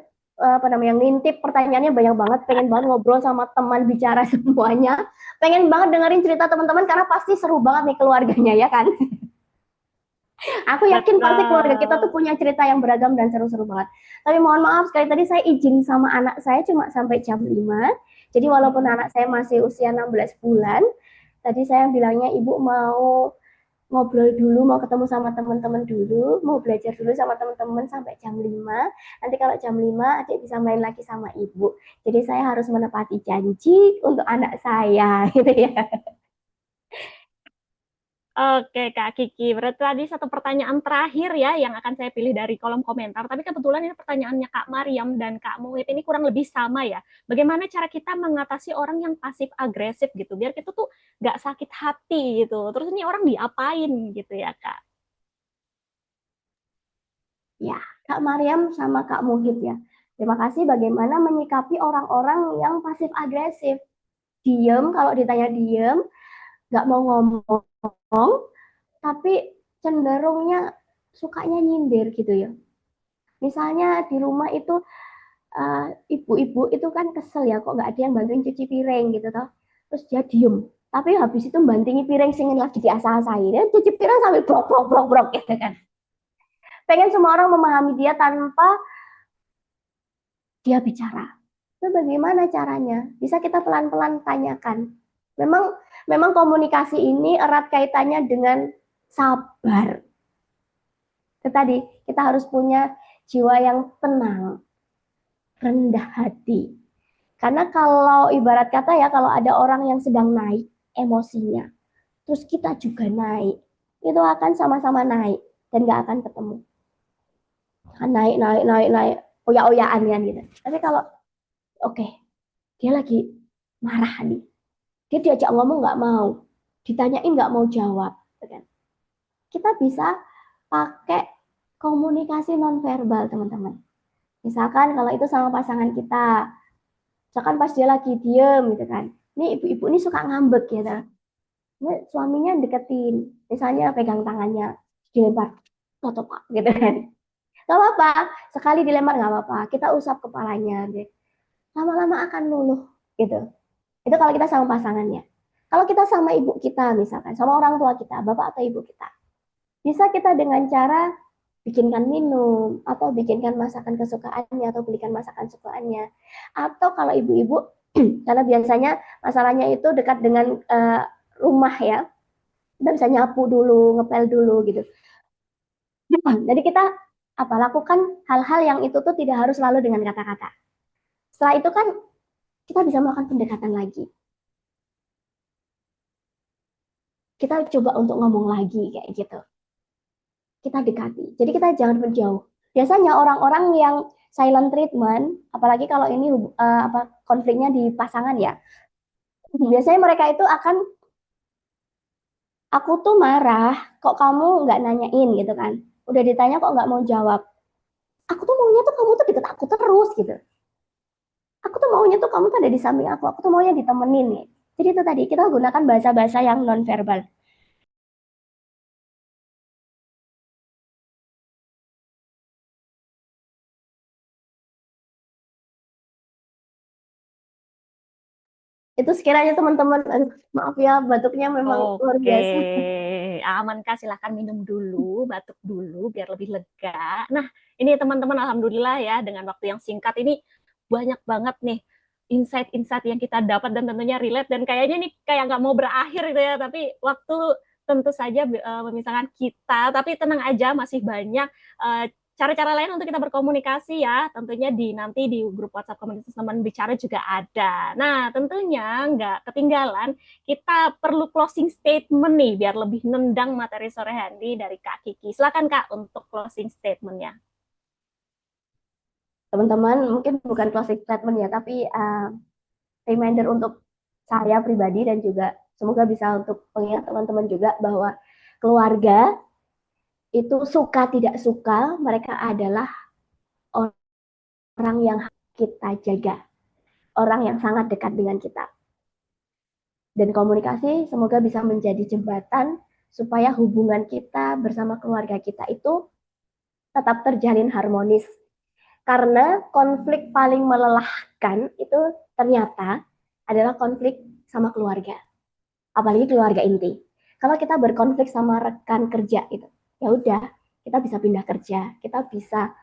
ngintip pertanyaannya banyak banget, pengen banget ngobrol sama teman bicara semuanya. Pengen banget dengerin cerita teman-teman karena pasti seru banget nih keluarganya ya kan. Aku yakin pasti keluarga kita tuh punya cerita yang beragam dan seru-seru banget. Tapi mohon maaf sekali tadi saya izin sama anak saya cuma sampai jam 5. Jadi walaupun anak saya masih usia 16 bulan, tadi saya bilangnya ibu mau ngobrol dulu, mau ketemu sama teman-teman dulu, mau belajar dulu sama teman-teman sampai jam 5. Nanti kalau jam 5 adik bisa main lagi sama ibu. Jadi saya harus menepati janji untuk anak saya gitu ya. Oke Kak Kiki, berarti tadi satu pertanyaan terakhir ya yang akan saya pilih dari kolom komentar. Tapi kebetulan ini pertanyaannya Kak Mariam dan Kak Muhib ini kurang lebih sama ya. Bagaimana cara kita mengatasi orang yang pasif agresif gitu, biar kita tuh nggak sakit hati gitu. Terus ini orang diapain gitu ya Kak? Ya, Kak Mariam sama Kak Muhib ya. Terima kasih bagaimana menyikapi orang-orang yang pasif agresif. Diem, kalau ditanya diem, nggak mau ngomong, tapi cenderungnya sukanya nyindir gitu ya. Misalnya di rumah itu ibu-ibu itu kan kesel ya kok nggak ada yang bantuin cuci piring gitu toh. Terus dia diem. Tapi habis itu bantingi piring singin lagi diasah-asahin. Ya, cuci piring sampai brok gitu kan. Pengen semua orang memahami dia tanpa dia bicara. Itu bagaimana caranya? Bisa kita pelan-pelan tanyakan. Memang komunikasi ini erat kaitannya dengan sabar. Itu tadi kita harus punya jiwa yang tenang, rendah hati. Karena kalau ibarat kata ya, kalau ada orang yang sedang naik emosinya, terus kita juga naik, itu akan sama-sama naik dan gak akan ketemu. Akan naik, oyak-oyakan kan gitu. Tapi kalau oke, dia lagi marah nih, dia diajak ngomong nggak mau, ditanyain nggak mau jawab, kan? Kita bisa pakai komunikasi nonverbal, teman-teman. Misalkan kalau itu sama pasangan kita, misalkan pas dia lagi diem gitu kan, ini ibu-ibu ini suka ngambek gitu, ini suaminya deketin, misalnya pegang tangannya, dilempar, tutup pak, gitu kan. Gak apa-apa, sekali dilempar gak apa-apa, kita usap kepalanya, gitu. Lama-lama akan luluh, gitu. Itu kalau kita sama pasangannya. Kalau kita sama ibu kita misalkan, sama orang tua kita, bapak atau ibu kita, bisa kita dengan cara bikinkan minum, atau bikinkan masakan kesukaannya, atau belikan masakan kesukaannya. Atau kalau ibu-ibu, karena biasanya masalahnya itu dekat dengan rumah ya, kita bisa nyapu dulu, ngepel dulu gitu. Jadi kita lakukan hal-hal yang itu tuh tidak harus selalu dengan kata-kata. Setelah itu kan kita bisa melakukan pendekatan lagi. Kita coba untuk ngomong lagi kayak gitu. Kita dekati. Jadi kita jangan menjauh. Biasanya orang-orang yang silent treatment, apalagi kalau ini konfliknya di pasangan ya, biasanya mereka itu akan, aku tuh marah, kok kamu nggak nanyain gitu kan. Udah ditanya kok nggak mau jawab. Aku tuh maunya tuh kamu tuh deket aku terus gitu. Aku tuh maunya tuh kamu tuh ada di samping aku tuh maunya ditemenin nih. Jadi itu tadi, kita gunakan bahasa-bahasa yang non-verbal. Itu sekiranya teman-teman, maaf ya, batuknya memang luar biasa. Aman Kak, silahkan minum dulu, batuk dulu biar lebih lega. Nah, ini teman-teman, alhamdulillah ya, dengan waktu yang singkat ini banyak banget nih insight-insight yang kita dapat dan tentunya relate, dan kayaknya nih kayak nggak mau berakhir gitu ya, tapi waktu tentu saja memisahkan kita, tapi tenang aja, masih banyak cara-cara lain untuk kita berkomunikasi ya, tentunya nanti di grup WhatsApp komunitas teman bicara juga ada. Nah, tentunya nggak ketinggalan, kita perlu closing statement nih, biar lebih nendang materi sore hari dari Kak Kiki. Silakan Kak untuk closing statement-nya. Teman-teman, mungkin bukan closing statement ya, tapi reminder untuk saya pribadi dan juga semoga bisa untuk pengingat teman-teman juga bahwa keluarga itu suka tidak suka, mereka adalah orang yang kita jaga, orang yang sangat dekat dengan kita. Dan komunikasi semoga bisa menjadi jembatan supaya hubungan kita bersama keluarga kita itu tetap terjalin harmonis. Karena konflik paling melelahkan itu ternyata adalah konflik sama keluarga. Apalagi keluarga inti. Kalau kita berkonflik sama rekan kerja itu, ya udah, kita bisa pindah kerja, kita bisa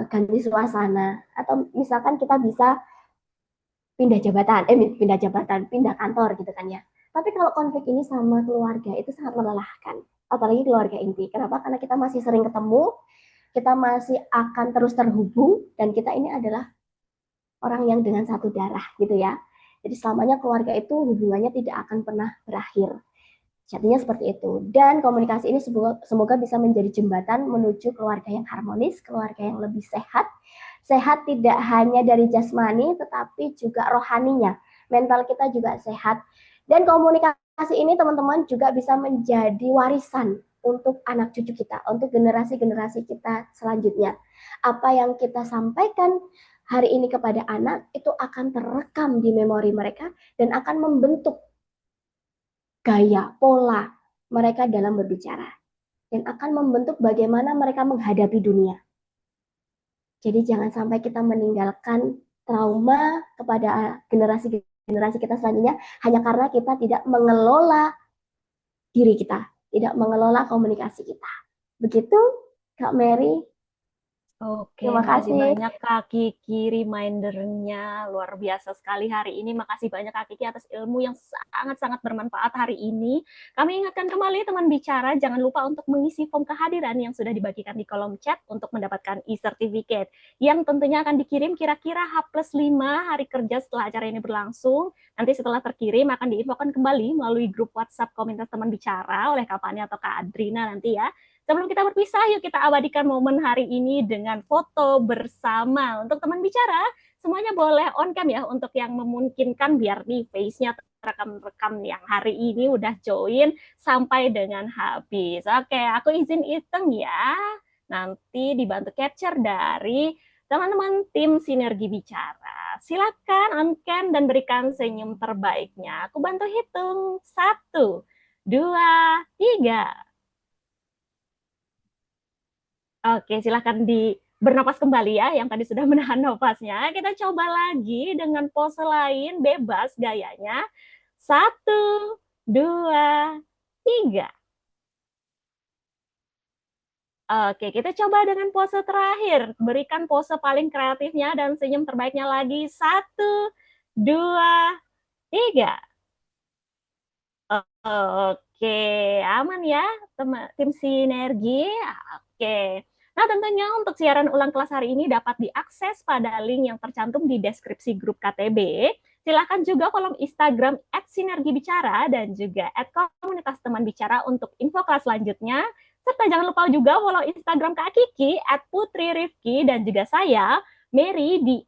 ganti suasana, atau misalkan kita bisa pindah kantor gitu kan ya. Tapi kalau konflik ini sama keluarga itu sangat melelahkan, apalagi keluarga inti. Kenapa? Karena kita masih sering ketemu, kita masih akan terus terhubung, dan kita ini adalah orang yang dengan satu darah gitu ya. Jadi selamanya keluarga itu hubungannya tidak akan pernah berakhir. Jadinya seperti itu. Dan komunikasi ini semoga bisa menjadi jembatan menuju keluarga yang harmonis, keluarga yang lebih sehat. Sehat tidak hanya dari jasmani, tetapi juga rohaninya. Mental kita juga sehat. Dan komunikasi ini teman-teman juga bisa menjadi warisan untuk anak cucu kita, untuk generasi-generasi kita selanjutnya. Apa yang kita sampaikan hari ini kepada anak, itu akan terekam di memori mereka dan akan membentuk gaya, pola mereka dalam berbicara, dan akan membentuk bagaimana mereka menghadapi dunia. Jadi jangan sampai kita meninggalkan trauma kepada generasi kita selanjutnya hanya karena kita tidak mengelola diri kita, tidak mengelola komunikasi kita. Begitu, Kak Mary. Oke, Terima makasih kasih. banyak Kak Kiki remindernya. Luar biasa sekali hari ini. Makasih banyak Kak Kiki atas ilmu yang sangat-sangat bermanfaat hari ini. Kami ingatkan kembali teman bicara, jangan lupa untuk mengisi form kehadiran yang sudah dibagikan di kolom chat untuk mendapatkan e-certificate yang tentunya akan dikirim kira-kira H+5 hari kerja setelah acara ini berlangsung. Nanti setelah terkirim akan diinfokan kembali melalui grup WhatsApp komunitas teman bicara oleh Kak Fani atau Kak Adrina nanti ya. Sebelum kita berpisah, yuk kita abadikan momen hari ini dengan foto bersama. Untuk teman bicara, semuanya boleh on cam ya untuk yang memungkinkan biar nih face-nya rekam-rekam yang hari ini udah join sampai dengan habis. Oke, aku izin hitung ya. Nanti dibantu capture dari teman-teman tim Sinergi Bicara. Silakan on cam dan berikan senyum terbaiknya. Aku bantu hitung. 1, 2, 3. Oke, silahkan bernapas kembali ya, yang tadi sudah menahan nafasnya. Kita coba lagi dengan pose lain, bebas gayanya. 1, 2, 3. Oke, kita coba dengan pose terakhir. Berikan pose paling kreatifnya dan senyum terbaiknya lagi. 1, 2, 3. Oke, aman ya, tim sinergi. Oke. Nah, tentunya untuk siaran ulang kelas hari ini dapat diakses pada link yang tercantum di deskripsi grup KTB. Silakan juga kolom Instagram @sinergibicara dan juga @komunitas teman bicara untuk info kelas selanjutnya. Serta jangan lupa juga follow Instagram Kak Kiki @putririfki dan juga saya, Mary, di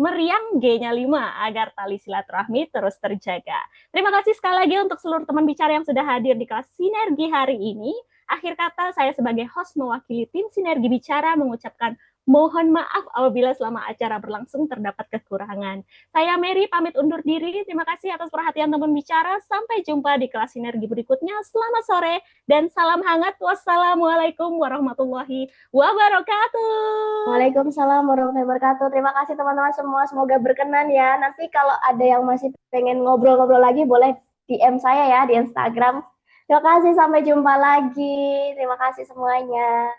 @meriang G-nya 5 agar tali silaturahmi terus terjaga. Terima kasih sekali lagi untuk seluruh teman bicara yang sudah hadir di kelas Sinergi hari ini. Akhir kata, saya sebagai host mewakili tim Sinergi Bicara mengucapkan mohon maaf apabila selama acara berlangsung terdapat kekurangan. Saya Mary pamit undur diri. Terima kasih atas perhatian teman bicara. Sampai jumpa di kelas Sinergi berikutnya. Selamat sore dan salam hangat. Wassalamualaikum warahmatullahi wabarakatuh. Waalaikumsalam warahmatullahi wabarakatuh. Terima kasih teman-teman semua. Semoga berkenan ya. Nanti kalau ada yang masih pengen ngobrol-ngobrol lagi, boleh DM saya ya di Instagram. Terima kasih, sampai jumpa lagi. Terima kasih semuanya.